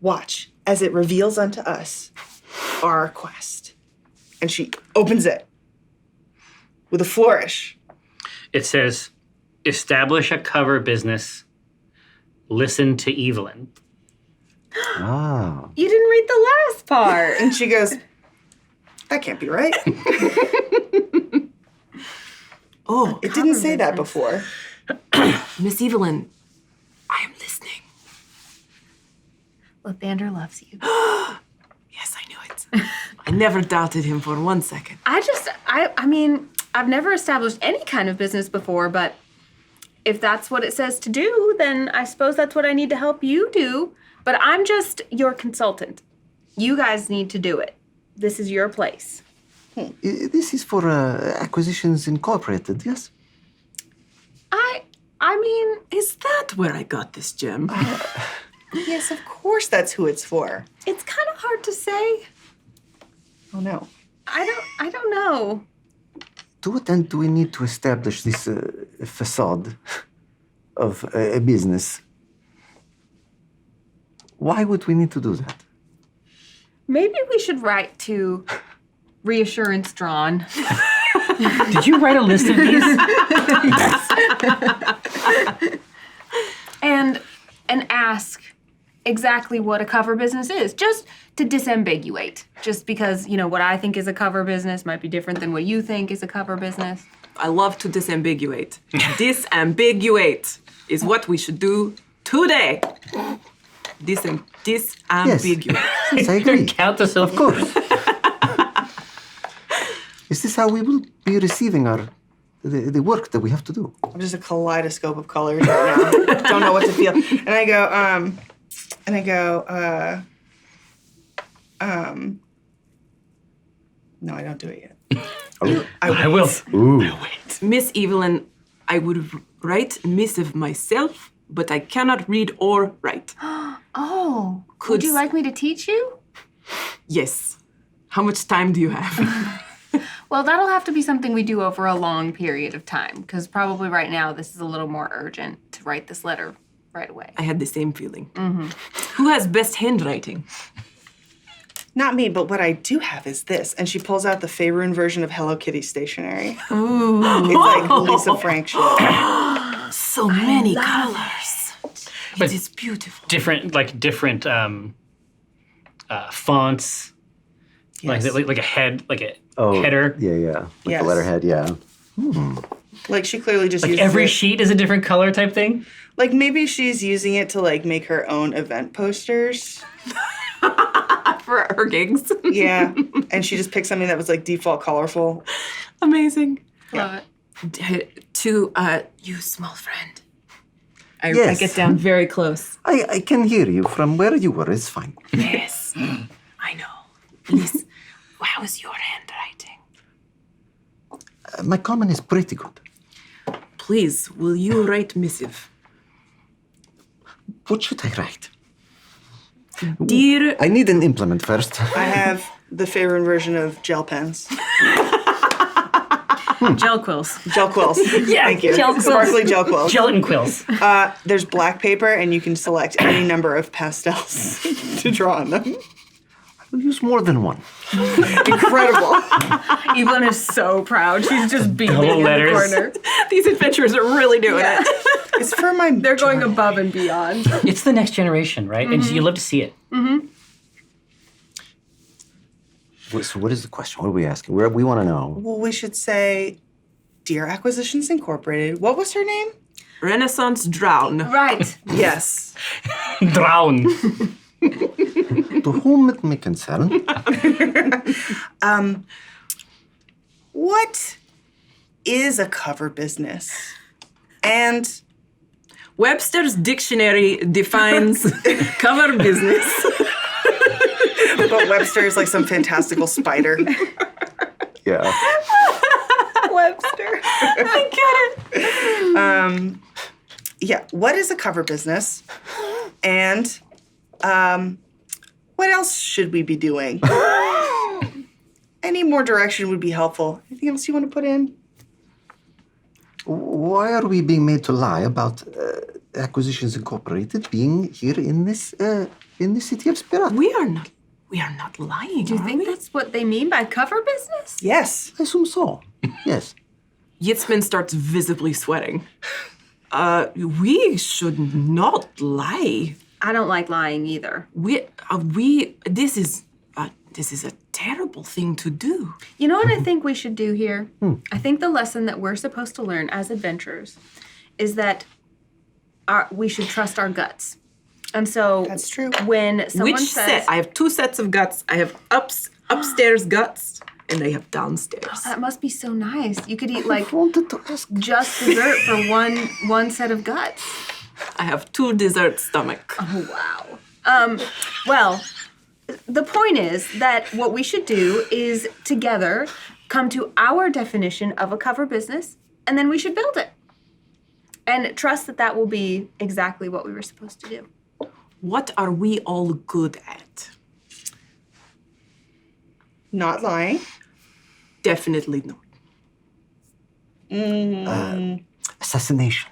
Speaker 3: "Watch as it reveals unto us our quest." And she opens it with a flourish.
Speaker 2: It says, establish a cover business. Listen to Evelyn.
Speaker 9: Ah.
Speaker 11: You didn't read the last part.
Speaker 3: And she goes, "That can't be right."
Speaker 10: Oh,
Speaker 3: It didn't say that before.
Speaker 10: Miss Evelyn, I am listening.
Speaker 11: Lathander loves you.
Speaker 10: Yes, I knew it. I never doubted him for 1 second.
Speaker 11: I mean, I've never established any kind of business before, but if that's what it says to do, then I suppose that's what I need to help you do. But I'm just your consultant. You guys need to do it. This is your place.
Speaker 9: This is for Acquisitions Incorporated, yes?
Speaker 11: I mean,
Speaker 10: Is that where I got this gem?
Speaker 3: Yes, of course that's who it's for.
Speaker 11: it's kind of hard to say.
Speaker 3: Oh no.
Speaker 11: I don't know.
Speaker 9: To what end do we need to establish this facade of a business? Why would we need to do that?
Speaker 11: Maybe we should write to Reassurance Drawn.
Speaker 2: Did you write a list of these?
Speaker 11: and ask exactly what a cover business is, just to disambiguate. Just because, what I think is a cover business might be different than what you think is a cover business.
Speaker 10: I love to disambiguate. Disambiguate is what we should do today. Disambiguate.
Speaker 9: Yes, I agree.
Speaker 2: Count this, of
Speaker 9: course. Is this how we will be receiving our the work that we have to do.
Speaker 3: I'm just a kaleidoscope of colors right now. Don't know what to feel. And I go, no, I don't do it yet.
Speaker 2: I will.
Speaker 9: Ooh.
Speaker 10: Miss Evelyn, I would write missive myself, but I cannot read or write.
Speaker 11: Oh,
Speaker 10: Could
Speaker 11: would you like me to teach you?
Speaker 10: Yes. How much time do you have?
Speaker 11: Well, that'll have to be something we do over a long period of time, because probably right now this is a little more urgent to write this letter right away.
Speaker 10: I had the same feeling. Who has best handwriting?
Speaker 3: Not me, but what I do have is this. And she pulls out the Faerûn version of Hello Kitty stationery.
Speaker 10: Ooh.
Speaker 3: It's like Lisa Frank shit.
Speaker 10: So many colors. It is beautiful.
Speaker 2: Different fonts.
Speaker 3: Yes.
Speaker 2: Like a head, like a
Speaker 9: Oh,
Speaker 2: header.
Speaker 9: Yeah. Like
Speaker 3: Yes.
Speaker 9: the letterhead, yeah.
Speaker 3: Like she clearly just
Speaker 2: Like
Speaker 3: uses
Speaker 2: every
Speaker 3: it.
Speaker 2: sheet is a different color type thing.
Speaker 3: Like maybe she's using it to like make her own event posters.
Speaker 10: For her gigs.
Speaker 3: Yeah. And she just picked something that was like default colorful.
Speaker 10: Amazing.
Speaker 11: Love it.
Speaker 10: To you, small friend. I
Speaker 9: Yes.
Speaker 10: get down very close.
Speaker 9: I can hear you from where you were. It's fine.
Speaker 10: Yes, I know. Please, how is your handwriting?
Speaker 9: My common is pretty good.
Speaker 10: Please, will you write missive?
Speaker 9: What should I write?
Speaker 10: Dear...
Speaker 9: I need an implement first.
Speaker 3: I have the Faerûn version of gel pens.
Speaker 10: Gel quills.
Speaker 3: Gel quills.
Speaker 2: Yeah,
Speaker 3: Thank you.
Speaker 11: gel quills.
Speaker 3: Sparkly gel quills.
Speaker 2: Gelatin quills.
Speaker 3: There's black paper, and you can select any number of pastels to draw on them.
Speaker 9: I'll use more than one.
Speaker 3: Incredible.
Speaker 11: Evelyn is so proud. She's just beaming
Speaker 2: Double
Speaker 11: in the
Speaker 2: letters.
Speaker 11: corner.
Speaker 10: These adventurers are really doing it.
Speaker 3: It's for my.
Speaker 11: They're going above and beyond.
Speaker 2: It's the next generation, right? And you love to see it.
Speaker 9: So what is the question? What are we asking? We want to know.
Speaker 3: Well, we should say, Dear Acquisitions Incorporated. What was her name?
Speaker 10: Renaissance Drown.
Speaker 11: Right.
Speaker 3: Yes.
Speaker 2: Drown.
Speaker 9: To whom it may concern.
Speaker 3: What is a cover business? And
Speaker 10: Webster's dictionary defines cover business.
Speaker 3: but Webster is like some fantastical spider.
Speaker 9: Yeah.
Speaker 11: Webster.
Speaker 10: I get it.
Speaker 3: Yeah. What is a cover business? And what else should we be doing? Any more direction would be helpful. Anything else you want to put in?
Speaker 9: Why are we being made to lie about Acquisitions Incorporated being here in this city of Spirit?
Speaker 10: We are not lying.
Speaker 11: Do you think that's what they mean by cover business?
Speaker 3: Yes.
Speaker 9: I assume so. Yes.
Speaker 10: Yitzman starts visibly sweating. We should not lie.
Speaker 11: I don't like lying either.
Speaker 10: This is a terrible thing to do.
Speaker 11: You know what I think we should do here? I think the lesson that we're supposed to learn as adventurers is that we should trust our guts. And so
Speaker 3: That's true.
Speaker 11: when someone
Speaker 10: Which
Speaker 11: says,
Speaker 10: set? I have two sets of guts. I have upstairs guts, and I have downstairs.
Speaker 11: that must be so nice. You could eat like
Speaker 9: I wanted to ask.
Speaker 11: just dessert for one set of guts.
Speaker 10: I have two dessert stomach.
Speaker 11: Oh, wow. Well, the point is that what we should do is together come to our definition of a cover business, and then we should build it. And trust that that will be exactly what we were supposed to do.
Speaker 10: What are we all good at?
Speaker 3: Not lying.
Speaker 10: Definitely not.
Speaker 9: Assassination.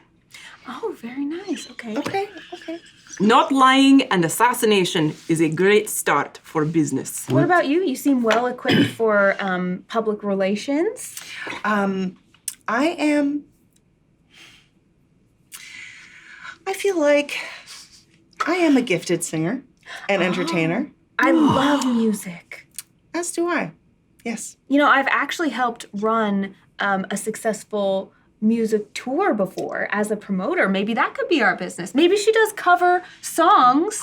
Speaker 11: Oh, very nice. Okay.
Speaker 3: Okay.
Speaker 10: Not lying and assassination is a great start for business.
Speaker 11: What about you? You seem well equipped for public relations.
Speaker 3: I feel like I am a gifted singer and entertainer.
Speaker 11: I love music.
Speaker 3: As do I. Yes.
Speaker 11: You know, I've actually helped run a successful music tour before as a promoter. Maybe that could be our business. Maybe she does cover songs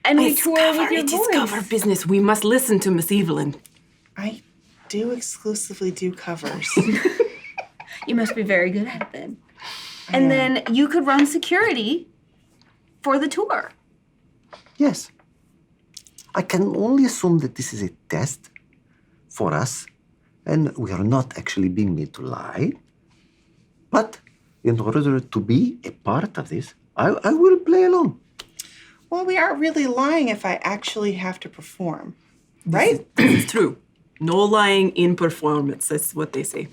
Speaker 11: and we tour with your
Speaker 10: It
Speaker 11: voice.
Speaker 10: is cover business. We must listen to Miss Evelyn.
Speaker 3: I do exclusively do covers.
Speaker 11: You must be very good at it then. And then you could run security for the tour.
Speaker 9: Yes. I can only assume that this is a test for us, and we are not actually being made to lie. But in order to be a part of this, I will play along.
Speaker 3: Well, we aren't really lying if I actually have to perform, right?
Speaker 10: This is true. No lying in performance. That's what they say.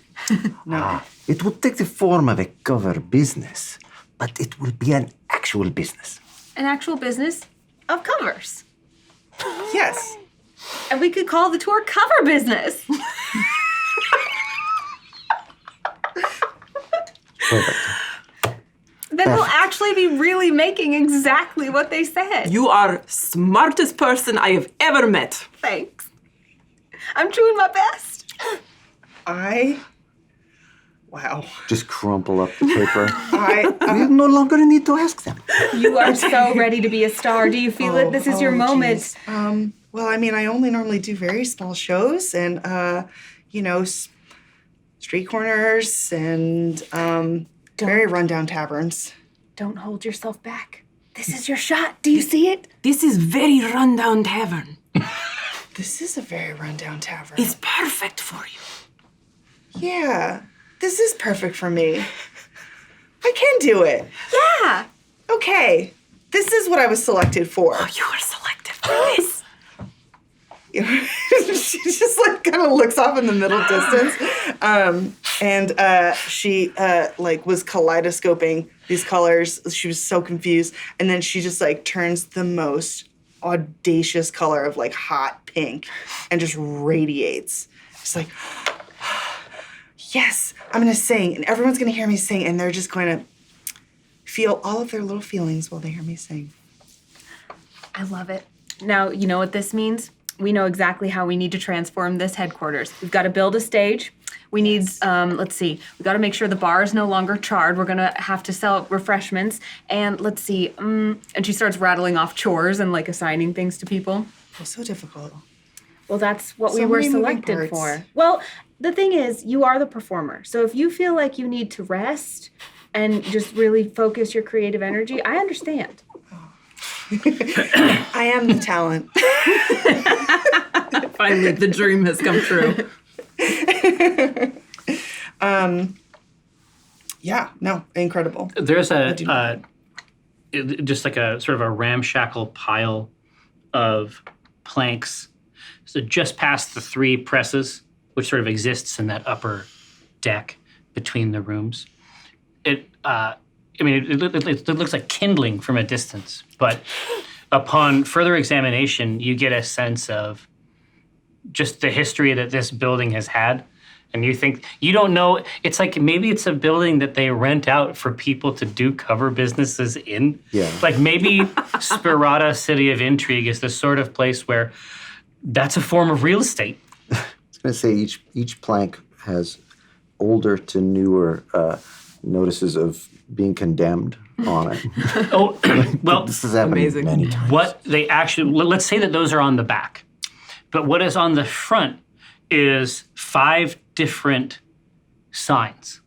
Speaker 3: No.
Speaker 9: It will take the form of a cover business, but it will be an actual business.
Speaker 11: An actual business of covers.
Speaker 3: Yes.
Speaker 11: And we could call the tour Cover Business.
Speaker 9: Perfect.
Speaker 11: Then we'll actually be really making exactly what they said.
Speaker 10: You are smartest person I have ever met.
Speaker 11: Thanks. I'm doing my best.
Speaker 3: Wow.
Speaker 9: Just crumple up the paper.
Speaker 3: I
Speaker 9: We no longer need to ask them.
Speaker 11: You are so ready to be a star. Do you feel it? This is your moment.
Speaker 3: geez. Well, I mean, I only normally do very small shows and, street corners and very rundown taverns.
Speaker 11: Don't hold yourself back. This is your shot. Do you see it?
Speaker 10: This is very rundown tavern.
Speaker 3: This is a very rundown tavern.
Speaker 10: It's perfect for you.
Speaker 3: Yeah, this is perfect for me. I can do it.
Speaker 11: Yeah.
Speaker 3: Okay, this is what I was selected for.
Speaker 10: Oh, you were selected for this.
Speaker 3: She just like kind of looks off in the middle distance, and she was kaleidoscoping these colors. She was so confused, and then she just like turns the most audacious color of like hot pink, and just radiates. It's like, yes, I'm gonna sing, and everyone's gonna hear me sing, and they're just going to feel all of their little feelings while they hear me sing.
Speaker 11: I love it. Now, you know what this means? We know exactly how we need to transform this headquarters. We've got to build a stage. We need, we've got to make sure the bar is no longer charred. We're going to have to sell refreshments. And let's see, and she starts rattling off chores and like assigning things to people.
Speaker 3: It's so difficult.
Speaker 11: Well, that's what
Speaker 3: So
Speaker 11: we were
Speaker 3: many moving
Speaker 11: selected
Speaker 3: parts.
Speaker 11: for. Well, the thing is, you are the performer. So if you feel like you need to rest and just really focus your creative energy, I understand.
Speaker 3: I am the talent.
Speaker 10: Finally, the dream has come true.
Speaker 3: Yeah, no, incredible.
Speaker 2: There's just like a sort of a ramshackle pile of planks. So just past the 3 presses, which sort of exists in that upper deck between the rooms. It looks like kindling from a distance, but upon further examination, you get a sense of just the history that this building has had. And you don't know, it's like maybe it's a building that they rent out for people to do cover businesses in.
Speaker 9: Yeah.
Speaker 2: Like maybe Spirata City of Intrigue is the sort of place where that's a form of real estate.
Speaker 9: I was going to say each plank has older to newer notices of being condemned on it.
Speaker 2: Oh, well,
Speaker 9: This has happened
Speaker 10: Amazing.
Speaker 9: many times.
Speaker 2: what they actually, let's say that those are on the back. But what is on the front is 5 different signs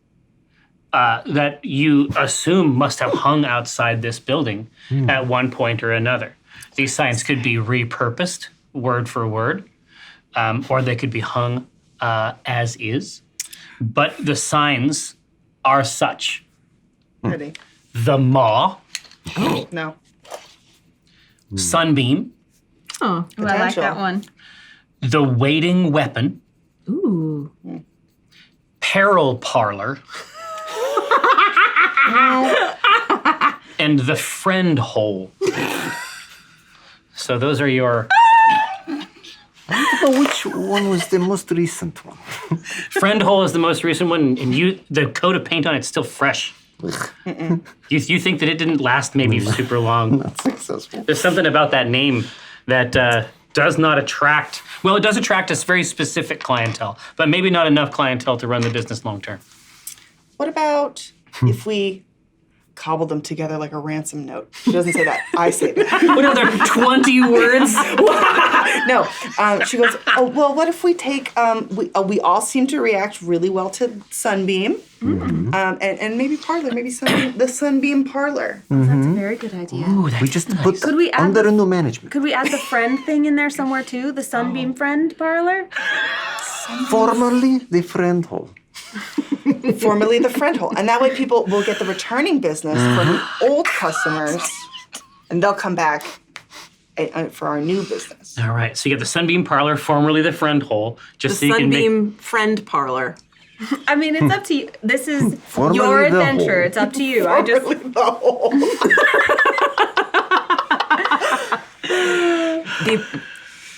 Speaker 2: that you assume must have hung outside this building at one point or another. These signs could be repurposed word for word, or they could be hung as is. But the signs are such.
Speaker 3: Ready?
Speaker 2: The Maw,
Speaker 3: No.
Speaker 2: Sunbeam,
Speaker 11: Oh, I like
Speaker 3: Potential.
Speaker 11: that one.
Speaker 2: The Waiting Weapon,
Speaker 11: Ooh.
Speaker 2: Peril Parlor, and the Friend Hole. So those are your
Speaker 9: I don't know which one was the most recent one.
Speaker 2: Friend Hole is the most recent one, and the coat of paint on it's still fresh. You think that it didn't last maybe super long?
Speaker 9: Not successful.
Speaker 2: There's something about that name that does not attract. Well, it does attract a very specific clientele, but maybe not enough clientele to run the business long term.
Speaker 3: What about if we cobbled them together like a ransom note. She doesn't say that. I say that.
Speaker 2: What are there 20 words?
Speaker 3: No. She goes, oh, well, what if we take, we all seem to react really well to Sunbeam. And maybe Parlor, maybe the Sunbeam Parlor.
Speaker 11: That's a very good idea.
Speaker 1: Ooh, that's
Speaker 9: We just
Speaker 1: nice.
Speaker 9: put
Speaker 11: Could we add
Speaker 9: under
Speaker 11: the-
Speaker 9: a new management.
Speaker 11: Could we add the friend thing in there somewhere too? The Sunbeam Friend Parlor?
Speaker 9: Formerly the friend hole.
Speaker 3: Formerly the friend hole. And that way people will get the returning business from old customers, and they'll come back for our new business.
Speaker 2: All right, so you get the Sunbeam Parlor, formerly the Friend Hole, just so
Speaker 10: The
Speaker 2: you can make...
Speaker 10: Sunbeam Friend Parlor.
Speaker 11: I mean, it's up to you. This is
Speaker 9: Formerly
Speaker 11: your
Speaker 9: the
Speaker 11: adventure.
Speaker 9: hole.
Speaker 11: It's up to you. I just
Speaker 3: Formerly the hole.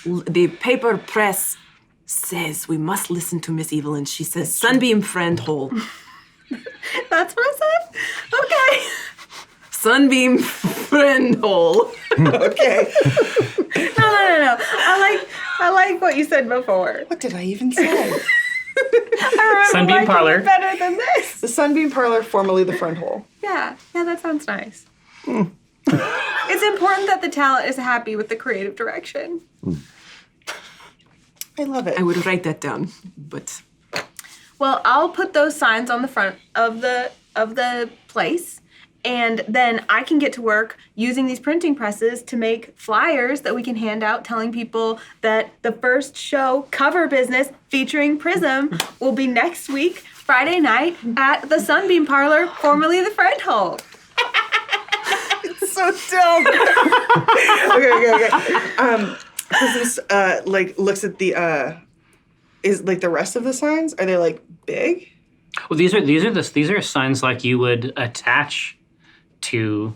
Speaker 10: The paper press says we must listen to Miss Evelyn. She says Sunbeam Friend Hole.
Speaker 11: that's what I said. Okay.
Speaker 10: Sunbeam Friend Hole.
Speaker 3: Okay.
Speaker 11: No. I like what you said before.
Speaker 3: What did I even say?
Speaker 11: I remember
Speaker 2: Sunbeam
Speaker 11: liking
Speaker 2: Parlor.
Speaker 11: it better than this.
Speaker 3: The Sunbeam Parlor, formerly the friend hole.
Speaker 11: Yeah, that sounds nice. It's important that the talent is happy with the creative direction.
Speaker 3: I love it.
Speaker 10: I would write that down, but
Speaker 11: Well, I'll put those signs on the front of the place, and then I can get to work using these printing presses to make flyers that we can hand out telling people that the first show, Cover Business, featuring Prism, will be next week, Friday night, at the Sunbeam Parlor, formerly the Friend Hole.
Speaker 3: So dumb. Okay. Prism looks at the is like the rest of the signs. Are they like big?
Speaker 2: Well, these are signs like you would attach to,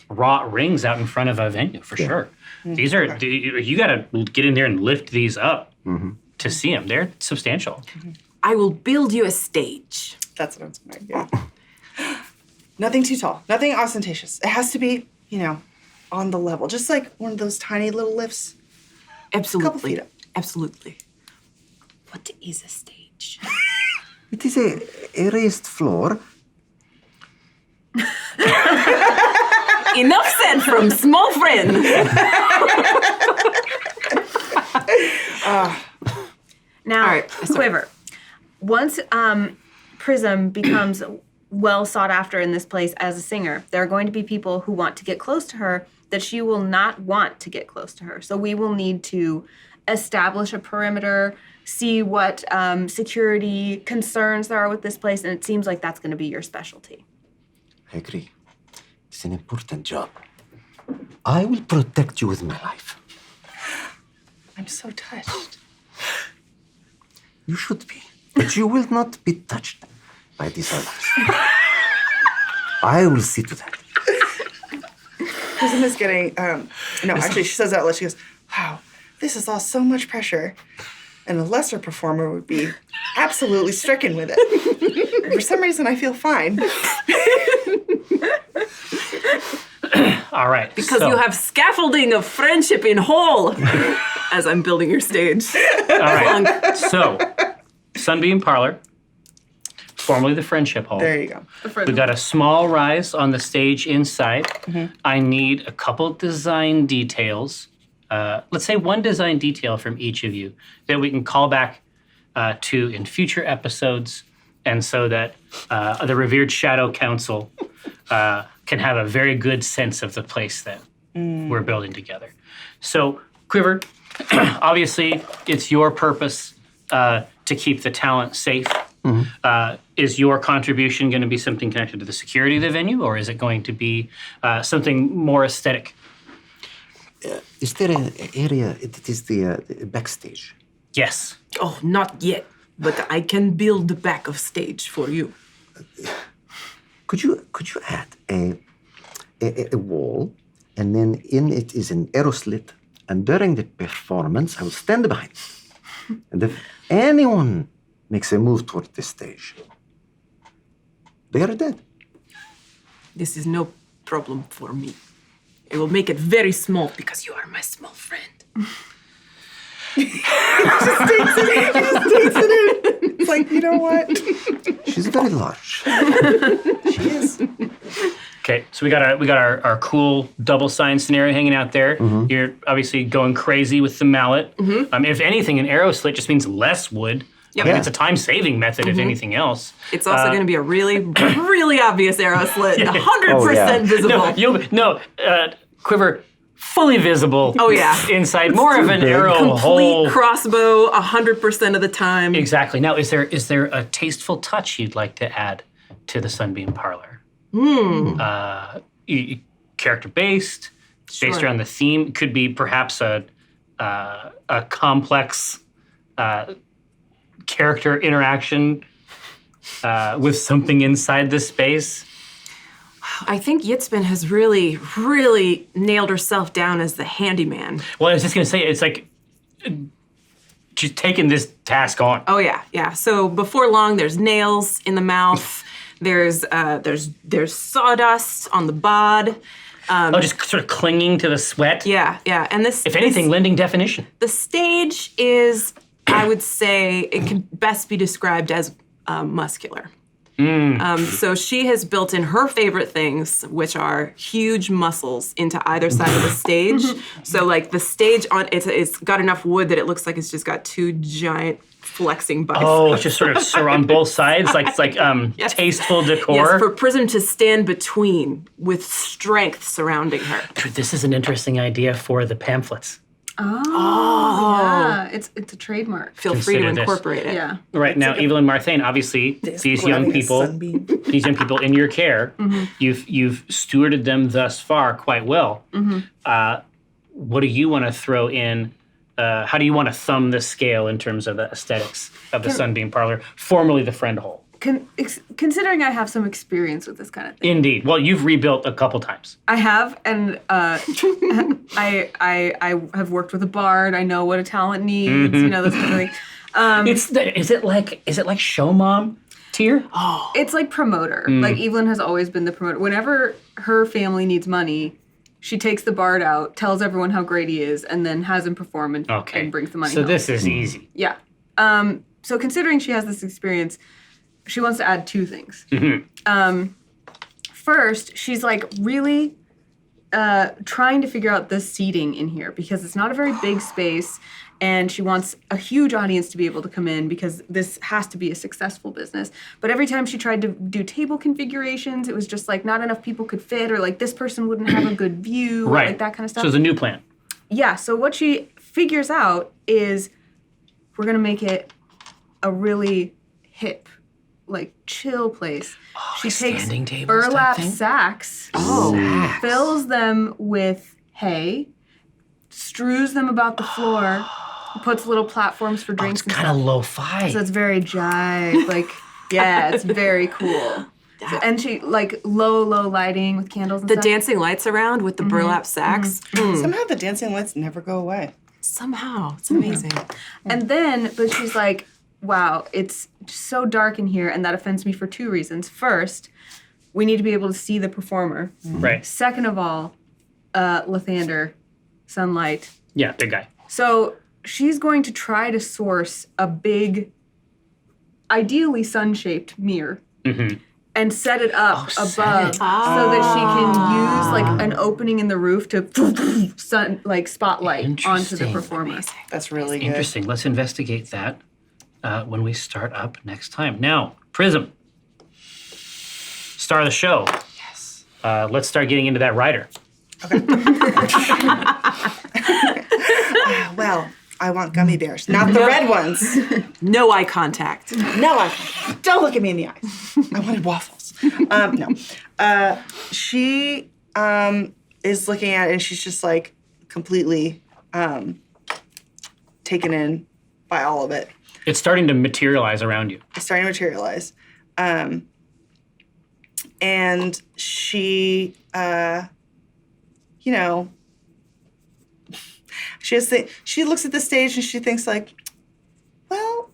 Speaker 2: wrought rings out in front of a venue, for sure. These are, you got to get in there and lift these up to see them. They're substantial.
Speaker 10: I will build you a stage.
Speaker 3: That's what I'm saying. Yeah. Nothing too tall. Nothing ostentatious. It has to be, on the level. Just like one of those tiny little lifts.
Speaker 10: Absolutely.
Speaker 3: feet up.
Speaker 10: Absolutely. What is a stage?
Speaker 9: It is a raised floor.
Speaker 10: Enough said from small friend.
Speaker 11: Now,
Speaker 10: All right,
Speaker 11: Quiver, once Prism becomes well sought after in this place as a singer, there are going to be people who want to get close to her that she will not want to get close to her. So we will need to establish a perimeter, see what security concerns there are with this place, and it seems like that's going to be your specialty.
Speaker 9: I agree. It's an important job. I will protect you with my life.
Speaker 3: I'm so touched.
Speaker 9: You should be. But you will not be touched by these others. I will see to that.
Speaker 3: Prism is getting, actually she says that loud. She goes, wow, this is all so much pressure. And a lesser performer would be absolutely stricken with it. For some reason, I feel fine.
Speaker 2: All right.
Speaker 10: Because you have scaffolding of friendship in whole as I'm building your stage.
Speaker 2: All right. So, Sunbeam Parlor, formerly the Friendship Hall.
Speaker 3: There you go.
Speaker 2: We got a small rise on the stage inside. I need a couple design details. Let's say one design detail from each of you that we can call back to in future episodes, and so that the revered Shadow Council can have a very good sense of the place that we're building together. So, Quiver, obviously it's your purpose to keep the talent safe. Is your contribution going to be something connected to the security of the venue, or is it going to be something more aesthetic?
Speaker 9: Is there an area that is the backstage?
Speaker 2: Yes.
Speaker 10: Oh, not yet. But I can build the back of stage for you.
Speaker 9: Could you add a wall, and then in it is an arrow slit, and during the performance I will stand behind it. And if anyone makes a move toward the stage, they are dead.
Speaker 10: This is no problem for me. I will make it very small because you are my small friend.
Speaker 3: Just takes it in. It's like, you know what?
Speaker 9: She's very large.
Speaker 3: She is.
Speaker 2: Okay, so we got our cool double sign scenario hanging out there. You're obviously going crazy with the mallet. If anything, an arrow slit just means less wood.
Speaker 10: Yep.
Speaker 2: I mean, it's a time-saving method, if anything else.
Speaker 10: It's also going to be a really, really obvious arrow slit. 100% visible.
Speaker 2: Quiver fully visible.
Speaker 10: Oh, yeah.
Speaker 2: Inside, more of an arrow hole.
Speaker 10: Complete crossbow 100% of the time.
Speaker 2: Exactly. Now, is there a tasteful touch you'd like to add to the Sunbeam Parlor? Character-based, based around the theme. Could be perhaps a complex character interaction with something inside the space.
Speaker 10: I think Yitzbin has really, really nailed herself down as the handyman.
Speaker 2: Well, I was just going to say, it's like she's taken this task on.
Speaker 10: Oh, yeah. So before long, there's nails in the mouth. There's sawdust on the bod.
Speaker 2: Just sort of clinging to the sweat.
Speaker 10: Yeah. And this,
Speaker 2: if anything, lending definition.
Speaker 10: The stage is, I would say, it can best be described as muscular. So she has built in her favorite things, which are huge muscles into either side of the stage. So like the stage it's got enough wood that it looks like it's just got two giant flexing biceps.
Speaker 2: Oh, it's just sort of on both sides, like yes. Tasteful decor.
Speaker 10: Yes, for Prism to stand between with strength surrounding her.
Speaker 2: This is an interesting idea for the pamphlets.
Speaker 11: Yeah, it's a trademark.
Speaker 10: Feel free to incorporate it.
Speaker 11: Yeah.
Speaker 2: Right now, Evelyn Marthane, obviously, these young people in your care, you've stewarded them thus far quite well. What do you want to throw in? How do you want to thumb the scale in terms of the aesthetics of the Sunbeam Parlor, formerly the Friend Hole?
Speaker 11: Considering I have some experience with this kind of thing.
Speaker 2: Indeed. Well, you've rebuilt a couple times.
Speaker 11: I have, and I have worked with a bard. I know what a talent needs. Those kind of thing.
Speaker 2: Is it like show mom tier?
Speaker 11: Oh, it's like promoter. Like Evelyn has always been the promoter. Whenever her family needs money, she takes the bard out, tells everyone how great he is, and then has him perform and brings the money home.
Speaker 2: So this is easy.
Speaker 11: Yeah. So considering she has this experience, she wants to add two things. First, she's like really trying to figure out the seating in here because it's not a very big space, and she wants a huge audience to be able to come in because this has to be a successful business. But every time she tried to do table configurations, it was just like not enough people could fit, or like this person wouldn't have a good view, or like that kind of stuff.
Speaker 2: So it's a new plan.
Speaker 11: Yeah, so what she figures out is we're gonna make it a really hip, like chill place. She takes burlap sacks, fills them with hay, strews them about the floor, puts little platforms for drinks.
Speaker 1: It's kind of lo-fi.
Speaker 11: So it's very jive, like it's very cool. So, and she like low lighting with candles and
Speaker 10: the
Speaker 11: stuff.
Speaker 10: dancing lights around with the burlap sacks.
Speaker 3: Somehow the dancing lights never go away.
Speaker 10: Somehow. It's amazing.
Speaker 11: And then, but she's like, wow, it's so dark in here, and that offends me for two reasons. First, we need to be able to see the performer.
Speaker 2: Right.
Speaker 11: Second of all, Lathander, sunlight.
Speaker 2: Yeah, big guy.
Speaker 11: So she's going to try to source a big, ideally sun-shaped mirror. And set it up above so that she can use like an opening in the roof to spotlight onto the performer.
Speaker 3: That's really good.
Speaker 2: Interesting. Let's investigate that when we start up next time. Now, Prism, star of the show.
Speaker 3: Yes.
Speaker 2: Let's start getting into that rider.
Speaker 3: Okay. Well, I want gummy bears, not the red ones.
Speaker 10: No eye contact.
Speaker 3: No eye contact. Don't look at me in the eyes. I wanted waffles. No. She is looking at it, and she's just like completely taken in by all of it.
Speaker 2: It's starting to materialize around you.
Speaker 3: It's starting to materialize. And she, she looks at the stage and she thinks like, well,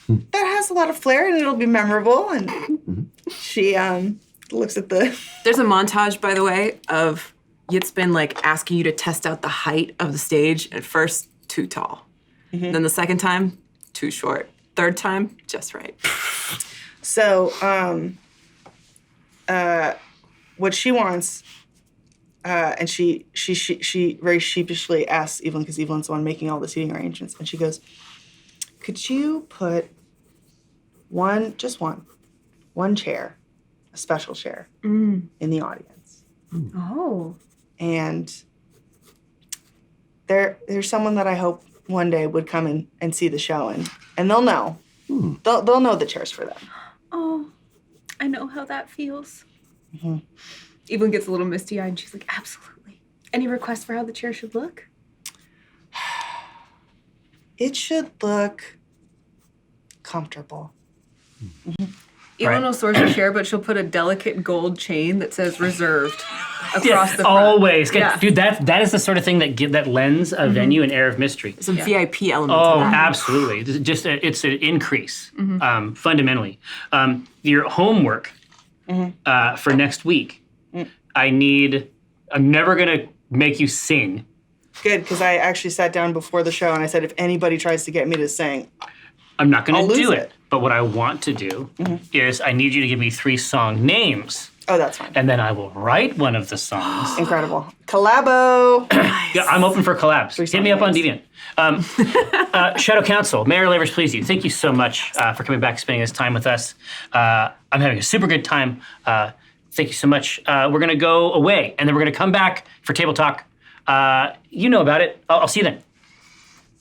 Speaker 3: that has a lot of flair and it'll be memorable. And she looks at the...
Speaker 10: There's a montage, by the way, of Yitzbin like asking you to test out the height of the stage. At first, too tall. Then the second time, too short. Third time, just right.
Speaker 3: So, what she wants, and she very sheepishly asks Evelyn, because Evelyn's the one making all the seating arrangements, and she goes, "Could you put one chair, a special chair, in the audience?"
Speaker 11: Oh.
Speaker 3: And there's someone that I hope one day would come and see the show, and they'll know. They'll know the chair's for them.
Speaker 11: Oh, I know how that feels. Evelyn gets a little misty-eyed and she's like, absolutely. Any requests for how the chair should look?
Speaker 3: It should look comfortable.
Speaker 11: Evelyn will source a chair, but she'll put a delicate gold chain that says reserved across the front.
Speaker 2: Always.
Speaker 11: Yeah.
Speaker 2: Dude, that is the sort of thing that lends a venue an air of mystery.
Speaker 10: Some VIP element
Speaker 2: Oh,
Speaker 10: to that.
Speaker 2: absolutely. It's an increase, fundamentally. Your homework for next week, I'm never going to make you sing.
Speaker 3: Good, because I actually sat down before the show and I said, if anybody tries to get me to sing,
Speaker 2: I'm not going
Speaker 3: I'll
Speaker 2: to do
Speaker 3: lose
Speaker 2: it.
Speaker 3: it.
Speaker 2: But what I want to do is I need you to give me 3 song names.
Speaker 3: Oh, that's fine.
Speaker 2: And then I will write one of the songs.
Speaker 3: Incredible. Collabo.
Speaker 2: Yeah, I'm open for collabs. Hit me up on
Speaker 3: names.
Speaker 2: Deviant. Shadow Council, Mayor Lavers, please you. Thank you so much for coming back, spending this time with us. I'm having a super good time. Thank you so much. We're going to go away, and then we're going to come back for Table Talk. You know about it. I'll see you then.